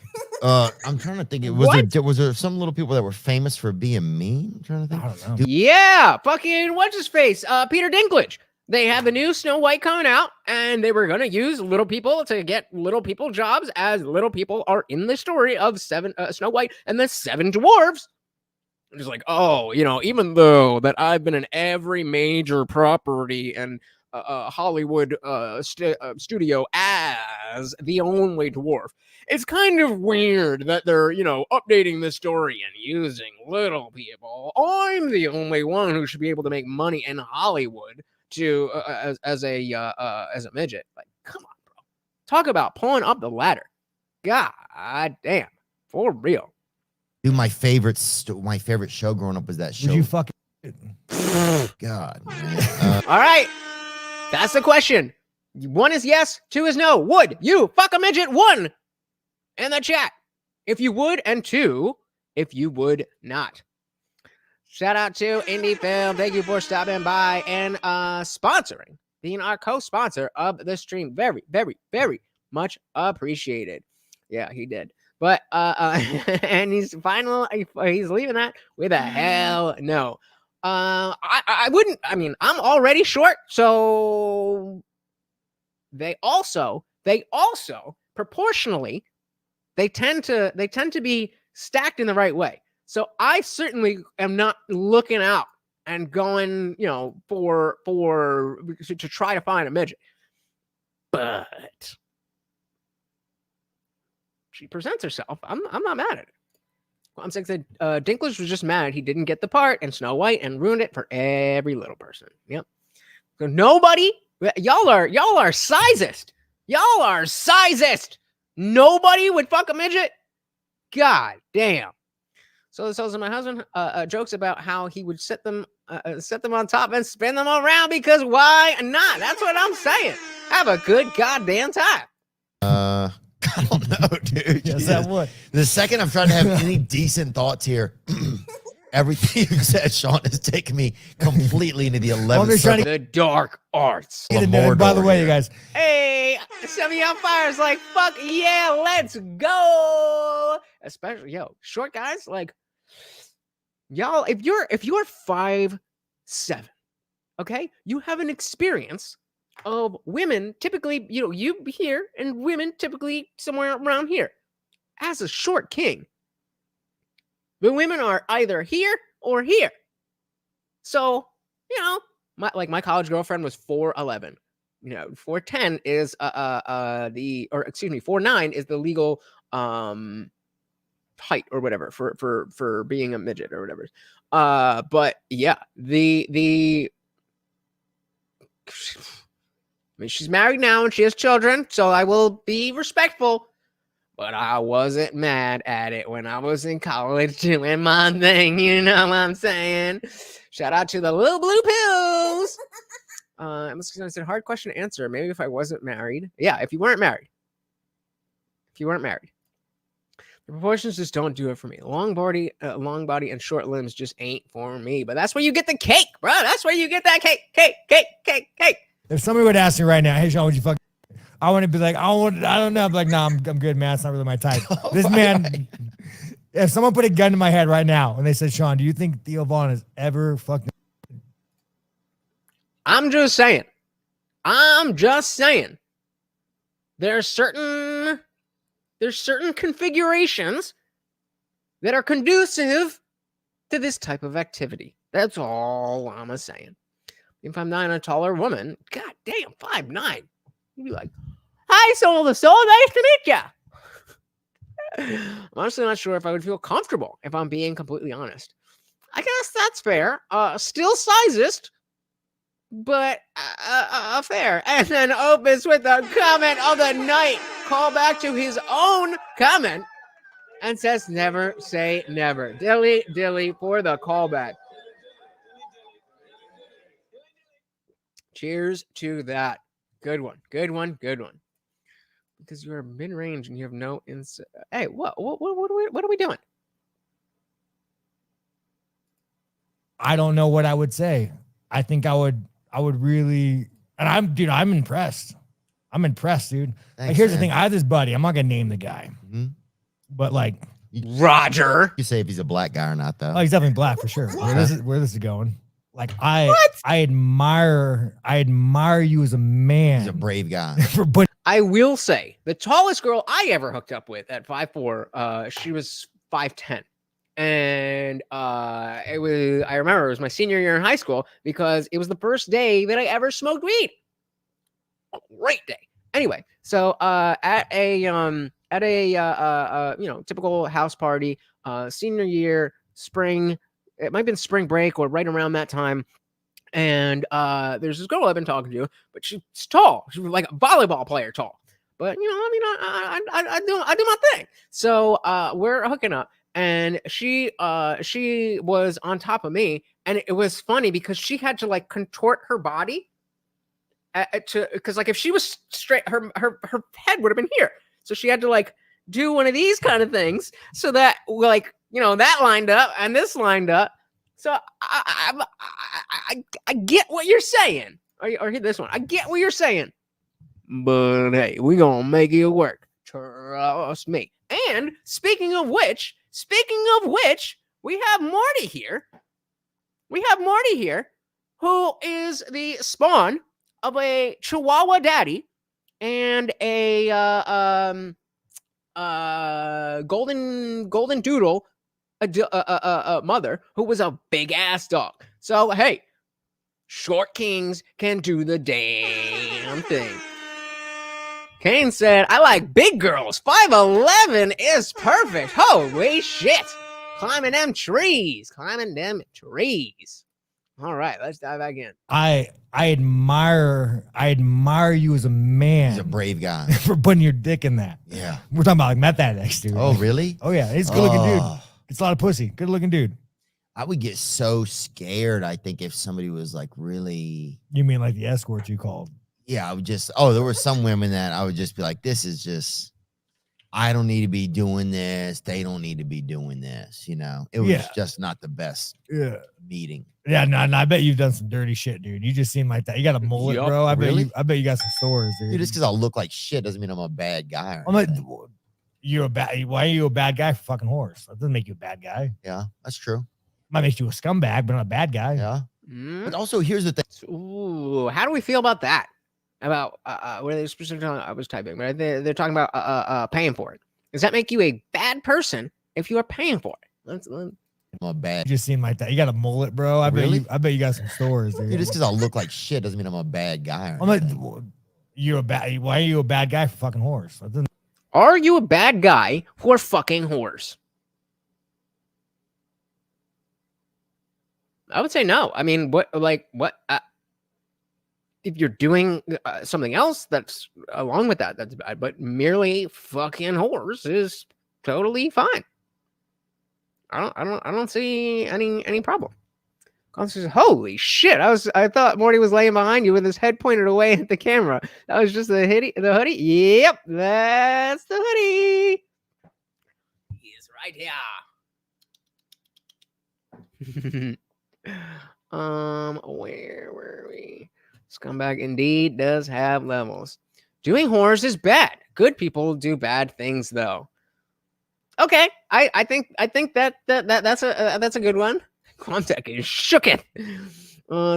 I'm trying to think. Was there some little people that were famous for being mean? I'm trying to think. I don't know. Yeah, fucking what's his face? Peter Dinklage. They have the new Snow White coming out, and they were gonna use little people to get little people jobs, as little people are in the story of Snow White and the 7 dwarves. I'm just like, oh, you know, even though that I've been in every major property and Hollywood studio as the only dwarf, it's kind of weird that they're, you know, updating the story and using little people. I'm the only one who should be able to make money in Hollywood to as a midget. Like, come on, bro. Talk about pulling up the ladder. God damn, for real. Dude, my favorite show growing up was that show. Would you fucking God. All right. That's the question. 1 is yes, 2 is no. Would you fuck a midget? 1 in the chat if you would, and 2 if you would not. Shout out to Indie Film. Thank you for stopping by and sponsoring, being our co-sponsor of the stream. Very, very, very much appreciated. Yeah, he did. But and he's leaving that with a hell no. I wouldn't. I mean, I'm already short, so they also proportionally they tend to be stacked in the right way. So I certainly am not looking out and going, you know, to try to find a midget. But she presents herself. I'm not mad at it. I'm saying that Dinklage was just mad he didn't get the part in Snow White and ruined it for every little person. Yep. So nobody, y'all are sizist. Y'all are sizist. Nobody would fuck a midget. God damn. So my husband jokes about how he would set them on top and spin them around, because why not? That's what I'm saying. Have a good goddamn time. I don't know, dude. Yes, that would. The second I'm trying to have any decent thoughts here, everything you said, Sean, is taking me completely into the 11th circle. The dark arts. By the way, you guys. Hey, Semi on Fire is like, fuck yeah, let's go. Especially, short guys, like, y'all, if you're 5'7", okay, you have an experience of women typically, you here, and women typically somewhere around here. As a short king, the women are either here or here. So, my college girlfriend was 4'11". 4'10" is 4'9" is the legal height or whatever for being a midget or whatever. But yeah, I mean, she's married now and she has children, so I will be respectful. But I wasn't mad at it when I was in college doing my thing. You know what I'm saying? Shout out to the little blue pills. I said, hard question to answer. Maybe if I wasn't married. Yeah, if you weren't married. The proportions just don't do it for me. Long body and short limbs just ain't for me. But that's where you get the cake, bro. That's where you get that cake. If somebody would ask me right now, hey, Sean, would you fuck? I want to be like, I don't know. I'm like, nah, I'm good, man. It's not really my type. This man, if someone put a gun to my head right now and they said, Sean, do you think Theo Vaughn has ever fucked? I'm just saying. There's certain configurations that are conducive to this type of activity. That's all I'm saying. If I'm not a taller woman, god damn, 5'9", you'd be like, "Hi, Soul of the Soul, nice to meet ya." I'm honestly not sure if I would feel comfortable, if I'm being completely honest. I guess that's fair. Still sizest, but fair. And then opens with the comment of the night. Call back to his own comment and says, "Never say never." Dilly for the callback. Cheers to that. Good one. Because you're mid-range and you have no insight. Hey, what are we doing? I don't know what I would say. I think I would really, and I'm impressed. I'm impressed, dude. Thanks, like, here's man. the thing. I have this buddy. I'm not gonna name the guy, but like Roger. You say if he's a black guy or not, though. oh, he's definitely black for sure. Where this is going. Like I admire you as a man. He's a brave guy. But I will say the tallest girl I ever hooked up with at 5'4", she was 5'10". And I remember it was my senior year in high school because it was the first day that I ever smoked weed. Great day. Anyway, so at a typical house party, senior year, spring, it might have been spring break or right around that time. And there's this girl I've been talking to, but she's tall. She was like a volleyball player tall. But I do my thing. So we're hooking up. And she was on top of me, and it was funny because she had to like contort her body because like if she was straight, her head would have been here. So she had to like do one of these kind of things so that like that lined up and this lined up. So I get what you're saying. Or hit this one. I get what you're saying. But hey, we gonna make it work. Trust me. And speaking of which, we have Marty here. Who is the spawn of a Chihuahua daddy and a golden doodle mother who was a big ass dog. So hey, short kings can do the damn thing. Kane said, "I like big girls. 5'11" is perfect. Holy shit. Climbing them trees. All right, let's dive back in. I admire you as a man. He's a brave guy. For putting your dick in that. Yeah. We're talking about like Meth Addicts, dude. Oh, really? Oh, yeah. He's a good looking dude. It's a lot of pussy. Good looking dude. I would get so scared, I think, if somebody was like really. You mean like the escort you called? Yeah, I would just. Oh, there were some women that I would just be like, this is just. I don't need to be doing this. They don't need to be doing this. It was just not the best meeting. Yeah, no, I bet you've done some dirty shit, dude. You just seem like that. You got a mullet, bro. I bet you got some stories, dude. Dude, just because I look like shit doesn't mean I'm a bad guy. I'm like, why are you a bad guy for fucking horse? That doesn't make you a bad guy. Yeah, that's true. Might make you a scumbag, but not a bad guy. Yeah. But also, here's the thing. Ooh, how do we feel about that? About what are they specifically talking? I was typing, but they're talking about paying for it. Does that make you a bad person if you are paying for it? I'm a bad. You just seem like that. You got a mullet, bro. I bet you got some stories, dude. Dude, just because I look like shit doesn't mean I'm a bad guy. I'm like, why are you a bad guy for fucking horse? Are you a bad guy for fucking horse? I would say no. I mean, what? If you're doing something else that's along with that, that's bad. But merely fucking horse is totally fine. I don't see any problem. Says, holy shit! I thought Morty was laying behind you with his head pointed away at the camera. That was just the hoodie. Yep, that's the hoodie. He's right here. Where were we? Scumbag indeed does have levels. Doing horrors is bad. Good people do bad things though. Okay, I think that's a good one. Quantec is shook it.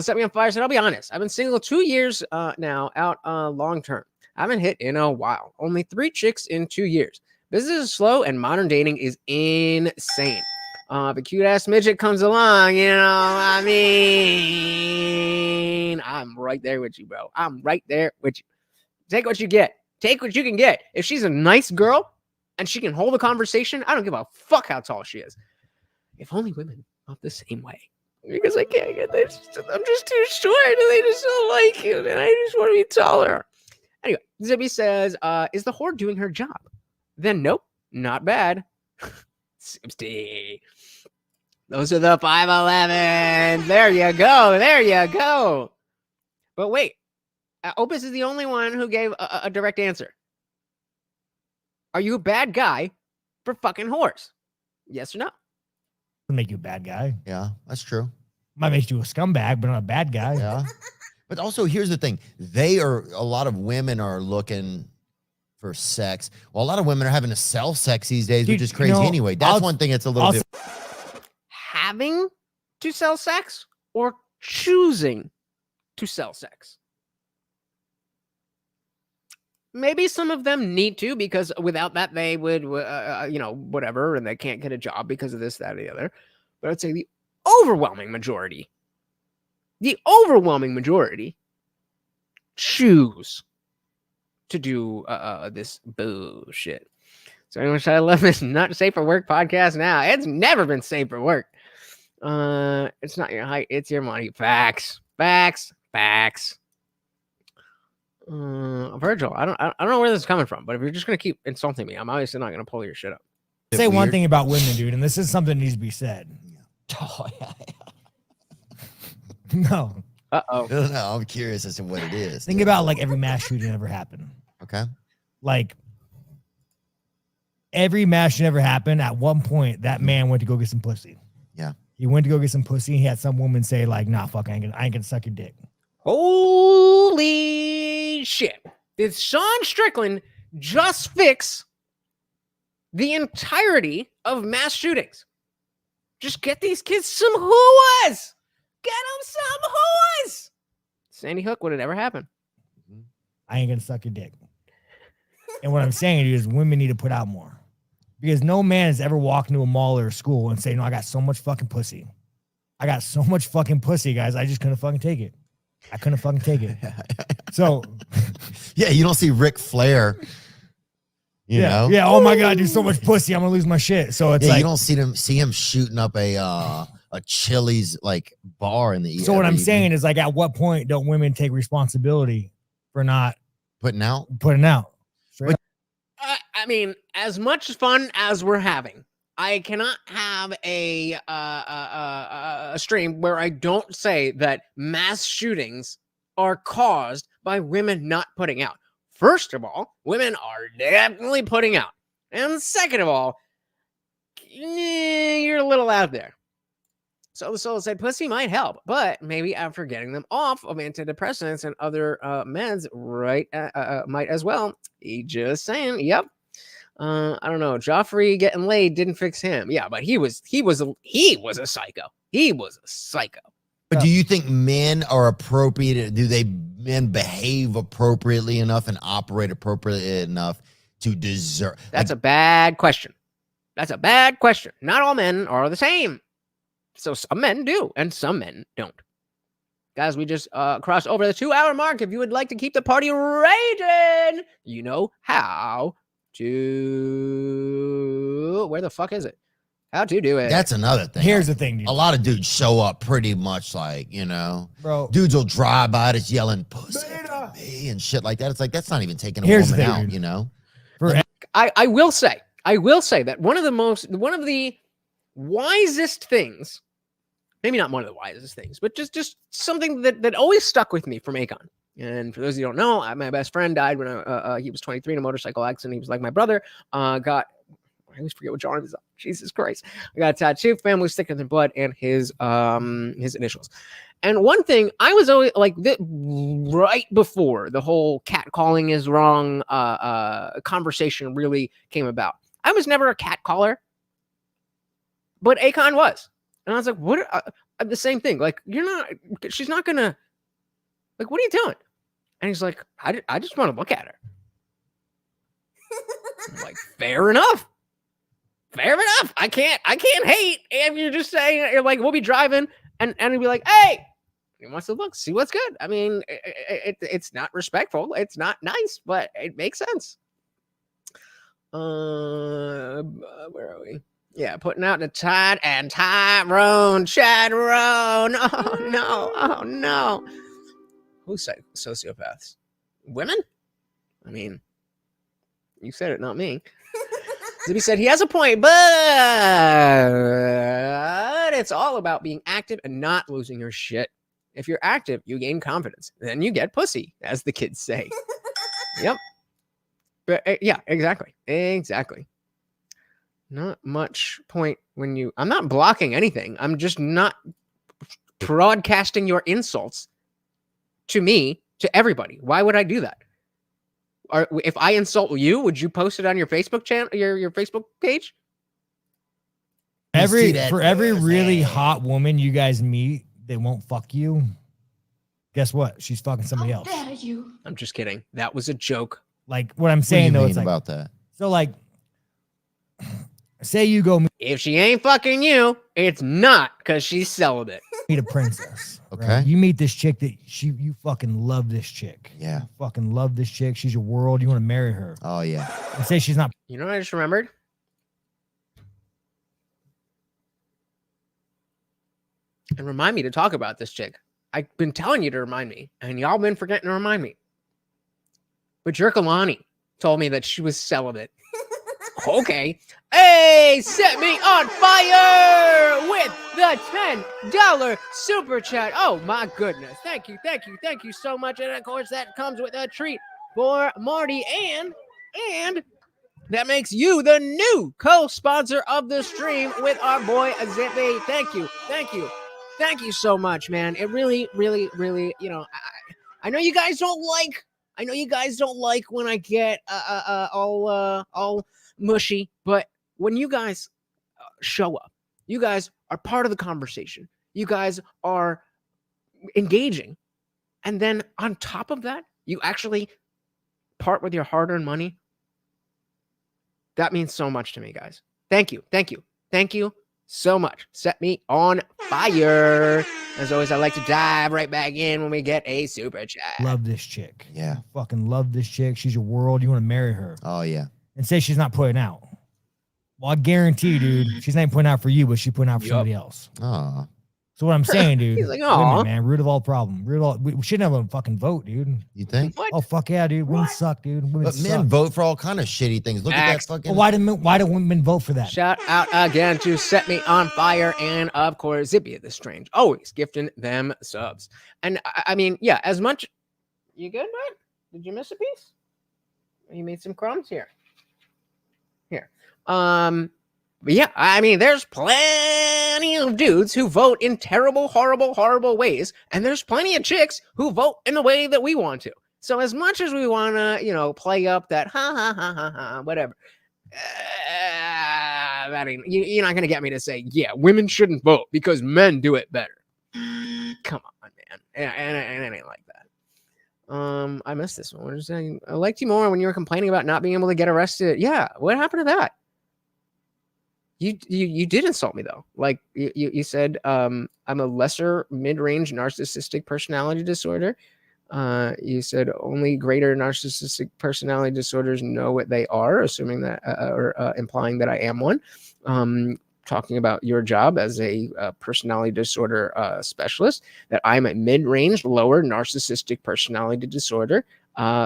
Set me on fire. Said, I'll be honest. I've been single 2 years now, out long term. I haven't hit in a while. Only 3 chicks in 2 years. Business is slow and modern dating is insane. If a cute ass midget comes along, you know, I mean, I'm right there with you, bro. I'm right there with you. Take what you get. Take what you can get. If she's a nice girl and she can hold a conversation, I don't give a fuck how tall she is. If only women felt the same way. Because I can't get this. I'm just too short and they just don't like you. And I just want to be taller. Anyway, Zibby says, is the whore doing her job? Then nope, not bad. 60. Those are the 5'11. There you go. There you go. But wait, Opus is the only one who gave a direct answer. Are you a bad guy for fucking whores? Yes or no? It'll make you a bad guy. Yeah, that's true. Might make you a scumbag, but not a bad guy. Yeah. But also, here's the thing. A lot of women are looking for sex. Well, a lot of women are having to sell sex these days, Dude, which is crazy anyway. That's one thing that's a little bit. Having to sell sex or choosing to sell sex? Maybe some of them need to, because without that they would, whatever, and they can't get a job because of this, that, or the other. But I'd say the overwhelming majority choose to do this bullshit. So anyone should I love this not safe for work podcast now? It's never been safe for work. It's not your height, it's your money. Facts. Virgil, I don't know where this is coming from, but if you're just gonna keep insulting me, I'm obviously not gonna pull your shit up. Say one thing about women, dude, and this is something that needs to be said. Oh, yeah. No. Uh-oh. No, I'm curious as to what it is. Think about like every mass shooting that ever happened. Okay. Like every mass shooting ever happened, at one point that man went to go get some pussy. Yeah. He went to go get some pussy and he had some woman say like, nah, fuck, I ain't gonna suck your dick. Holy shit. Did Sean Strickland just fix the entirety of mass shootings? Just get these kids some hooas. Get them some hooas. Sandy Hook, would it ever happen? I ain't gonna suck your dick. And what I'm saying is women need to put out more. Because no man has ever walked into a mall or a school and say, no, I got so much fucking pussy. I got so much fucking pussy, guys. I just couldn't fucking take it. I couldn't fucking take it. So yeah, you don't see Ric Flair. You know? Yeah. Oh my God, dude, so much pussy. I'm gonna lose my shit. So it's like you don't see him shooting up a Chili's like bar in the So what I'm saying is like, at what point don't women take responsibility for not putting out? Straight up. I mean, as much fun as we're having, I cannot have a stream where I don't say that mass shootings are caused by women not putting out. First of all, women are definitely putting out. And second of all, you're a little out there. So the soul said pussy might help, but maybe after getting them off of antidepressants and other meds, right, might as well. He just saying, yep. I don't know. Joffrey getting laid didn't fix him. Yeah, but he was a psycho. He was a psycho. But do you think men are appropriate? Men behave appropriately enough and operate appropriately enough to deserve? That's a bad question. Not all men are the same. So some men do, and some men don't. Guys, we just crossed over the 2-hour mark. If you would like to keep the party raging, you know how to. Where the fuck is it? How to do it. That's another thing. Here's the thing, dude. A lot of dudes show up pretty much like, bro. Dudes will drive by just yelling pussy for me and shit like that. It's like, that's not even taking a Here's woman the out, thing, dude. I will say that one of the wisest things, maybe not one of the wisest things, but just something that always stuck with me from Akon. And for those of you who don't know, my best friend died when he was 23 in a motorcycle accident. He was like my brother. I always forget what genre he was on. Jesus Christ. I got a tattoo, family thicker than blood, and his initials. And one thing I was always like, right before the whole catcalling is wrong conversation really came about, I was never a catcaller, but Akon was. And I was like, the same thing. Like, she's not gonna, like, what are you doing? And he's like, I just want to look at her. I'm like, fair enough. Fair enough. I can't hate if you're just saying, you're like, we'll be driving and he'll be like, hey, he wants to look, see what's good. I mean, it's not respectful. It's not nice, but it makes sense. Where are we? Yeah, putting out the Todd and Tyrone, Chaperone. Oh no. Who's sociopaths? Women? I mean, you said it, not me. Zippy said he has a point, but it's all about being active and not losing your shit. If you're active, you gain confidence. Then you get pussy, as the kids say. Yep. But yeah, exactly. Not much point when you... I'm not blocking anything. I'm just not broadcasting your insults to me, to everybody. Why would I do that? Or if I insult you, would you post it on your Facebook channel, your Facebook page? For every really hot woman you guys meet, they won't fuck you. Guess what? She's fucking somebody else. How dare you? I'm just kidding. That was a joke. Like what I'm saying though, it's like about that. So like, say you go If she ain't fucking you, it's not because she's celibate. meet a princess. Okay. Right? You meet this chick that you fucking love this chick. Yeah. You fucking love this chick. She's your world. You want to marry her. Oh yeah. And say she's not. You know what I just remembered? And remind me to talk about this chick. I've been telling you to remind me, and y'all been forgetting to remind me. But Jerkalani told me that she was celibate. Okay. Hey, set me on fire with the $10 super chat. Oh my goodness. Thank you so much. And of course that comes with a treat for Marty, and that makes you the new co-sponsor of the stream with our boy Zippy. Thank you so much, man. It really, you know, I know you guys don't like when I get all mushy, but when you guys show up, you guys are part of the conversation. You guys are engaging. And then on top of that, you actually part with your hard-earned money. That means so much to me, guys. Thank you so much. Set me on fire. As always, I like to dive right back in when we get a super chat. Love this chick. Yeah. Fucking love this chick. She's your world. You want to marry her. Oh yeah. And say she's not putting out. Well, I guarantee, dude, she's not putting out for you, but she's putting out for somebody else. Oh. So what I'm saying, dude, He's like, women, man, root of all problem. We shouldn't have a fucking vote, dude. You think? What? Oh fuck yeah, dude. Women suck, dude. Women But suck. men vote for all kind of shitty things. Look at that fucking. Well, why do women vote for that? Shout out again to Set Me On Fire and, of course, Zippy the Strange. Always gifting them subs. And, I mean, yeah, as much... You good, bud? Did you miss a piece? You made some crumbs here. But yeah, I mean, there's plenty of dudes who vote in terrible, horrible ways. And there's plenty of chicks who vote in the way that we want to. So as much as we want to, you know, play up that whatever. I mean, you're not going to get me to say, yeah, women shouldn't vote because men do it better. Come on, man. And it ain't like that. I missed this one. I liked you more when you were complaining about not being able to get arrested. Yeah, what happened to that? You did insult me though. Like you said, I'm a lesser mid-range narcissistic personality disorder. You said only greater narcissistic personality disorders know what they are, assuming that or implying that I am one. Talking about your job as a personality disorder specialist, that I'm a mid-range, lower narcissistic personality disorder.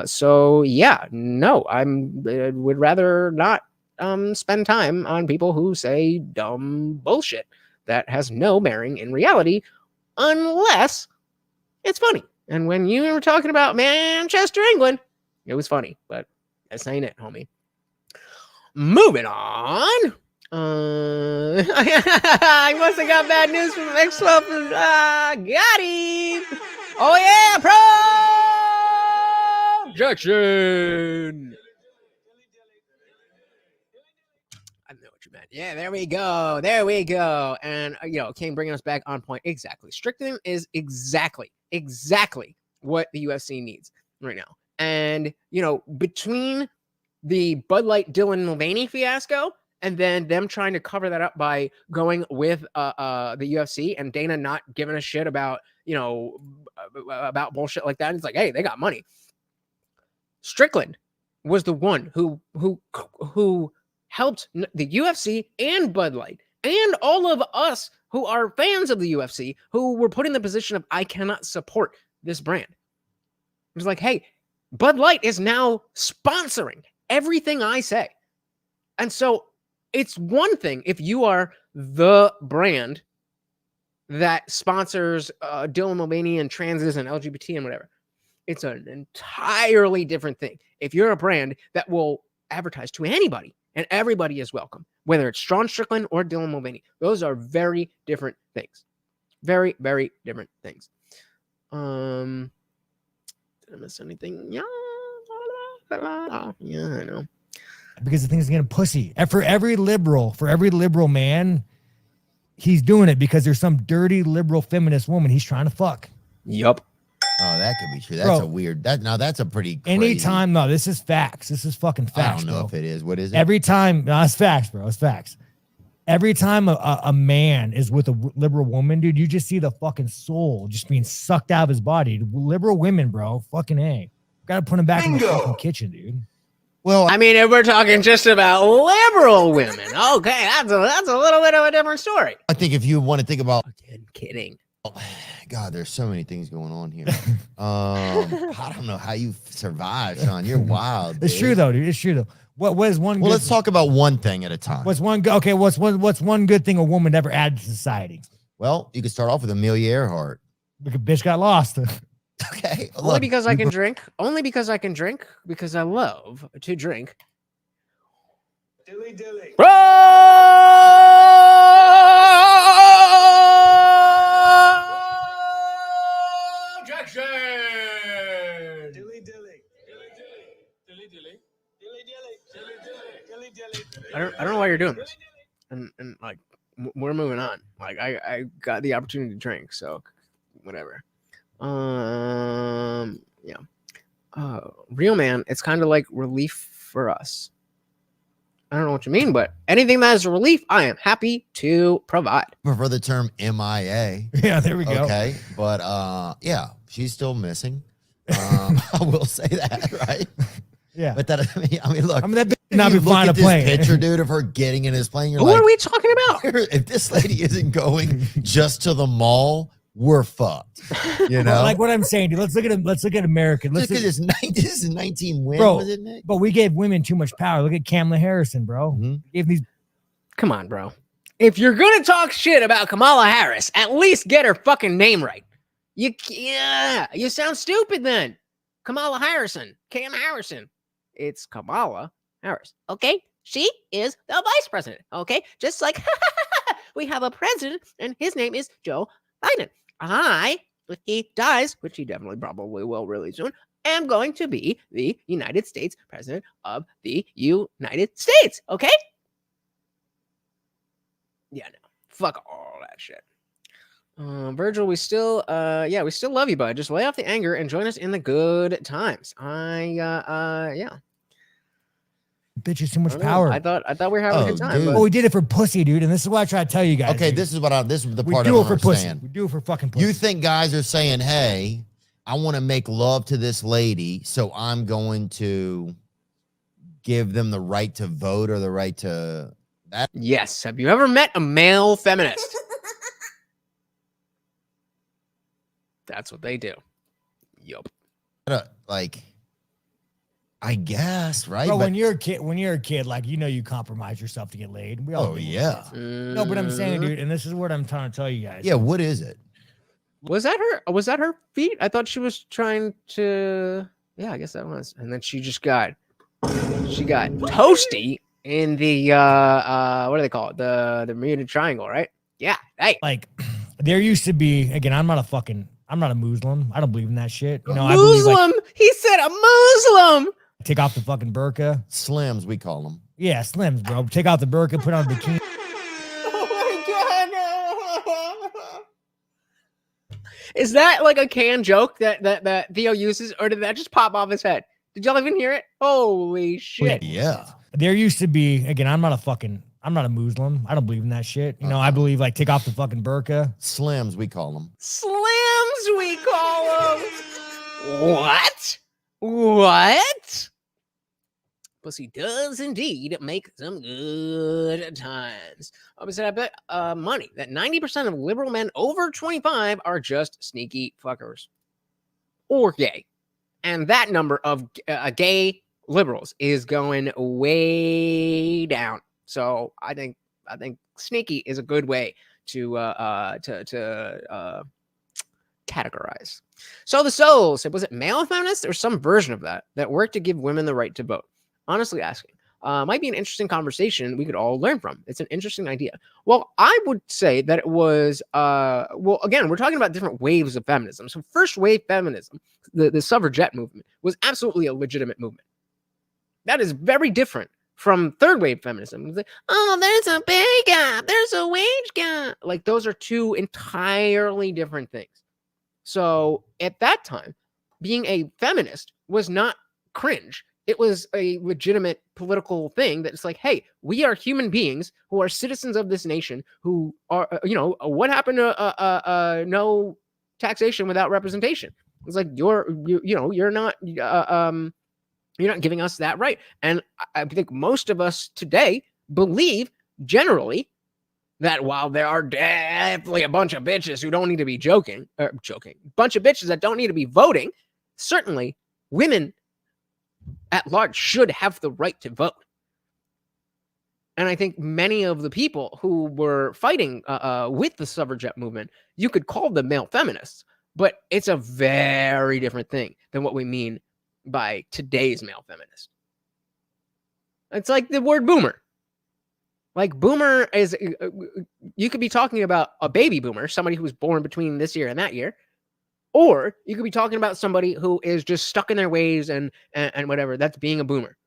So yeah, no, would rather not spend time on people who say dumb bullshit that has no bearing in reality, unless it's funny. And when you were talking about Manchester, England, it was funny, but that's ain't it, homie. Moving on. I must have got bad news from X12. Got him. Oh yeah, projection. I know what you meant. Yeah, there we go. There we go. And, King bringing us back on point. Exactly. Strickland is exactly what the UFC needs right now. And, between the Bud Light Dylan Mulvaney fiasco and then them trying to cover that up by going with the UFC and Dana not giving a shit about, about bullshit like that. And it's like, hey, they got money. Strickland was the one who helped the UFC and Bud Light and all of us who are fans of the UFC who were put in the position of, I cannot support this brand. It was like, hey, Bud Light is now sponsoring everything I say. And so it's one thing if you are the brand that sponsors Dylan Mulvaney and transes and LGBT and whatever. It's an entirely different thing if you're a brand that will advertise to anybody and everybody is welcome, whether it's Sean Strickland or Dylan Mulvaney. Those are very different things. Very, very different things. Did I miss anything? Yeah, I know. Because the thing's getting pussy. And for every liberal man, he's doing it because there's some dirty liberal feminist woman he's trying to fuck. Yup. Oh, that could be true. That's a weird. That's a pretty. Crazy. Anytime, no, this is facts. This is fucking facts. I don't know if it is. What is it? Every time, no, it's facts, bro. It's facts. Every time a man is with a liberal woman, dude, you just see the fucking soul just being sucked out of his body. Liberal women, bro, fucking A. Gotta put him back in the fucking kitchen, dude. Well, I mean, if we're talking just about liberal women, okay, that's a little bit of a different story. I think if you want to think about, Kidding. God, there's so many things going on here. I don't know how you survive, Sean. You're wild. It's true though, dude. It's true though. What is one? Well, good let's talk about one thing at a time. What's one? Okay, what's one good thing a woman ever added to society? Well, you could start off with Amelia Earhart. Because bitch got lost. Okay. Only because I can drink. Only because I can drink. Because I love to drink. Dilly dilly. Objection! Dilly dilly. Dilly dilly. Dilly dilly. Dilly dilly. Dilly dilly. I don't know why you're doing this. And like we're moving on. Like I got the opportunity to drink, so whatever. Yeah. Real man, it's kind of like relief for us. I don't know what you mean, but anything that is a relief, I am happy to provide. I prefer the term MIA. Yeah, there we go. Okay, but yeah, she's still missing. I will say that, right? Yeah. But that I mean, look. I mean, that bitch if not you be look flying a at this plane. picture, dude, of her getting in his plane, you're Who like, are we talking about? if this lady isn't going just to the mall, we're fucked. You know, Like what I'm saying, dude. Let's look at American. just because this is 19 wins, Bro, was it, Nick? but we gave women too much power. Look at Kamala Harrison, bro. Mhm. Gave these. Come on, bro. If you're gonna talk shit about Kamala Harris, at least get her fucking name right. You sound stupid then. Kamala Harrison, Cam Harrison. It's Kamala Harris. Okay, she is the vice president. Okay, just like we have a president, and his name is Joe Biden. If he dies, which he definitely probably will really soon, am going to be the United States president of the United States. Okay. Yeah, no. Fuck all that shit. Virgil, we still love you, bud. Just lay off the anger and join us in the good times. Yeah. Bitch is too much I don't know. power. I thought we were having a good time. dude. but- Well, we did it for pussy, dude, and this is what I try to tell you guys. Okay, dude. this is the we part I do it don't for pussy. understand. We do it for fucking pussy. You think guys are saying, hey, I want to make love to this lady, so I'm going to give them the right to vote or the right to that? Yes. Have you ever met a male feminist? That's what they do. Yup. Like, I guess, right? Bro, But- when you're a kid, like you compromise yourself to get laid. We all oh, do. yeah. No, but I'm saying, dude, and this is what I'm trying to tell you guys. Yeah, what is it? Was that her feet? I thought she was trying to. Yeah, I guess that was. And then she got toasty in the what do they call it? The Bermuda Triangle, right? Yeah. Hey. Like there used to be. Again, I'm not a Muslim. I don't believe in that shit. I believe, like, Muslim. He said a Muslim. take off the fucking burqa. Slims, we call them. Yeah, slims, bro. Take out the burqa, put on a bikini. Oh my god! Is that like a canned joke that Theo uses, or did that just pop off his head? Did y'all even hear it? Holy shit! Yeah. There used to be, again, I'm not a Muslim. I don't believe in that shit. You know, I believe like take off the fucking burqa. Slims, we call them. Slims, we call them. What? What? Pussy does indeed make some good times. I bet money that 90% of liberal men over 25 are just sneaky fuckers or gay. And that number of gay liberals is going way down. So I think sneaky is a good way to categorize. So the Soul said, was it male feminists or some version of that worked to give women the right to vote? Honestly asking. Might be an interesting conversation we could all learn from. It's an interesting idea. Well, I would say that it was, well, again, we're talking about different waves of feminism. So first wave feminism, the suffragette movement, was absolutely a legitimate movement. That is very different from third wave feminism. It's like, oh, there's a pay gap, there's a wage gap. Like those are two entirely different things. So at that time, being a feminist was not cringe. It was a legitimate political thing that it's like, hey, we are human beings who are citizens of this nation who are, what happened to no taxation without representation? It's like, you're not giving us that right. And I think most of us today believe generally that while there are definitely a bunch of bitches who don't need to be bunch of bitches that don't need to be voting, certainly women at large should have the right to vote. And I think many of the people who were fighting with the suffragette movement, you could call them male feminists, but it's a very different thing than what we mean by today's male feminist. It's like the word boomer. Like boomer is, you could be talking about a baby boomer, somebody who was born between this year and that year. Or you could be talking about somebody who is just stuck in their ways and whatever. That's being a boomer.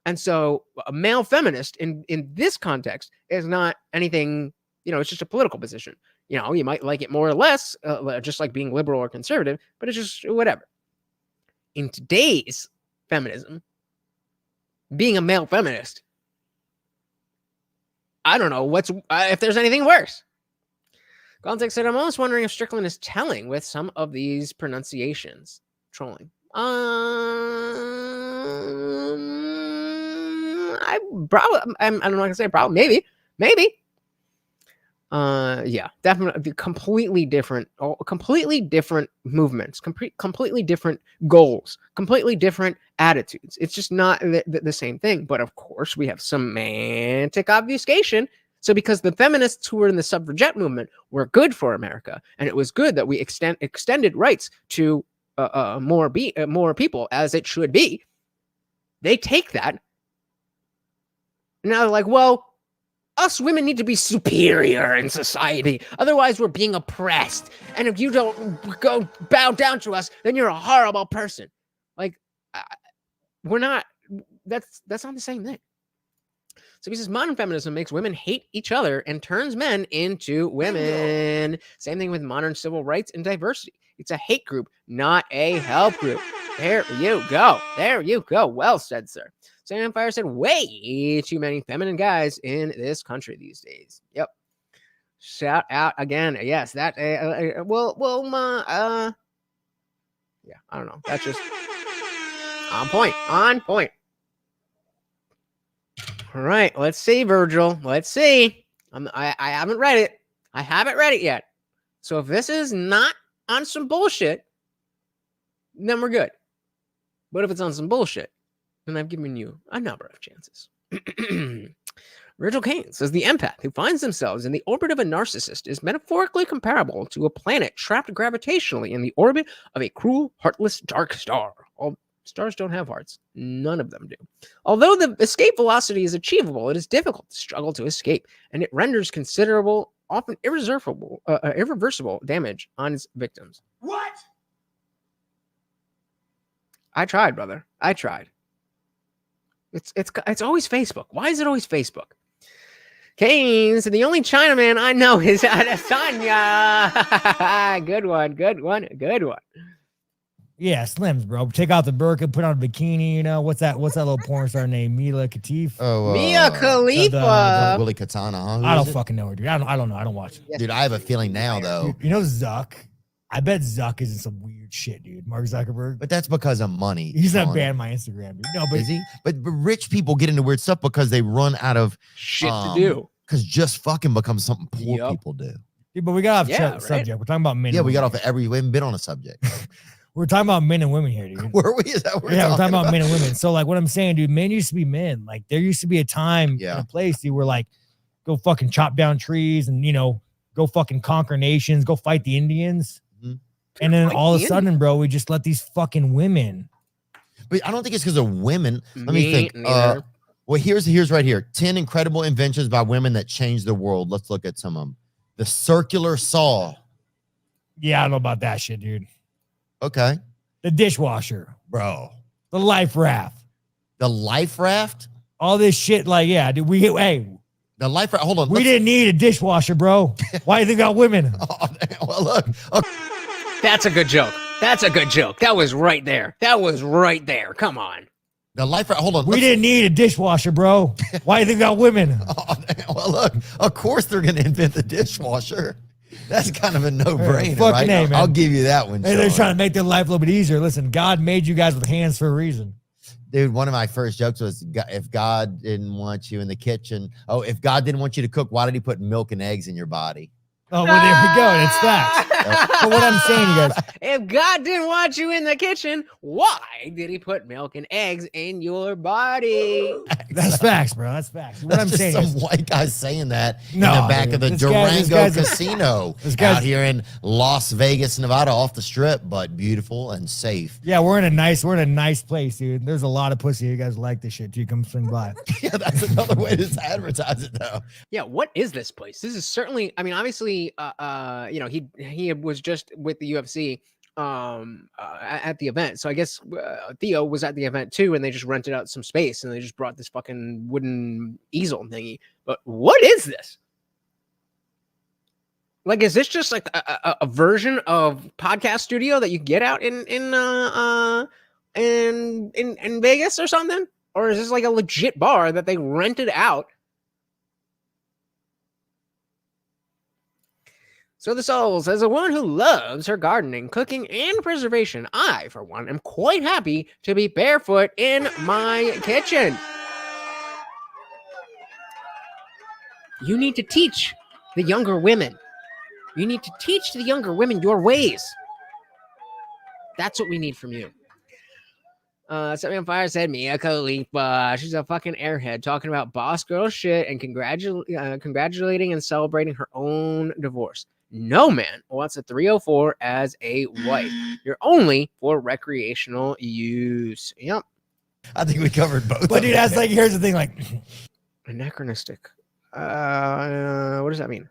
And so a male feminist in this context is not anything, it's just a political position. You might like it more or less, just like being liberal or conservative, but it's just whatever. In today's feminism, being a male feminist, I don't know if there's anything worse. Context said, I'm almost wondering if Strickland is telling with some of these pronunciations. Trolling. I'm not gonna say probably, maybe. Yeah, definitely completely different movements, completely different goals, completely different attitudes. It's just not the same thing. But of course, we have semantic obfuscation. So because the feminists who were in the suffragette movement were good for America, and it was good that we extended rights to more people, as it should be, they take that. Now they're like, well, us women need to be superior in society. Otherwise, we're being oppressed. And if you don't go bow down to us, then you're a horrible person. Like, we're not, that's not the same thing. So he says, modern feminism makes women hate each other and turns men into women. Same thing with modern civil rights and diversity. It's a hate group, not a help group. There you go. There you go. Well said, sir. Sam Fire said, way too many feminine guys in this country these days. Yep. Shout out again. Yes, that, yeah, I don't know. That's just on point. All right, let's see, Virgil. Let's see. I haven't read it. I haven't read it yet. So if this is not on some bullshit, then we're good. But if it's on some bullshit, then I've given you a number of chances. Virgil Kane says the empath who finds themselves in the orbit of a narcissist is metaphorically comparable to a planet trapped gravitationally in the orbit of a cruel, heartless, dark star. All stars don't have hearts. None of them do. Although the escape velocity is achievable, it is difficult to struggle to escape, and it renders considerable, often irreversible damage on its victims. What? I tried, brother. I tried. It's always Facebook. Why is it always Facebook? Keynes, the only Chinaman I know is Adesanya. Good one. Yeah, Slims, bro. Take out the burqa, put on a bikini. You know what's that? What's that little porn star named? Mila Katif. Oh, Mia Khalifa. Willie Katana, huh? Who I is don't it? fucking know her, dude. I don't know. I don't watch it. Dude, I have a feeling now, though. Dude, you know Zuck? I bet Zuck is in some weird shit, dude. Mark Zuckerberg. But that's because of money. He's not Sean. banned my Instagram, dude. No, but Is he? But rich people get into weird stuff because they run out of Shit to do. Because just fucking becomes something poor Yup. people do. dude, but we got off Yeah, right? subject. We're talking about men. Yeah, and we got women. off of we haven't been on a subject. We're talking about men and women here, dude. Were we? Is that what we're Yeah, we're talking about about? men and women. So, like, what I'm saying, dude, men used to be men. Like, there used to be a time Yeah. and a place, dude, where like, go fucking chop down trees and go fucking conquer nations, go fight the Indians, Mhm. and then Fight all of the a sudden, bro, we just let these fucking women. But I don't think it's because of women. Let me Me think. neither. Well, here's right here. 10 incredible inventions by women that changed the world. Let's look at some of them. The circular saw. Yeah, I don't know about that shit, dude. Okay, The dishwasher, bro. the life raft, The life raft. all this shit. Like, yeah, dude, The life raft. Hold on. we didn't need a dishwasher, bro. Why do you think got women? Oh, damn. Well, look. Okay. That's a good joke. That was right there. Come on. The life raft. Hold on. We didn't need a dishwasher, bro. Why do you think got women? Oh, damn. Well, look. Of course they're going to invent the dishwasher. That's kind of a no-brainer, Fucking right? A, man. I'll give you that one. Hey, they're Sean. trying to make their life a little bit easier. Listen, God made you guys with hands for a reason. Dude, one of my first jokes was, if God didn't want you in the kitchen, if God didn't want you to cook, why did he put milk and eggs in your body? Oh, well, there we go. And it's facts. But what I'm saying, you guys, If God didn't want you in the kitchen, why did he put milk and eggs in your body? that's facts, bro. That's facts. What That's I'm just saying some is, white guy saying that No, in the back dude. of the This Durango guy's Casino this guy's- out here in Las Vegas, Nevada, off the strip, but beautiful and safe. yeah, we're in a nice place, dude. There's a lot of pussy. You guys like this shit, too. Come swing by. Yeah, that's another way to advertise it, though. Yeah, what is this place? This is certainly, I mean, obviously, he was just with the UFC at the event. So I guess Theo was at the event too, and they just rented out some space and they just brought this fucking wooden easel thingy. But what is this? Like, is this just like a version of podcast studio that you get out in Vegas or something? Or is this like a legit bar that they rented out? So the Soul says, a woman who loves her gardening, cooking, and preservation, I, for one, am quite happy to be barefoot in my kitchen. You need to teach the younger women. You need to teach the younger women your ways. That's what we need from you. Set Me on Fire said, Mia Khalifa. She's a fucking airhead talking about boss girl shit and congratulating and celebrating her own divorce. No man wants a 304 as a wife. You're only for recreational use. Yep. I think we covered both. But, dude, that's like, here's the thing. Like, Anachronistic. What does that mean?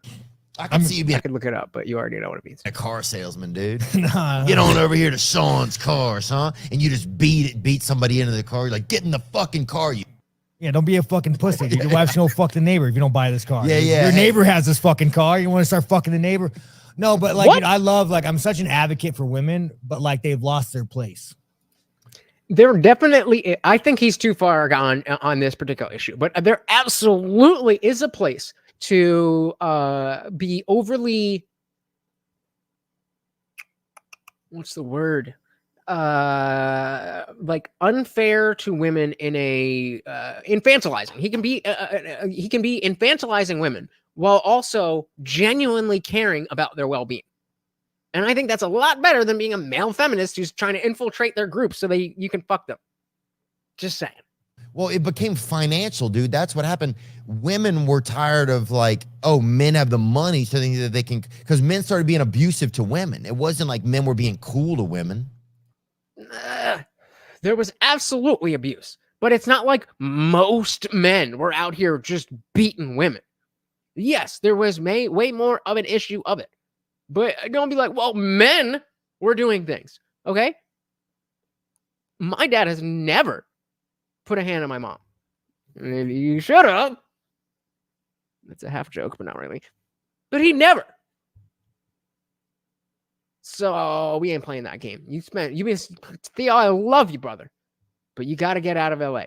I can see you I being could look it up, but you already know what it means. a car salesman, dude. nah, Get on over here to Sean's cars, huh? And you just beat somebody into the car. You're like, get in the fucking car, you. yeah, don't be a fucking pussy, dude. Your wife's gonna fuck the neighbor if you don't buy this car. Yeah, yeah, Your hey. neighbor has this fucking car. You want to start fucking the neighbor? No, but like, What? dude, I love, like, I'm such an advocate for women, but like, they've lost their place. There definitely, I think he's too far gone on this particular issue, but there absolutely is a place to be overly, what's the word? Like unfair to women in a infantilizing. He can be infantilizing women while also genuinely caring about their well-being. And I think that's a lot better than being a male feminist who's trying to infiltrate their group so you can fuck them. Just saying. Well, it became financial, dude. That's what happened. Women were tired of like, oh, men have the money so that they can, because men started being abusive to women. It wasn't like men were being cool to women. There was absolutely abuse, but it's not like most men were out here just beating women. Yes, there was way more of an issue of it, but don't be like, well, men were doing things. Okay. My dad has never put a hand on my mom. Maybe you should have. That's a half joke, but not really. But he never. So we ain't playing that game. Theo, I love you, brother. But you got to get out of LA.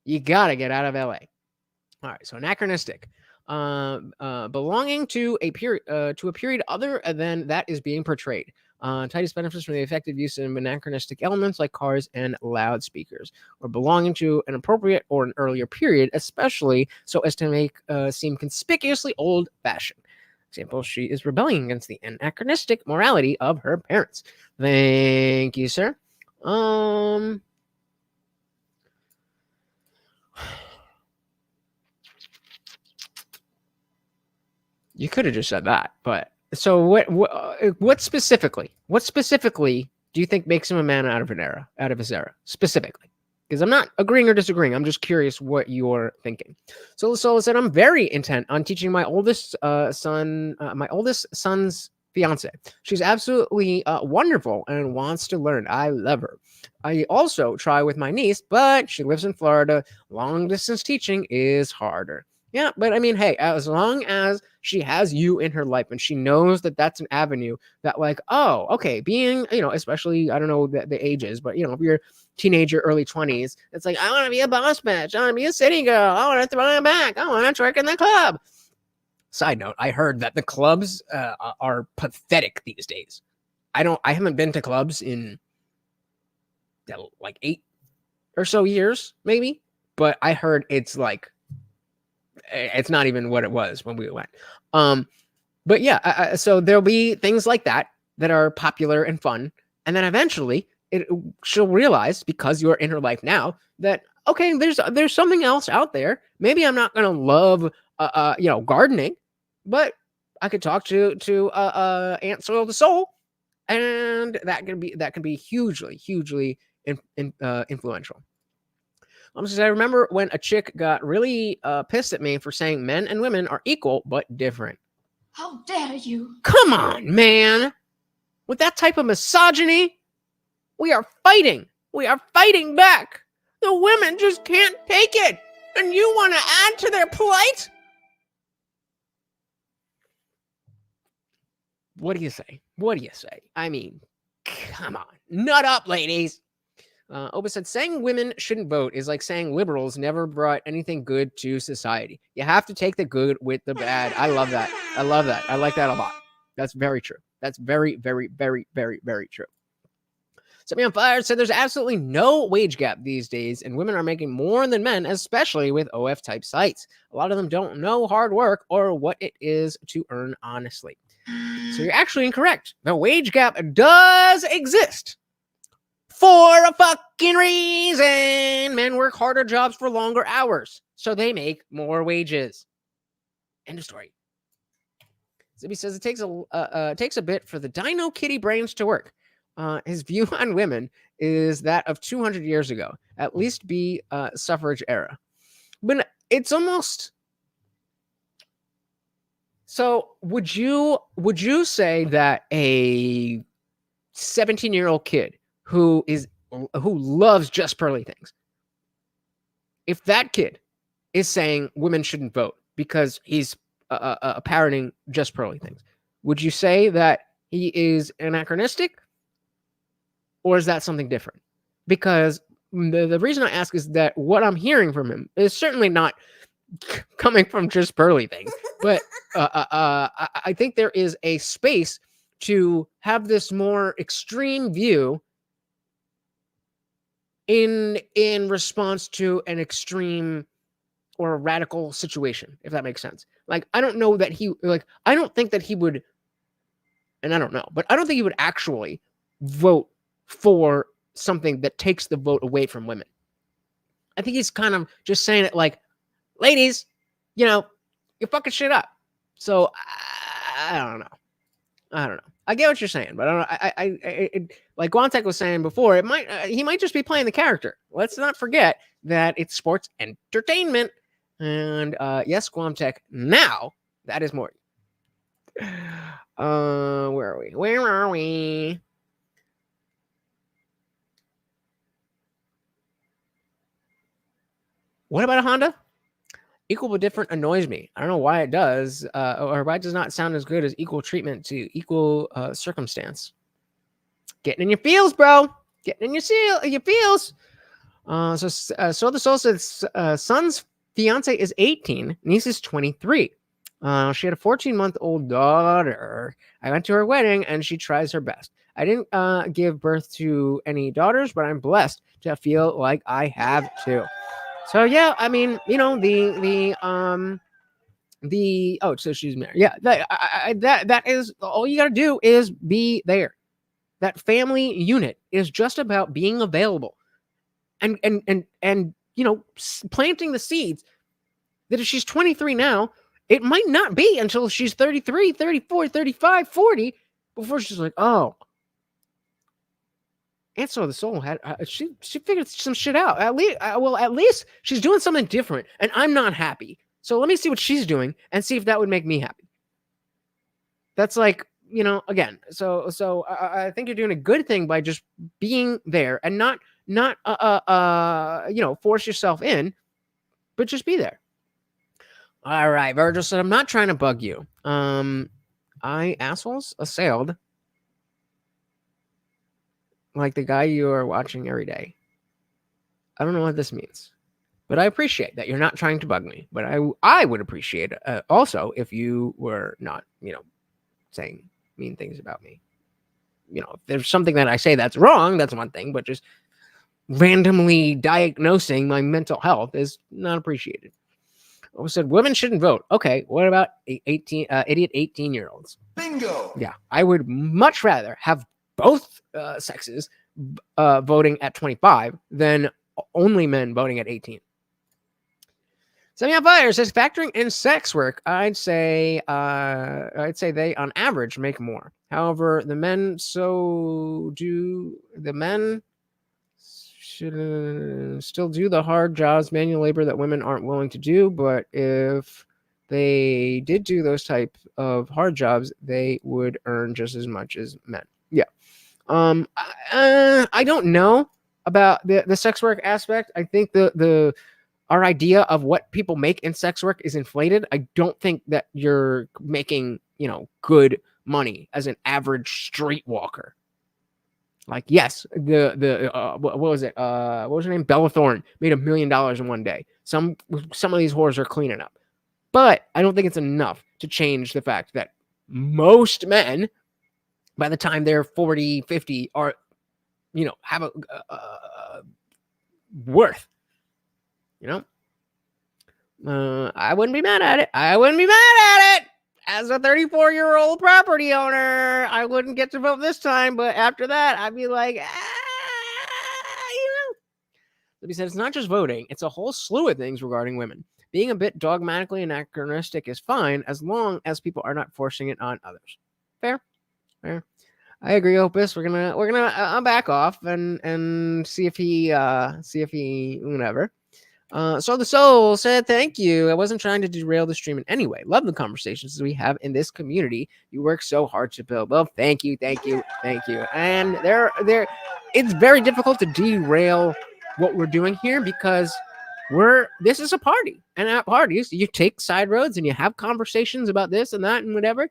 You got to get out of LA. All right, so anachronistic. Belonging to a period other than that is being portrayed. Titus benefits from the effective use of anachronistic elements like cars and loudspeakers, or belonging to an appropriate or an earlier period, especially so as to make seem conspicuously old-fashioned. Example, she is rebelling against the anachronistic morality of her parents. Thank you, sir. You could have just said that, but so what specifically do you think makes him a man out of his era specifically? Because I'm not agreeing or disagreeing. I'm just curious what you're thinking. So Sola said, I'm very intent on teaching my oldest son's fiance. She's absolutely wonderful and wants to learn. I love her. I also try with my niece, but she lives in Florida. Long distance teaching is harder. Yeah, but I mean, hey, as long as she has you in her life and she knows that that's an avenue that, like, oh, okay, being, especially, I don't know the ages, but, if you're teenager, early 20s, it's like, I want to be a boss bitch. I want to be a city girl. I want to throw my back. I want to twerk in the club. Side note, I heard that the clubs are pathetic these days. I haven't been to clubs in like 8 or so years, maybe, but I heard it's like, it's not even what it was when we went. But yeah, so there'll be things like that are popular and fun. And then eventually she'll realize, because you're in her life now, that, okay, there's something else out there. Maybe I'm not going to love, gardening, but I could talk to Aunt Soil the Soul. And that can be hugely influential. I remember when a chick got really pissed at me for saying men and women are equal but different. How dare you? Come on, man. With that type of misogyny, we are fighting. We are fighting back. The women just can't take it. And you want to add to their plight? What do you say? What do you say? I mean, come on. Nut up, ladies. Oba said, saying women shouldn't vote is like saying liberals never brought anything good to society. You have to take the good with the bad. I love that. I love that. I like that a lot. That's very true. That's very, very, very, very, very true. Set Me on Fire said there's absolutely no wage gap these days, and women are making more than men, especially with OF type sites. A lot of them don't know hard work or what it is to earn honestly. So you're actually incorrect. The wage gap does exist. For a fucking reason. Men work harder jobs for longer hours, so they make more wages. End of story. Zibby says it takes a bit for the Dino Kitty brains to work. His view on women is that of 200 years ago, at least be suffrage era. But it's almost... So would you say that a 17-year-old kid who loves just pearly things, if that kid is saying women shouldn't vote because he's parroting just pearly things, would you say that he is anachronistic, or is that something different? Because the reason I ask is that what I'm hearing from him is certainly not coming from just pearly things, but I think there is a space to have this more extreme view in response to an extreme or a radical situation, if that makes sense. Like, I don't know that I don't think that he would, and I don't know, but I don't think he would actually vote for something that takes the vote away from women. I think he's kind of just saying it like, ladies, you're fucking shit up. So I don't know. I get what you're saying, but I don't know. Like Guantek was saying before, he might just be playing the character. Let's not forget that it's sports entertainment. And yes, Guantek, now that is more. Where are we? What about a Honda? Equal but different annoys me. I don't know why it does, or why it does not sound as good as equal treatment to equal circumstance. Getting in your feels, bro. Getting in your feels. So the soul says son's fiance is 18, niece is 23. She had a 14-month-old daughter. I went to her wedding and she tries her best. I didn't give birth to any daughters, but I'm blessed to feel like I have too. So yeah, I mean, you know, so she's married. Yeah, that is all you got to do is be there. That family unit is just about being available and you know, planting the seeds that if she's 23 now, it might not be until she's 33, 34, 35, 40 before she's like, oh, and so the soul had she figured some shit out. At least she's doing something different, and I'm not happy. So let me see what she's doing and see if that would make me happy. That's like, you know, again. So I think you're doing a good thing by just being there and not you know, force yourself in, but just be there. All right, Virgil said, I'm not trying to bug you. I assholes assailed like the guy you are watching every day. I don't know what this means, but I appreciate that you're not trying to bug me. But I would appreciate also if you were not, you know, saying mean things about me. You know, if there's something that I say that's wrong, that's one thing, but just randomly diagnosing my mental health is not appreciated. I said women shouldn't vote. Okay, what about idiot 18-year-olds? Bingo. Yeah, I would much rather have both sexes voting at 25 than only men voting at 18. Semi on Fire says factoring in sex work, I'd say they on average make more. However, the men should still do the hard jobs, manual labor that women aren't willing to do. But if they did do those type of hard jobs, they would earn just as much as men. Yeah. I don't know about the sex work aspect. I think our idea of what people make in sex work is inflated. I don't think that you're making, you know, good money as an average streetwalker. Like, yes, what was it? What was her name? Bella Thorne made $1 million in one day. Some of these whores are cleaning up, but I don't think it's enough to change the fact that most men, by the time they're 40, 50, are, you know, have a worth. You know, I wouldn't be mad at it. As a 34-year-old property owner, I wouldn't get to vote this time, but after that, I'd be like, you know. He said, it's not just voting, it's a whole slew of things regarding women. Being a bit dogmatically anachronistic is fine as long as people are not forcing it on others. Fair. I agree, Opus. We're gonna back off and see if he whatever. So the soul said, thank you. I wasn't trying to derail the stream in any way. Love the conversations we have in this community. You work so hard to build. Well, thank you. And it's very difficult to derail what we're doing here because this is a party. And at parties, you take side roads and you have conversations about this and that and whatever.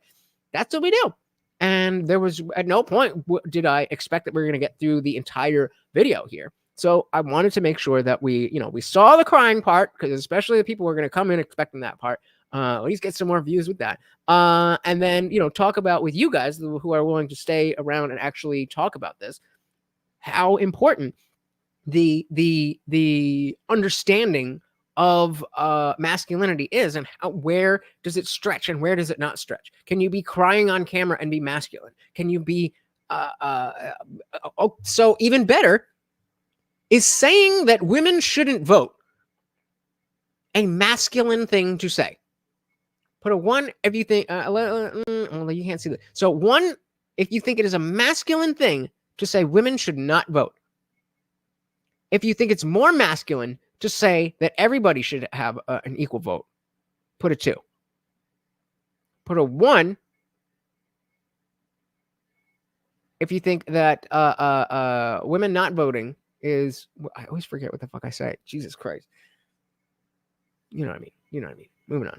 That's what we do. And there was at no point did I expect that we were going to get through the entire video here. So I wanted to make sure that we saw the crying part, because especially the people who are going to come in expecting that part. At least get some more views with that. And then, talk about with you guys who are willing to stay around and actually talk about this, how important the understanding of masculinity is, and where does it stretch and where does it not stretch? Can you be crying on camera and be masculine? Can you be so even better, is saying that women shouldn't vote a masculine thing to say? Put a 1 if you think well, you can't see that. So 1 if you think it is a masculine thing to say women should not vote. If you think it's more masculine to say that everybody should have an equal vote, put a 2. Put a 1 if you think that women not voting is, I always forget what the fuck I say. Jesus Christ. You know what I mean? You know what I mean? Moving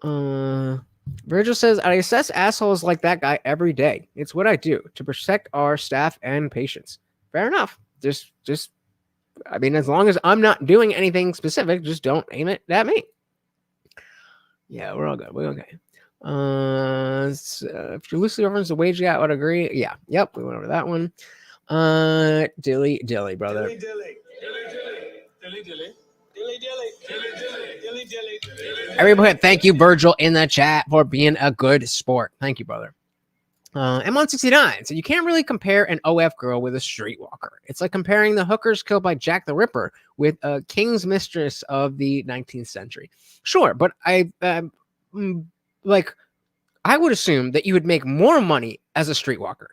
on. Virgil says, I assess assholes like that guy every day. It's what I do to protect our staff and patients. Fair enough. Just, I mean, as long as I'm not doing anything specific, just don't aim it at me. Yeah, we're all good. We're okay. If you're loosely referenced the wage gap, I would agree. Yeah. Yep. We went over that one. Dilly, brother. Dilly, dilly. Dilly, dilly. Dilly, dilly. Dilly, dilly. Dilly, dilly. Dilly, dilly. Dilly, dilly. Everybody, thank you, Virgil, in the chat for being a good sport. Thank you, brother. M169. So you can't really compare an OF girl with a streetwalker. It's like comparing the hookers killed by Jack the Ripper with a king's mistress of the 19th century. Sure, but I would assume that you would make more money as a streetwalker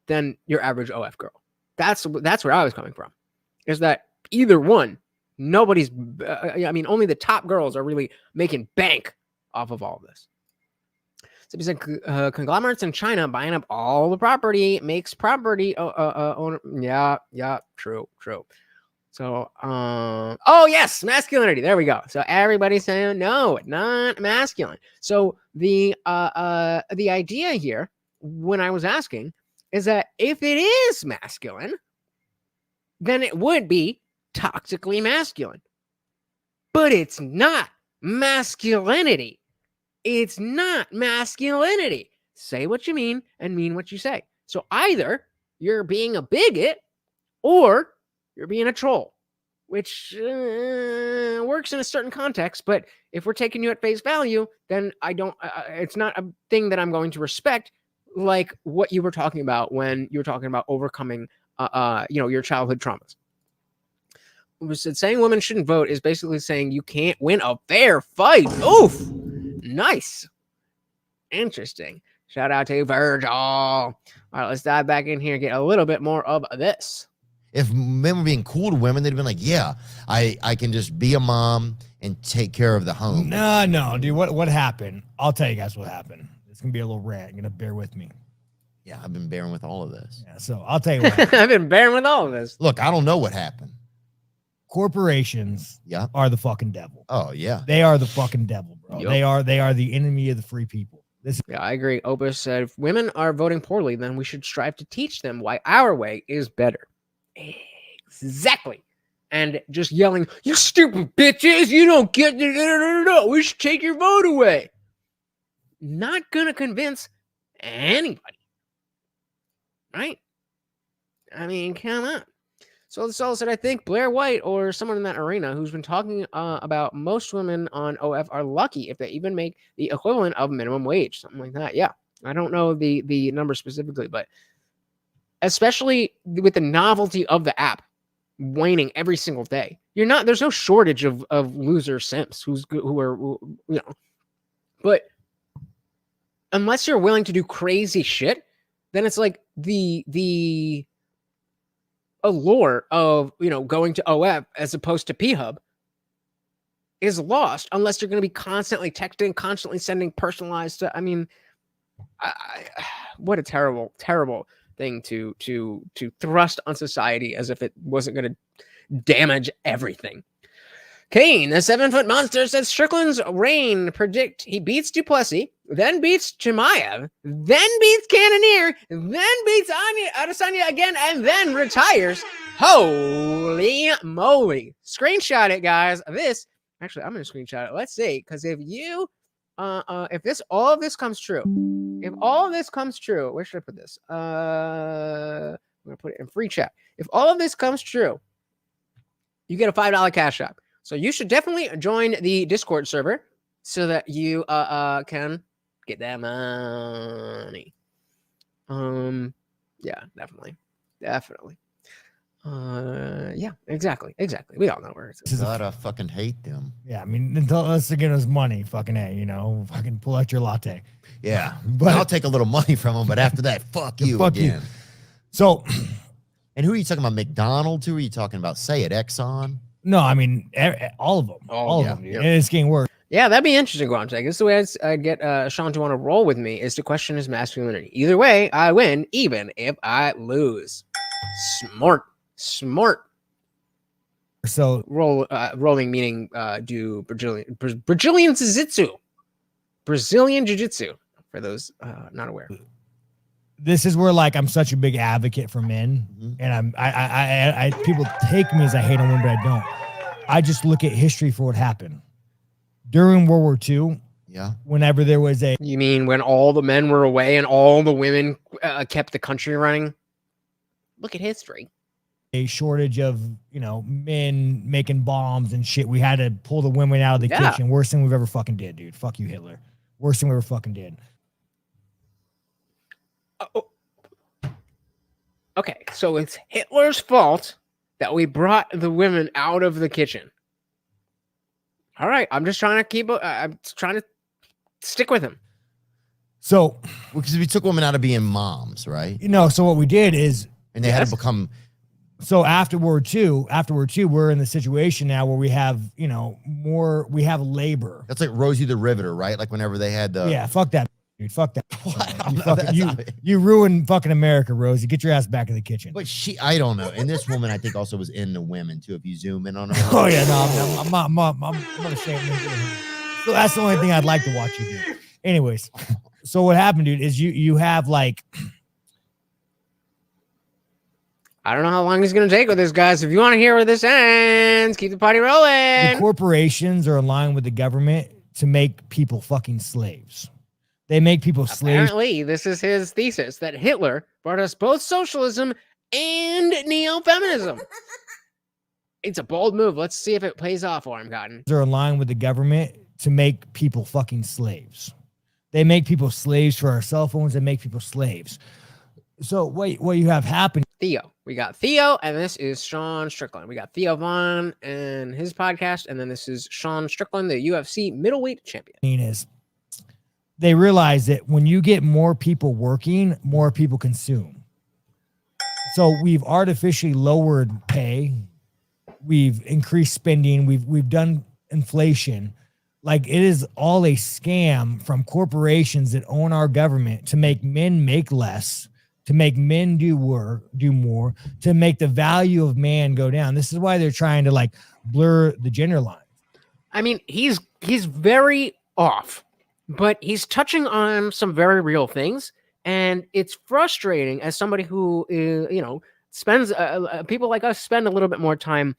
than your average OF girl. That's where I was coming from. Is that either one, nobody's. I mean, only the top girls are really making bank off of all of this. So he said, conglomerates in China buying up all the property makes property owner. Yeah, true. So, oh yes, masculinity. There we go. So everybody's saying no, not masculine. So the idea here, when I was asking, is that if it is masculine, then it would be toxically masculine. But it's not masculinity. It's not masculinity. Say what you mean and mean what you say. So either you're being a bigot or you're being a troll, which works in a certain context. But if we're taking you at face value, then I don't. It's not a thing that I'm going to respect, like what you were talking about when you were talking about overcoming, your childhood traumas. Saying women shouldn't vote is basically saying you can't win a fair fight. Oof. Nice. Interesting. Shout out to Virgil. All right, let's dive back in here and get a little bit more of this. If men were being cool to women, they'd been like, yeah, I can just be a mom and take care of the home. No, dude. What happened? I'll tell you guys what happened. It's going to be a little rant. You're going to bear with me. Yeah, I've been bearing with all of this. Yeah, so I'll tell you what happened. I've been bearing with all of this. Look, I don't know what happened. Corporations are the fucking devil. Oh, yeah. They are the fucking devil, bro. Yep. They are the enemy of the free people. Yeah, I agree. Opus said, if women are voting poorly, then we should strive to teach them why our way is better. Exactly. And just yelling, you stupid bitches, you don't get it. No, we should take your vote away. Not going to convince anybody. Right? I mean, come on. So this all said, I think Blair White or someone in that arena who's been talking about most women on OF are lucky if they even make the equivalent of minimum wage, something like that. Yeah, I don't know the number specifically, but especially with the novelty of the app waning every single day, there's no shortage of loser simps who are. But unless you're willing to do crazy shit, then it's like the allure of going to OF as opposed to P-Hub is lost unless you're going to be constantly texting, constantly sending personalized stuff. I mean, what a terrible thing to thrust on society as if it wasn't going to damage everything. Kane, the 7-foot monster, says Strickland's reign predict he beats Duplessis, then beats Chimaev, then beats Cannonier, then beats Adesanya again, and then retires. Holy moly. Screenshot it, guys. Actually, I'm going to screenshot it. Let's see, because if all of this comes true, where should I put this? I'm going to put it in free chat. If all of this comes true, you get a $5 cash app. So you should definitely join the Discord server so that you can get that money. Yeah, definitely. Yeah, exactly. We all know where it's. God, I fucking hate them. Yeah, I mean, unless they're giving us money, fucking fucking pull out your latte. Yeah, but I'll take a little money from them, but after that, fuck you again. So, and who are you talking about? McDonald's? Who are you talking about? Say it, Exxon. No, I mean all of them. All of them, dude. And it's getting worse. Yeah, that'd be interesting, Guamtech. This is the way I'd get Sean to want to roll with me, is to question his masculinity. Either way, I win, even if I lose. Smart. So rolling meaning do Brazilian jiu-jitsu. Brazilian jiu-jitsu, for those not aware. this is where like I'm such a big advocate for men, and I people take me as I hate on women, but I don't. I just look at history for what happened during World War II. Yeah. Whenever there was a You mean when all the men were away and all the women kept the country running? Look at history. shortage of, you know, men making bombs and shit, we had to pull the women out of the Yeah. kitchen. Worst thing we've ever fucking did, dude. Fuck you, Hitler. Worst thing we ever fucking did. Okay, so it's Hitler's fault that we brought the women out of the kitchen. All right, I'm just trying to I'm trying to stick with him. So, Because we took women out of being moms, right? you know, so what we did is, And they had to become. so after World War II, we're in the situation now where we have, you know, we have labor. That's like Rosie the Riveter, right? Like whenever they had the. Yeah, fuck that, dude. Fuck that. I You, don't know, fucking, that's you, not it. you ruined fucking America, Rosie. Get your ass back in the kitchen. But I don't know. And this woman, I think, also was into women too. If you zoom in on her. Oh yeah, no, I'm not ashamed. So that's the only thing I'd like to watch you do. Anyways, so what happened, dude, is you have like, I don't know how long he's going to take with this, guys. If you want to hear where this ends, keep the party the rolling. corporations are aligned with the government to make people fucking slaves. They make people slaves. Apparently, this is his thesis that Hitler brought us both socialism and neo-feminism. It's a bold move. Let's see if it pays off for him, Cotton. Are aligned with the government to make people fucking slaves. They make people slaves for our cell phones. They make people slaves. So what you have happen Theo. We got Theo, and this is Sean Strickland. We got Theo Vaughn and his podcast, and then this is Sean Strickland, the UFC middleweight champion. is they realize that when you get more people working, more people consume. So we've artificially lowered pay. We've increased spending. We've done inflation. Like, it is all a scam from corporations that own our government to make men make less, to make men do more, to make the value of man go down. This is why they're trying to like blur the gender line. I mean, he's very off, but he's touching on some very real things, and it's frustrating as somebody who you know, spends people like us spend a little bit more time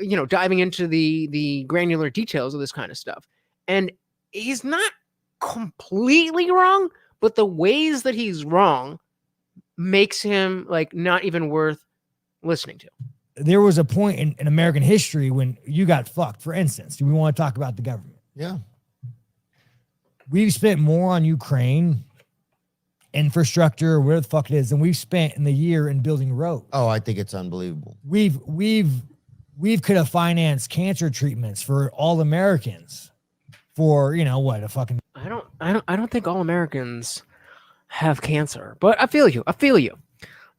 you know, diving into the granular details of this kind of stuff. And he's not completely wrong, but the ways that he's wrong makes him like not even worth listening to. There was a point in American history when you got fucked. For instance, do we want to talk about the government? Yeah. We've spent more on Ukraine infrastructure, or whatever the fuck it is, than we've spent in the year in building roads. Oh, I think it's unbelievable. We've could have financed cancer treatments for all Americans for, you know, what, a fucking. I don't think all Americans have cancer, but I feel you.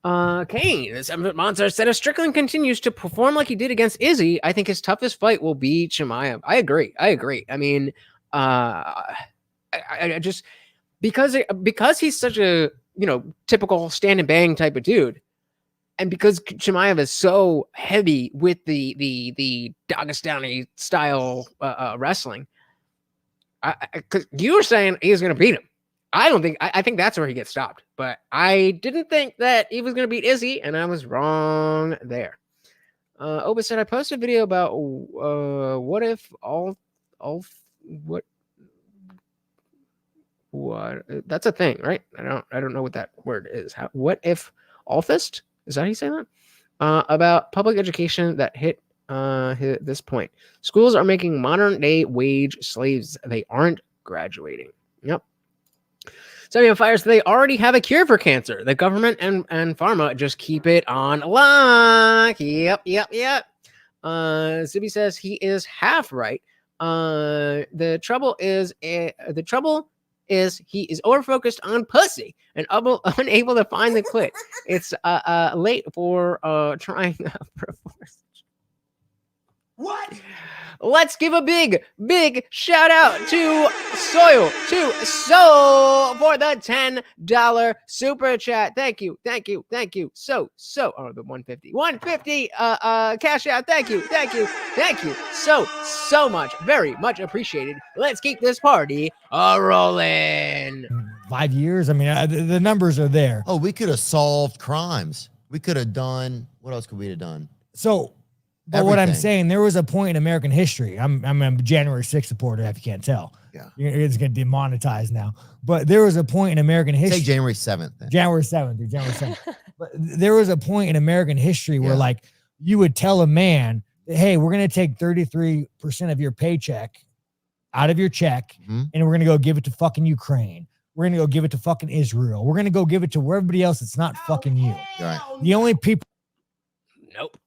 Kane, this monster said if Strickland continues to perform like he did against Izzy, I think his toughest fight will be Chimaev. I agree. I mean, I just because he's such a, you know, typical stand and bang type of dude, and because Chimaev is so heavy with the Dagestani style wrestling, because you were saying he was going to beat him. I think that's where he gets stopped, but I didn't think that he was going to beat Izzy, and I was wrong there. Oba said, I posted a video about what if what that's a thing, right? I don't know what that word is. What if Althist? Is that how you say that? About public education that hit this point. Schools are making modern day wage slaves. They aren't graduating. Yep. Samuel Fires, they already have a cure for cancer. The government and pharma just keep it on lock. Yep. Zibi says he is half right. The trouble is he is overfocused on pussy and unable to find the clit. It's late for trying. What? let's give a big shout out to Soil for the $10 super chat. Thank you. So oh, the 150 cash out. Thank you so much, very much appreciated. Let's keep this party rolling. 5 years. I mean, the numbers are there. Oh, we could have solved crimes. We could have done, what else could we have done? So, but what I'm Everything. saying, there was a point in American history. I'm a January 6th supporter, if you can't tell. Yeah. It's going to demonetize now. But there was a point in American history. Say January 7th. Then. January 7th, dude, January 7th. But there was a point in American history where, Yeah. like, you would tell a man, hey, we're going to take 33% of your paycheck out of your check, and we're going to go give it to fucking Ukraine. We're going to go give it to fucking Israel. We're going to go give it to everybody else that's not fucking you. Right. The only people. Nope.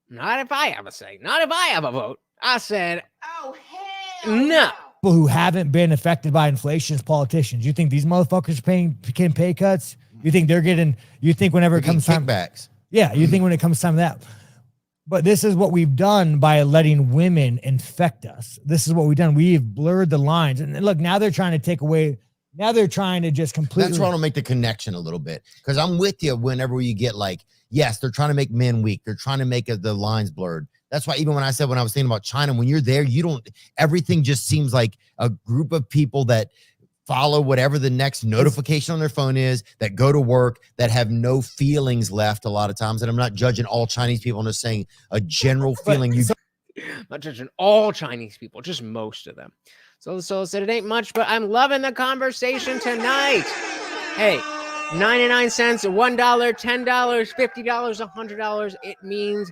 Not if I have a say. Not if I have a vote. I said, Oh, hell no. Who haven't been affected by inflation as politicians. You think these motherfuckers getting pay cuts? You think they're getting, you think whenever it Getting comes time, kickbacks. yeah, you think when it comes time to that. But this is what we've done by letting women infect us. This is what we've done. We've blurred the lines. And look, now they're trying to take away, now they're trying to just completely. That's why I don't make the connection a little bit. Because I'm with you whenever you get like, yes, they're trying to make men weak. They're trying to make the lines blurred. That's why even when I said, when I was thinking about China, when you're there, you don't, everything just seems like a group of people that follow whatever the next notification on their phone is, that go to work, that have no feelings left a lot of times. And I'm not judging all Chinese people. I'm just saying a general feeling. Not judging all Chinese people, just most of them. So the soul said it ain't much, but I'm loving the conversation tonight. Hey, 99 cents, $1, $10, $50, $100. It means,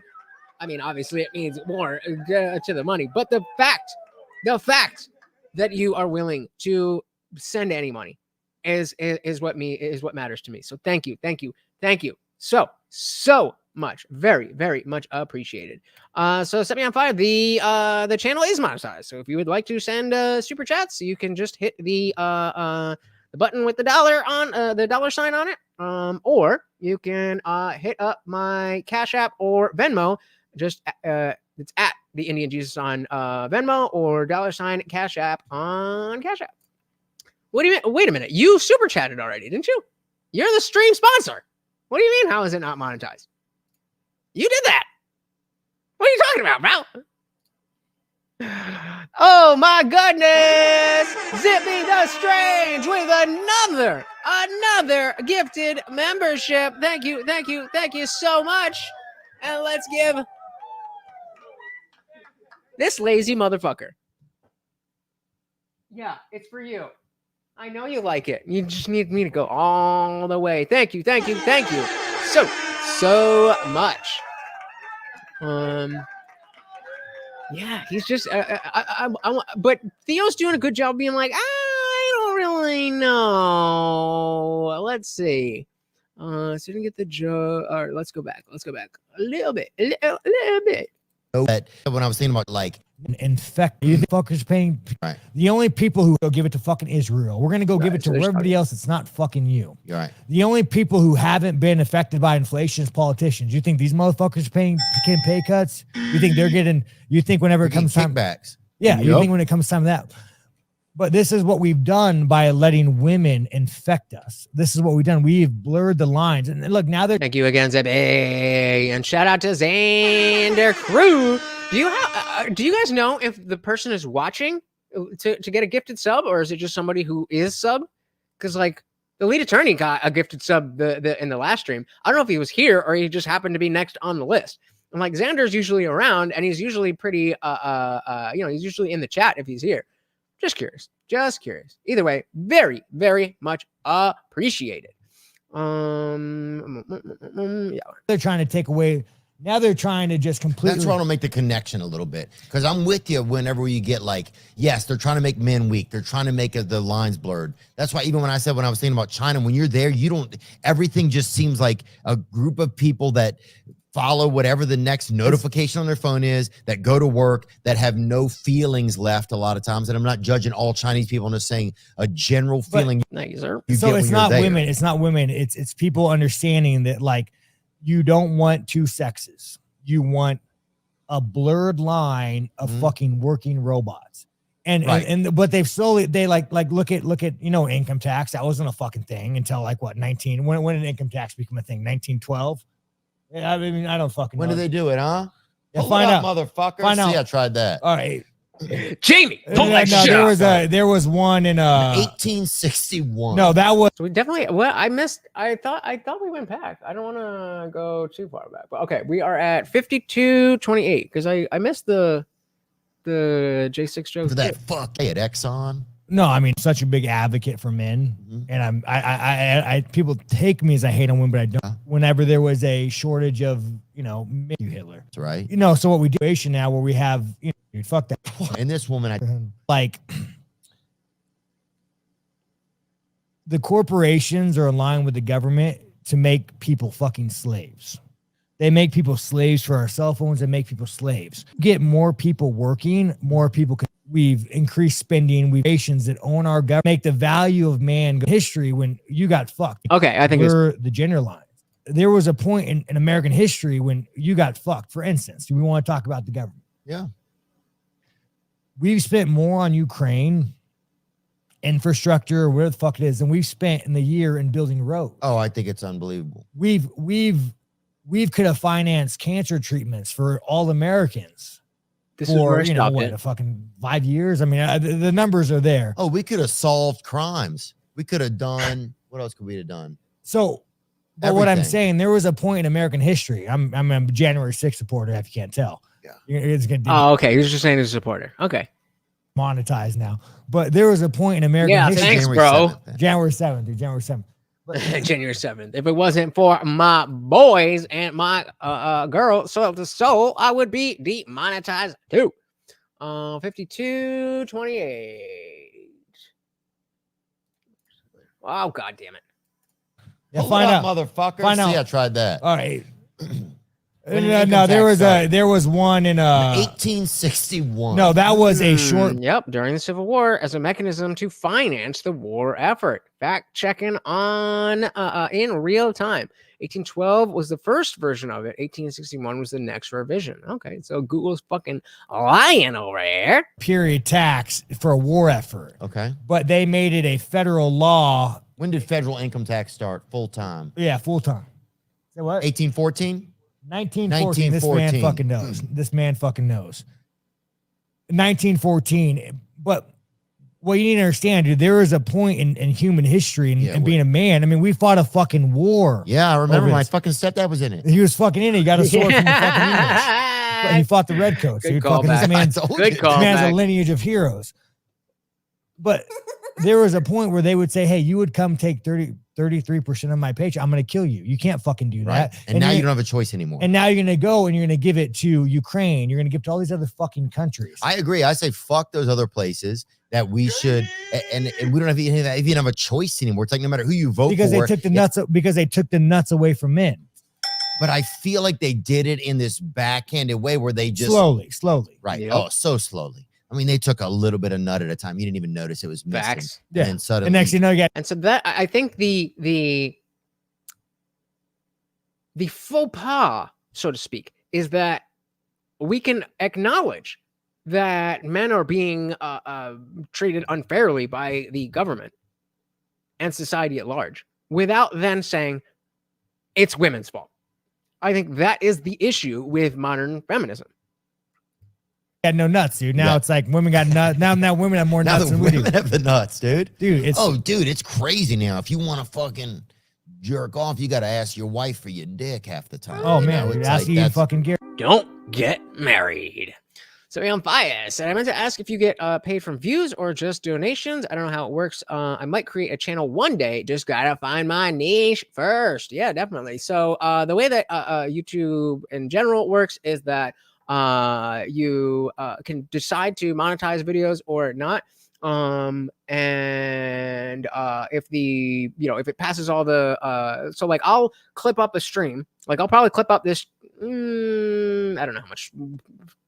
I mean, obviously it means more to the money, but the fact that you are willing to send any money is what matters to me. So thank you so much, very much appreciated. So set me on fire. The channel is monetized, so if you would like to send super chats, you can just hit the button with the dollar on the dollar sign on it, or you can hit up my Cash App or Venmo. Just it's at the Indian Jesus on Venmo, or $ Cash App on Cash App. What do you mean? Wait a minute. You super chatted already, didn't you? You're the stream sponsor. What do you mean? How is it not monetized? You did that. What are you talking about, bro? Oh my goodness. Zippy the Strange with another gifted membership. Thank you so much. And let's give this lazy motherfucker. Yeah, it's for you. I know you like it. You just need me to go all the way. Thank you so much. Yeah, he's just but Theo's doing a good job being like, I don't really know. Let's see. So didn't get the joke. All right, let's go back a little bit. That when I was thinking about like infect you fuckers paying right. The only people who go give it to fucking Israel. We're gonna go give it to so everybody else that's not fucking you. You're right. The only people who haven't been affected by inflation is politicians. You think these motherfuckers getting pay cuts? You think they're getting, you think whenever it comes time, kickbacks. yeah, you think when it comes time to that. But this is what we've done by letting women infect us. This is what we've done. We've blurred the lines. And look, now they're. Thank you again, Zeb. And shout out to Xander Crew. Do you guys know if the person is watching to get a gifted sub, or is it just somebody who is sub? Because like the lead attorney got a gifted sub in the last stream. I don't know if he was here or he just happened to be next on the list. And like Xander's usually around, and he's usually pretty he's usually in the chat if he's here. Just curious. Either way, very much appreciated. Yeah. They're trying to take away. Now they're trying to just completely. That's why I don't make the connection a little bit. Because I'm with you whenever you get like, yes, they're trying to make men weak. They're trying to make the lines blurred. That's why even when I said, when I was thinking about China, when you're there, you don't, everything just seems like a group of people that follow whatever the next notification on their phone is, that go to work, that have no feelings left a lot of times. And I'm not judging all Chinese people. I'm just saying a general feeling. Thank you, sir. You So get it's when you're not there. women. It's not women. It's people understanding that like you don't want two sexes. You want a blurred line of fucking working robots. And, Right. but they've slowly, they like look at, income tax. That wasn't a fucking thing until like what, when did income tax become a thing? 1912. Yeah, I mean, I don't fucking When know. did they do it, huh? Yeah, Pull find it up, out. motherfucker. Find See, out. I tried that. All right. Jamie, pull that No, shit there up. was one in 1861. no, that was So we definitely. Well, I missed. I thought we went back. I don't want to go too far back, but okay, we are at 52:28 because I missed the J6 joke. For that fuck at Exxon. no. I mean, such a big advocate for men, and I people take me as I hate on women, but I don't. Whenever there was a shortage of Hitler, That's right. so what we do now where we have fuck that. And this woman, Like the corporations are aligned with the government to make people fucking slaves. They make people slaves for our cell phones and make people slaves. Get more people working, more people can. We've increased spending. We've nations that own our government make the value of man go history when you got fucked. Okay, I think we're the gender line. There was a point in American history when you got fucked. For instance, do we want to talk about the government? yeah. We've spent more on Ukraine infrastructure or whatever the fuck it is than we've spent in the year in building roads. Oh, I think it's unbelievable. We've could have financed cancer treatments for all Americans this is where I for stopped what, it. a fucking 5 years. I mean, the numbers are there. Oh, we could have solved crimes. We could have done, what else could we have done? So, but what I'm Everything. saying, there was a point in American history. I'm a January 6th supporter, if you can't tell. Yeah. It's gonna Oh, okay. He was just saying he's a supporter. Okay. monetized now. But there was a point in American Yeah, history. thanks, January bro. 7th, then. January 7th, dude. January 7th. January 7th. If it wasn't for my boys and my girl, soul to soul, I would be demonetized too. 52:28. Oh, god damn it. Yeah, Pull find it out. up, motherfucker. Find See, out. I tried that. All right. When did No, income tax start? there was one in 1861. no, that was a short. Yep, during the Civil War as a mechanism to finance the war effort. Fact checking on in real time. 1812 was the first version of it. 1861 was the next revision. Okay, so Google's fucking lying over here. Period tax for a war effort, Okay. but they made it a federal law. When did federal income tax start full time? Yeah, full time. Say what? 1814? 1914. This man 1914. fucking knows. This man fucking knows. 1914. But what you need to understand, dude, there was a point in human history and being a man. I mean, we fought a fucking war. Yeah, I remember Over my this. fucking stepdad was in it. He was fucking in it. He got a sword from the fucking English. But he fought the redcoats. Good Dude, call fucking this back. man's I told Good you. call. This man's a back. lineage of heroes. But there was a point where they would say, hey, you would come take 33% of my paycheck. I'm going to kill you. You can't fucking do Right. that. And now you don't have a choice anymore. And now you're going to go and you're going to give it to Ukraine. You're going to give it to all these other fucking countries. I agree. I say fuck those other places that we should, and we don't have any of that. If you don't have a choice anymore, it's like no matter who you vote because for. they took the nuts away from men. But I feel like they did it in this backhanded way where they just Slowly. right. Yep. Oh, so slowly. I mean, they took a little bit of nut at a time. You didn't even notice it was missing. Facts. Yeah. And then suddenly, And next thing you know, you got And so that I think the faux pas, so to speak, is that we can acknowledge that men are being treated unfairly by the government and society at large without then saying it's women's fault. I think that is the issue with modern feminism. no nuts, dude. Now Yeah. it's like women got nuts. Now women have more now nuts the than we do. women have the nuts, dude. Dude, it's Dude, it's crazy now. If you want to fucking jerk off, you got to ask your wife for your dick half the time. oh You man, know, dude, it's ask like you that's- fucking Gary. Don't get married. So I'm biased, and I meant to ask if you get paid from views or just donations. I don't know how it works. I might create a channel one day. Just gotta find my niche first. Yeah, definitely. So the way that YouTube in general works is that you can decide to monetize videos or not. And if the if it passes all the so like I'll clip up a stream, like I'll probably clip up this I don't know how much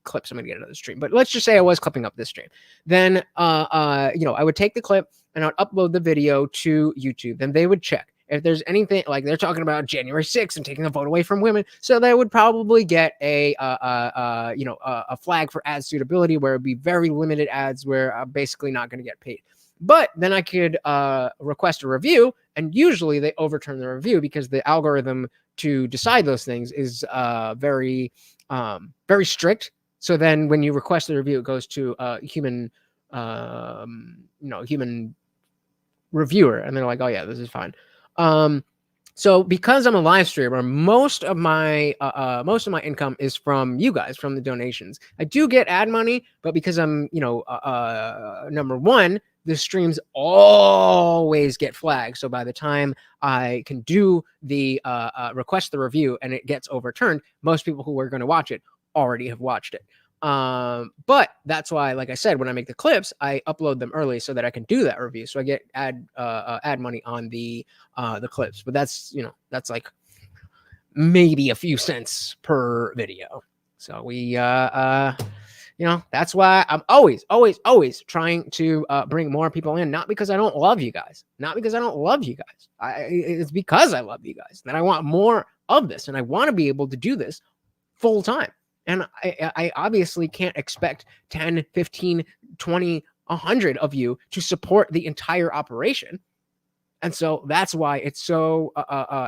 clips I'm gonna get another stream, but let's just say I was clipping up this stream. Then I would take the clip and I'd upload the video to YouTube. Then they would check. if there's anything like they're talking about January 6th and taking the vote away from women, so they would probably get a flag for ad suitability where it'd be very limited ads where I'm basically not going to get paid. But then I could request a review, and usually they overturn the review because the algorithm to decide those things is very strict. So then when you request the review, it goes to a human reviewer, and they're like, oh yeah, this is fine. So because I'm a live streamer, most of my income is from you guys, from the donations. I do get ad money, but because I'm, number one, the streams always get flagged. So by the time I can do the request the review and it gets overturned, most people who are going to watch it already have watched it. But that's why, like I said, when I make the clips, I upload them early so that I can do that review. So I get ad money on the clips, but that's like maybe a few cents per video. So we, that's why I'm always trying to bring more people in, not because I don't love you guys, it's because I love you guys, that I want more of this, and I want to be able to do this full time. And I obviously can't expect 10, 15, 20, 100 of you to support the entire operation. And so that's why it's so,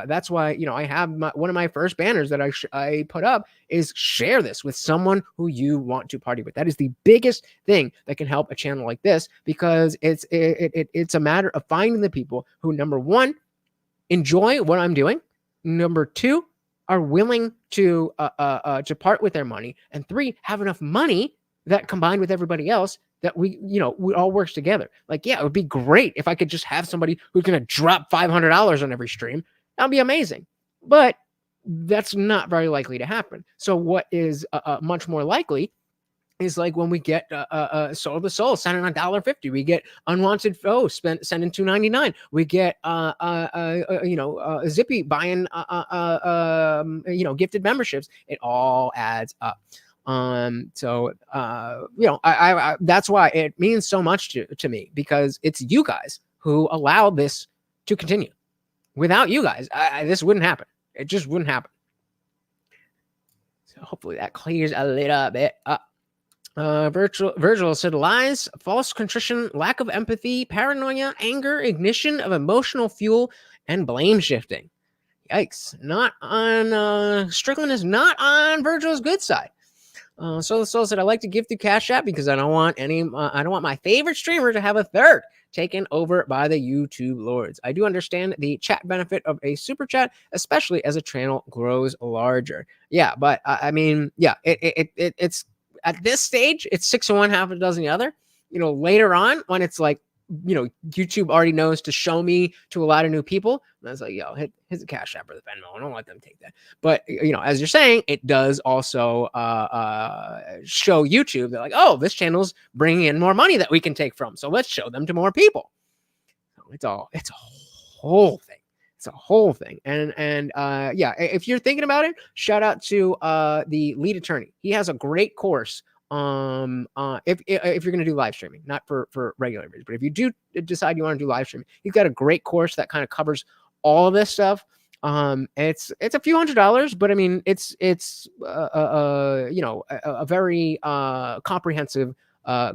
that's why, I have one of my first banners that I put up is share this with someone who you want to party with. That is the biggest thing that can help a channel like this, because it's a matter of finding the people who, number one, enjoy what I'm doing. Number two, are willing to part with their money, and three, have enough money that combined with everybody else that we all works together. Like, yeah, it would be great if I could just have somebody who's going to drop $500 on every stream. That'd be amazing. But that's not very likely to happen. So what is much more likely is like when we get Soul of the Soul sending $1.50, we get Unwanted Foe sending $2.99, we get Zippy buying gifted memberships. It all adds up. So that's why it means so much to me, because it's you guys who allowed this to continue. Without you guys, this wouldn't happen. It just wouldn't happen. So hopefully that clears a little bit up. Virgil said lies, false contrition, lack of empathy, paranoia, anger, ignition of emotional fuel, and blame shifting. Yikes. Not on Strickland is not on Virgil's good side. So the Soul said, I like to give through Cash App because I don't want my favorite streamer to have a third taken over by the YouTube lords. I do understand the chat benefit of a super chat, especially as a channel grows larger. Yeah, but I mean, yeah, it's at this stage, it's 6 of one, half a dozen the other. Later on, when it's like, YouTube already knows to show me to a lot of new people, and I was like, yo, hit the Cash App or the Venmo. I don't let them take that. But, as you're saying, it does also show YouTube. They're like, oh, this channel's bringing in more money that we can take from, so let's show them to more people. So it's a whole thing. It's a whole thing. And yeah, if you're thinking about it, shout out to the lead attorney. He has a great course. If you're going to do live streaming, not for regular videos, but if you do decide you want to do live streaming, he's got a great course that kind of covers all of this stuff. It's a few $100s, but I mean, it's a very comprehensive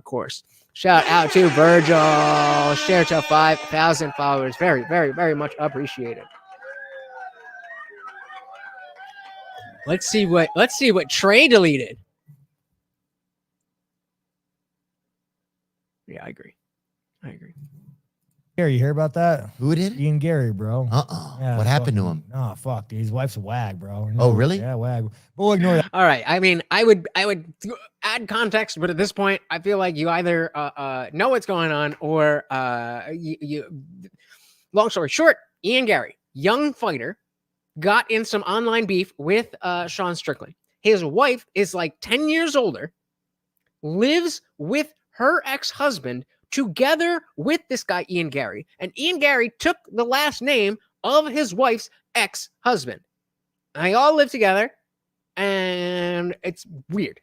course. Shout out to Virgil. Share to 5,000 followers. Very, very, very much appreciated. Let's see what Trey deleted. Yeah, I agree. Gary, you hear about that? Who did? Ian Gary, bro. Yeah, what happened to him? Oh, fuck, dude. His wife's a wag, bro. Oh, really? Yeah, wag. But we'll ignore that. All right. I mean, I would add context, but at this point, I feel like you either know what's going on or you. Long story short, Ian Gary, young fighter, got in some online beef with Sean Strickland. His wife is like 10 years older, lives with her ex-husband together with this guy, Ian Gary. And Ian Gary took the last name of his wife's ex-husband. They all live together, and it's weird.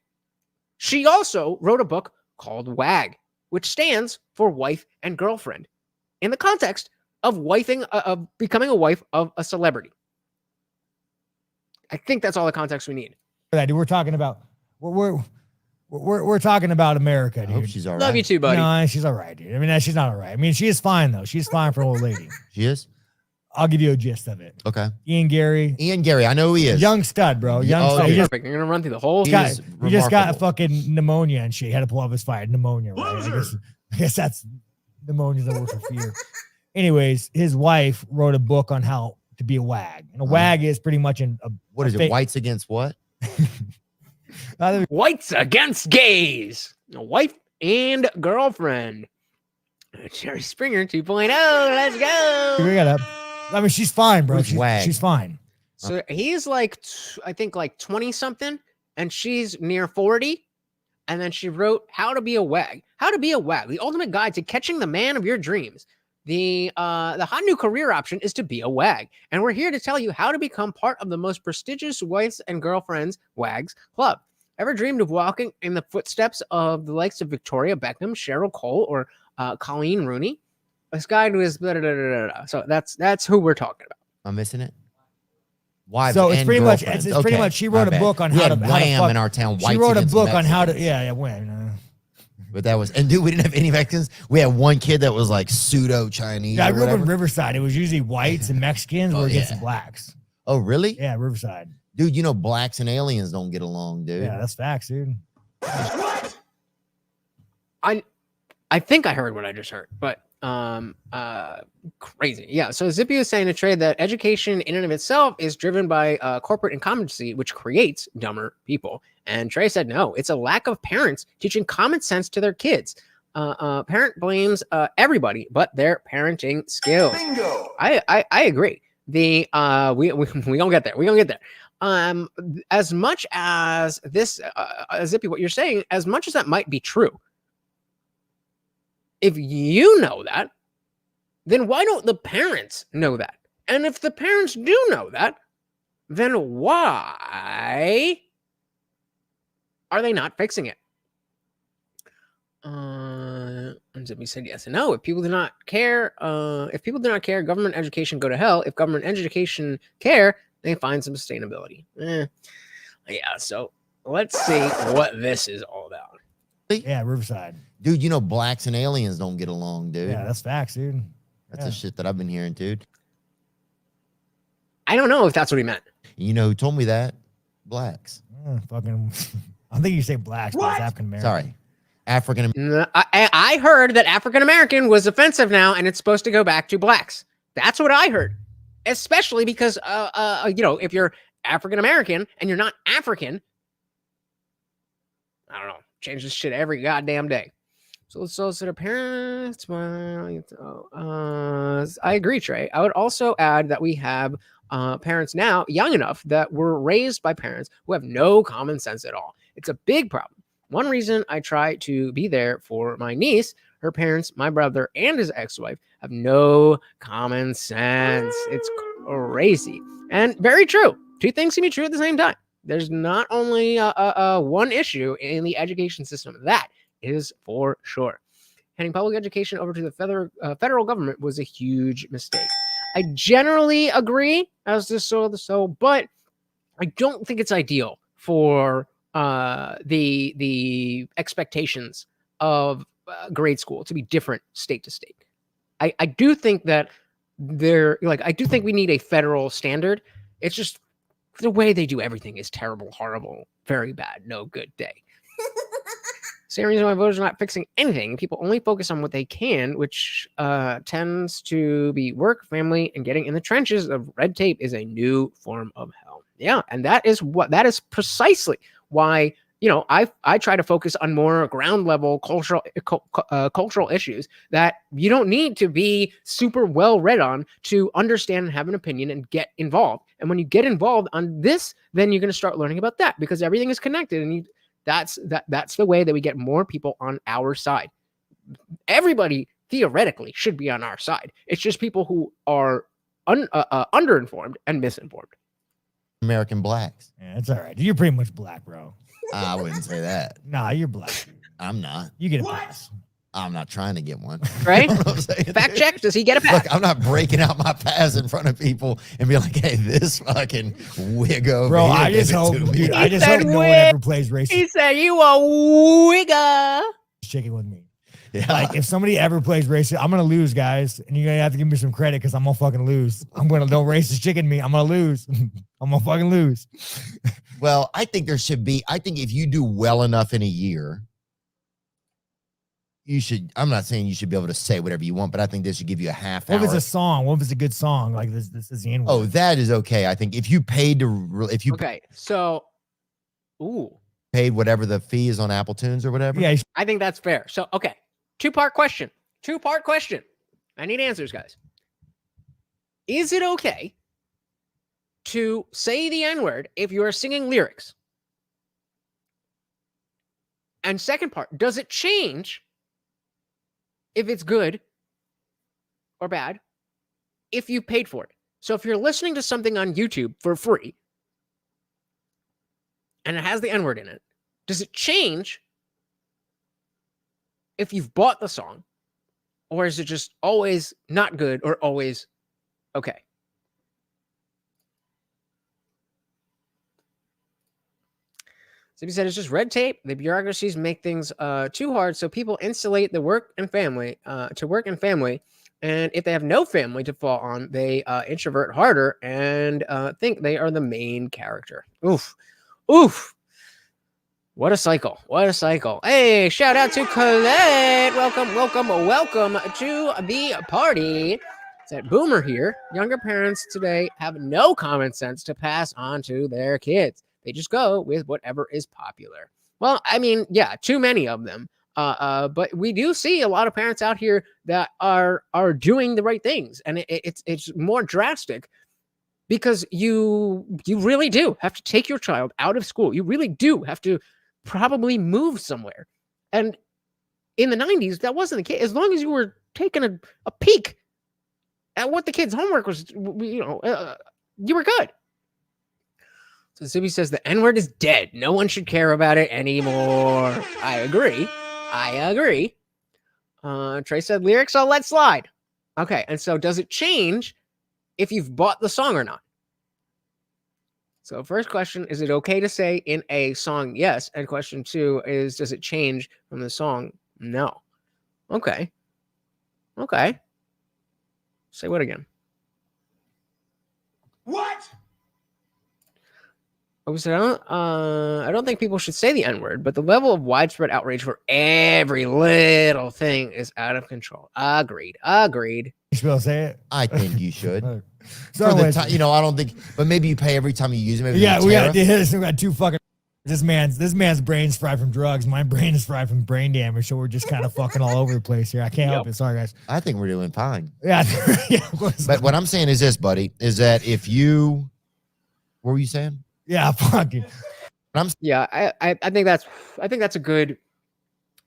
She also wrote a book called WAG, which stands for wife and girlfriend. In the context, of becoming a wife of a celebrity. I think that's all the context we need. That dude, we're talking about we're talking about America, I dude. hope she's all right. Love you too, buddy. No, she's all right, dude. I mean, she's not all right. I mean, she is fine though. She's fine for an old lady. She is? I'll give you a gist of it. Okay. Ian Gary, I know who he is. young stud, bro. Young Oh, stud. dude. Perfect. You're gonna run through the whole. He He is just got remarkable. fucking pneumonia and shit. He had to pull off his fight. Pneumonia, right? I guess that's pneumonia that works for fear. Anyways, his wife wrote a book on how to be a wag. And a wag is pretty much What is it? Whites against what? Whites against gays. A wife and girlfriend. Jerry Springer 2.0. Let's go. we got up. I mean, she's fine, bro. Who's wag? She's fine. So he's like, I think like 20 something, and she's near 40. And then she wrote How to Be a Wag. How to Be a Wag, the ultimate guide to catching the man of your dreams. The hot new career option is to be a wag. And we're here to tell you how to become part of the most prestigious wives and girlfriends wags club. Ever dreamed of walking in the footsteps of the likes of Victoria Beckham, Cheryl Cole, or Colleen Rooney? This guy was blah, blah, blah, blah, blah. So that's who we're talking about. I'm missing it. Wives So it's and pretty much girlfriends. it's pretty much she wrote a my bad. book on We how had to Wham fuck. in our town. She Whites wrote a against book on how to Mexicans. Wham. But that was, and dude, we didn't have any Mexicans. We had one kid that was like pseudo Chinese. Yeah, I or grew up in whatever. Riverside. It was usually whites and Mexicans were against the blacks. Oh, really? Yeah, Riverside. Dude, you know, blacks and aliens don't get along, dude. Yeah, that's facts, dude. I think I heard what I just heard, but crazy. Yeah. So Zippy was saying to Trey that education in and of itself is driven by corporate incompetency, which creates dumber people. And Trey said, no, it's a lack of parents teaching common sense to their kids. Parent blames everybody but their parenting skills. Bingo. I agree. We gonna get there. We gonna get there. As much as this, Zippy, what you're saying, as much as that might be true, if you know that, then why don't the parents know that? And if the parents do know that, then why are they not fixing it? And Zippy said yes and no. If people do not care, government education go to hell. If government education care, they find some sustainability. Yeah. So let's see what this is all about. Yeah, Riverside. Dude, you know, blacks and aliens don't get along, dude. Yeah, that's facts, dude. That's the shit that I've been hearing, dude. I don't know if that's what he meant. You know who told me that? Blacks. Fucking, I think you say blacks, but it's African American. Sorry. African. I heard that African American was offensive now, and it's supposed to go back to blacks. That's what I heard. Especially because, if you're African American and you're not African, I don't know. Change this shit every goddamn day. So let's solicit our parents. I agree, Trey. I would also add that we have parents now young enough that were raised by parents who have no common sense at all. It's a big problem. One reason I try to be there for my niece, her parents, my brother, and his ex-wife have no common sense. It's crazy and very true. Two things can be true at the same time. There's not only one issue in the education system. That is for sure. Handing public education over to the federal government was a huge mistake. I generally agree as this so, but I don't think it's ideal for the expectations of grade school to be different state to state. I do think that I do think we need a federal standard. It's just the way they do everything is terrible, horrible, very bad, no good day. Same reason why voters are not fixing anything. People only focus on what they can, which tends to be work, family, and getting in the trenches of red tape is a new form of hell. Yeah, and that is precisely why, I try to focus on more ground level cultural issues that you don't need to be super well read on to understand and have an opinion and get involved. And when you get involved on this, then you're going to start learning about that because everything is connected. And that's the way that we get more people on our side. Everybody theoretically should be on our side. It's just people who are underinformed and misinformed. American blacks. Yeah, it's all right. You're pretty much black, bro. I wouldn't say that. Nah, you're black. I'm not. You get a pass. I'm not trying to get one. Right? You know what I'm saying, Fact dude? check. Does he get it back? Look, I'm not breaking out my pass in front of people and be like, hey, this fucking wig over Bro, here. I just give it hope, to me. dude, I just said hope no one wig. ever plays racist He said you a wigger. chicken with me. Yeah. Like, if somebody ever plays racist, I'm gonna lose, guys, and you're gonna have to give me some credit because I'm gonna fucking lose. Don't racist chicken me. I'm gonna lose. I'm gonna fucking lose. Well, I think if you do well enough in a year, you should, I'm not saying you should be able to say whatever you want, but I think this should give you a half What hour. if it's a song? What if it's a good song? Like this is the N word. Oh, that is okay. I think if you paid Okay, so, paid whatever the fee is on Apple Tunes or whatever. Yeah, I think that's fair. So, okay, two-part question. I need answers, guys. Is it okay to say the N-word if you are singing lyrics? And second part, does it change if it's good or bad if you paid for it? So if you're listening to something on YouTube for free and it has the N-word in it, does it change if you've bought the song, or is it just always not good or always okay? So he said it's just red tape. The bureaucracies make things too hard, so people insulate the work and family to work and family. And if they have no family to fall on, they introvert harder and think they are the main character. Oof. What a cycle. Hey, shout out to Colette. Welcome to the party. It's that Boomer here. Younger parents today have no common sense to pass on to their kids. They just go with whatever is popular. Well, I mean, yeah, too many of them. But we do see a lot of parents out here that are doing the right things, and it's more drastic because you really do have to take your child out of school. You really do have to probably move somewhere. And in the 90s, that wasn't the case. As long as you were taking a peek at what the kids' homework was, you were good. So Zuby says the N-word is dead. No one should care about it anymore. I agree. Trey said lyrics, I'll let slide. Okay, and so does it change if you've bought the song or not? So first question, is it okay to say in a song? Yes. And question 2 is, does it change from the song? No. Okay. Say what again? What? I don't think people should say the N-word, but the level of widespread outrage for every little thing is out of control. Agreed. You should be able to say it. I think you should. So For the anyways, time, I don't think, but maybe you pay every time you use them. Maybe yeah, the we tariff. got two fucking. This man's brain's fried from drugs. My brain is fried from brain damage. So we're just kind of fucking all over the place here. I can't help it. Sorry, guys. I think we're doing fine. Yeah, of course. But what I'm saying is this, buddy, is that if you, what were you saying? Yeah, fucking. Yeah, I think that's a good,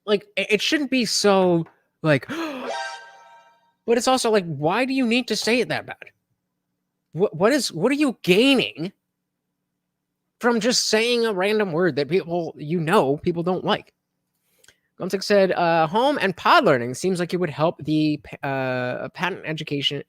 like, it shouldn't be so like, but it's also like, why do you need to say it that bad? What are you gaining from just saying a random word that people don't like? Gumsick said, home and pod learning seems like it would help the patent education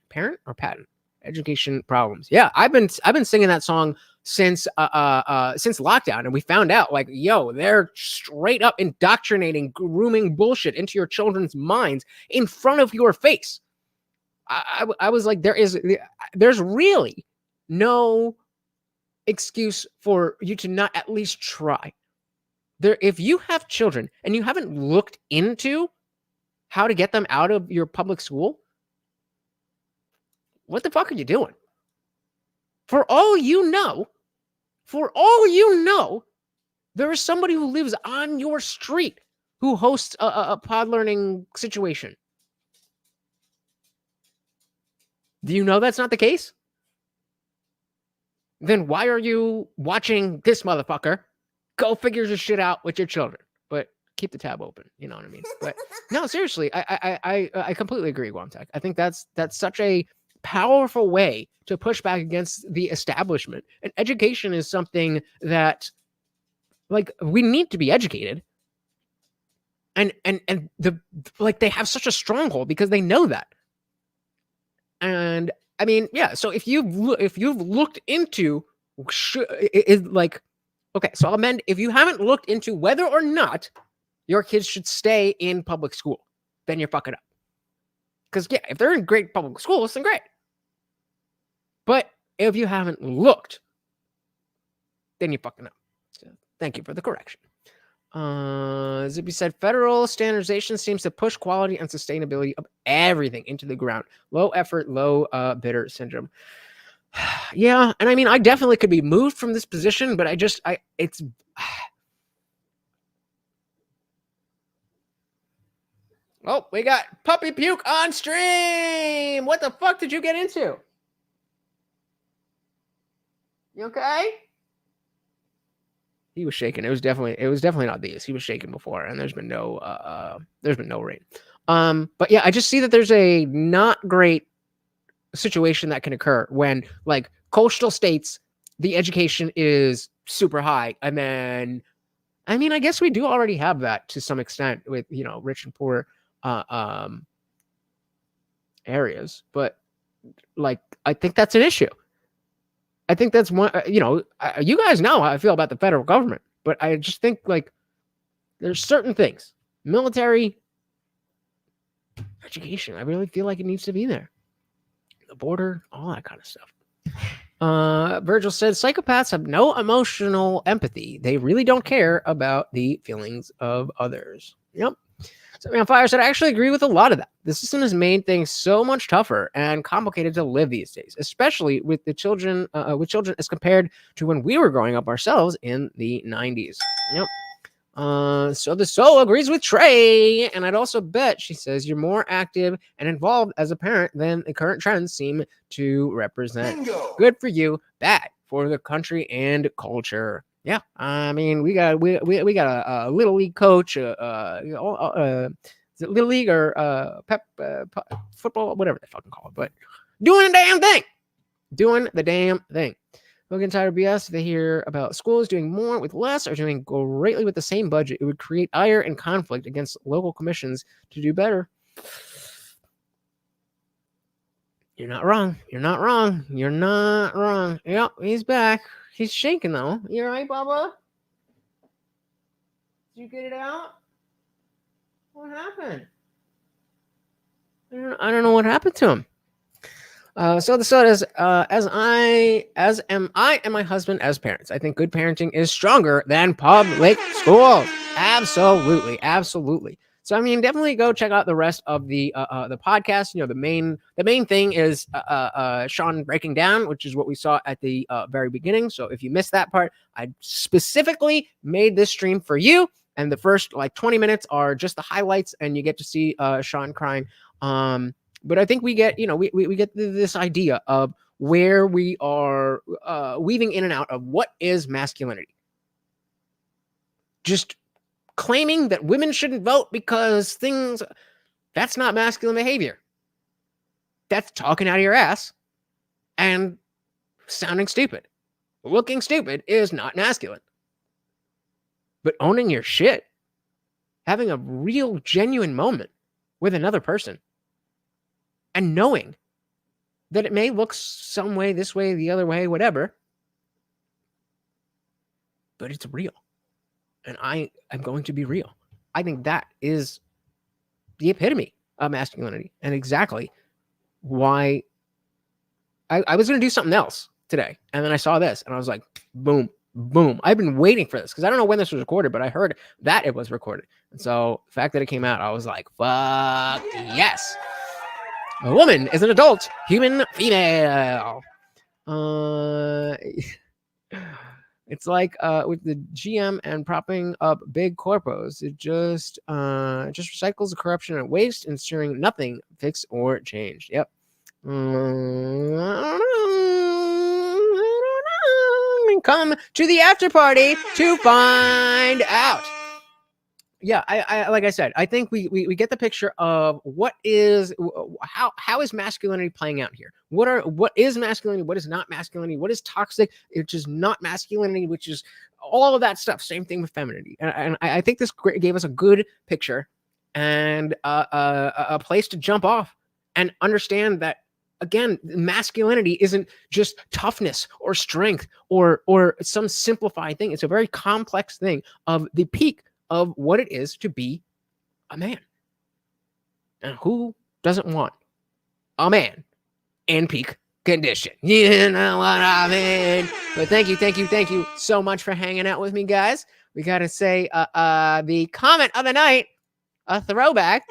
problems. Yeah, I've been singing that song since lockdown, and we found out, like, yo, they're straight up indoctrinating, grooming bullshit into your children's minds in front of your face. I was like, there's really no excuse for you to not at least try. If you have children and you haven't looked into how to get them out of your public school, what the fuck are you doing? For all you know, there is somebody who lives on your street who hosts a pod learning situation. Do you know that's not the case? Then why are you watching this motherfucker? Go figure your shit out with your children, but keep the tab open. You know what I mean? But no, seriously, I completely agree, Guamtech. I think that's such a powerful way to push back against the establishment. And education is something that, like, we need to be educated. and the like they have such a stronghold because they know that. And I mean, yeah. So if you've looked into is like, okay, so I'll amend. If you haven't looked into whether or not your kids should stay in public school, then you're fucking up. Because yeah, if they're in great public schools, then great. But if you haven't looked, then you're fucking up. So thank you for the correction. Zippy said federal standardization seems to push quality and sustainability of everything into the ground. Low effort, low bidder syndrome. Yeah, and I mean, I definitely could be moved from this position, but it's. Oh, we got puppy puke on stream. What the fuck did you get into? You okay? He was shaking. It was definitely not these. He was shaking before, and there's been no rain. But yeah, I just see that there's a not great situation that can occur when, like, coastal states, the education is super high, and then, I mean, I guess we do already have that to some extent with, you know, rich and poor areas, but like, I think that's an issue. I think that's one, you know, you guys know how I feel about the federal government, but I just think, like, there's certain things, military, education, I really feel like it needs to be there. The border, all that kind of stuff. Virgil said, psychopaths have no emotional empathy. They really don't care about the feelings of others. Yep. So on Fire said, I actually agree with a lot of that. The system has made things so much tougher and complicated to live these days, especially with the children, as compared to when we were growing up ourselves in the 90s. Yep. So the soul agrees with Trey, and I'd also bet, she says, you're more active and involved as a parent than the current trends seem to represent. Bingo. Good for you, bad for the country and culture. Yeah, I mean, we got a little league coach, is it little league or football, whatever they fucking call it, but doing the damn thing. Don't get tired of BS. If they hear about schools doing more with less or doing greatly with the same budget, it would create ire and conflict against local commissions to do better. You're not wrong. You're not wrong. You're not wrong. Yep, he's back. He's shaking, though. You all right, Bubba? Did you get it out? What happened? I don't know what happened to him. So the sodas, as am I and my husband as parents. I think good parenting is stronger than public schools. Absolutely, absolutely. So I mean, definitely go check out the rest of the podcast. You know, the main thing is Sean breaking down, which is what we saw at the very beginning. So if you missed that part, I specifically made this stream for you. And the first like 20 minutes are just the highlights, and you get to see Sean crying. But I think we get, you know, we get this idea of where we are weaving in and out of what is masculinity. Just claiming that women shouldn't vote because that's not masculine behavior. That's talking out of your ass and sounding stupid. Looking stupid is not masculine. But owning your shit, having a real, genuine moment with another person, and knowing that it may look some way, this way, the other way, whatever, but it's real. And I am going to be real. I think that is the epitome of masculinity, and exactly why I was going to do something else today. And then I saw this, and I was like, boom, boom. I've been waiting for this because I don't know when this was recorded, but I heard that it was recorded. And so the fact that it came out, I was like, fuck yes. A woman is an adult human female. It's like with the GM and propping up big corpos. It just recycles the corruption and waste, ensuring nothing fixed or changed. Yep. I don't know. Come to the after party to find out. yeah, I like I said, I think we get the picture of how is masculinity playing out here? What is masculinity? What is not masculinity? What is toxic? Which is not masculinity, which is all of that stuff. Same thing with femininity. And I think this gave us a good picture and a place to jump off and understand that, again, masculinity isn't just toughness or strength or some simplified thing. It's a very complex thing of the peak of what it is to be a man. And who doesn't want a man in peak condition? You know what I mean? But thank you so much for hanging out with me, guys. We got to say the comment of the night, a throwback.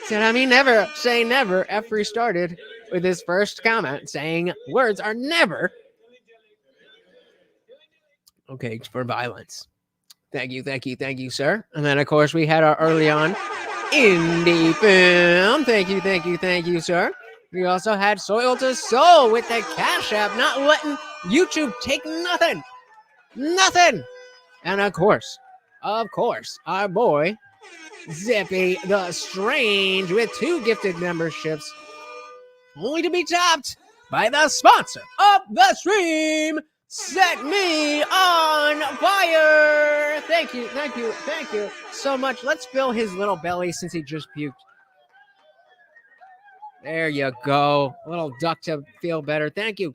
Said, I mean, never say never after he started with his first comment saying words are never okay for violence. Thank you, sir. And then, of course, we had our early on indie film. Thank you, sir. We also had Soil to Soul with the Cash App, not letting YouTube take nothing. And, of course, our boy, Zippy the Strange with 2 gifted memberships, only to be topped by the sponsor of the stream, Set Me on Fire. Thank you so much. Let's fill his little belly since he just puked. There you go. A little duck to feel better. Thank you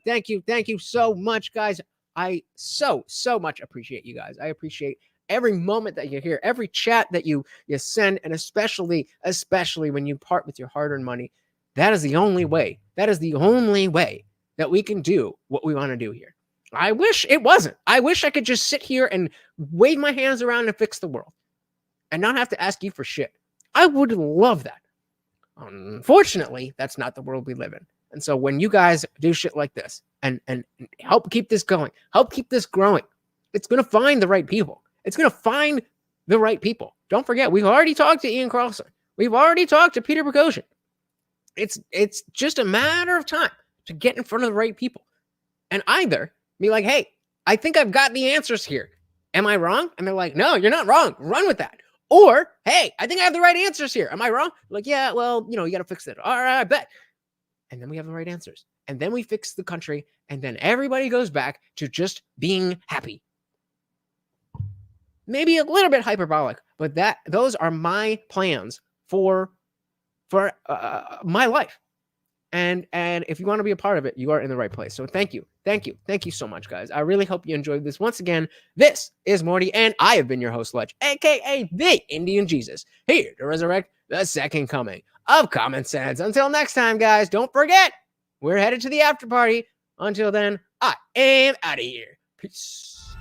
so much, guys. I so much appreciate you guys. I appreciate every moment that you're here, every chat that you send, and especially when you part with your hard-earned money. That is the only way. That is the only way that we can do what we want to do here. I wish it wasn't. I wish I could just sit here and wave my hands around and fix the world and not have to ask you for shit. I would love that. Unfortunately, that's not the world we live in. And so when you guys do shit like this and help keep this going, help keep this growing, it's going to find the right people. It's going to find the right people. Don't forget, we've already talked to Ian Carlson. We've already talked to Peter Boghossian. It's just a matter of time to get in front of the right people. And either be like, hey, I think I've got the answers here. Am I wrong? And they're like, no, you're not wrong. Run with that. Or, hey, I think I have the right answers here. Am I wrong? Like, yeah, well, you got to fix it. All right, I bet. And then we have the right answers. And then we fix the country. And then everybody goes back to just being happy. Maybe a little bit hyperbolic, but those are my plans for my life. And if you want to be a part of it, you are in the right place. So thank you so much, guys. I really hope you enjoyed this. Once again, this is Morty, and I have been your host, Ledge, aka the Indian Jesus, here to resurrect the second coming of common sense. Until next time, guys, don't forget, we're headed to the after party. Until then, I am out of here. Peace.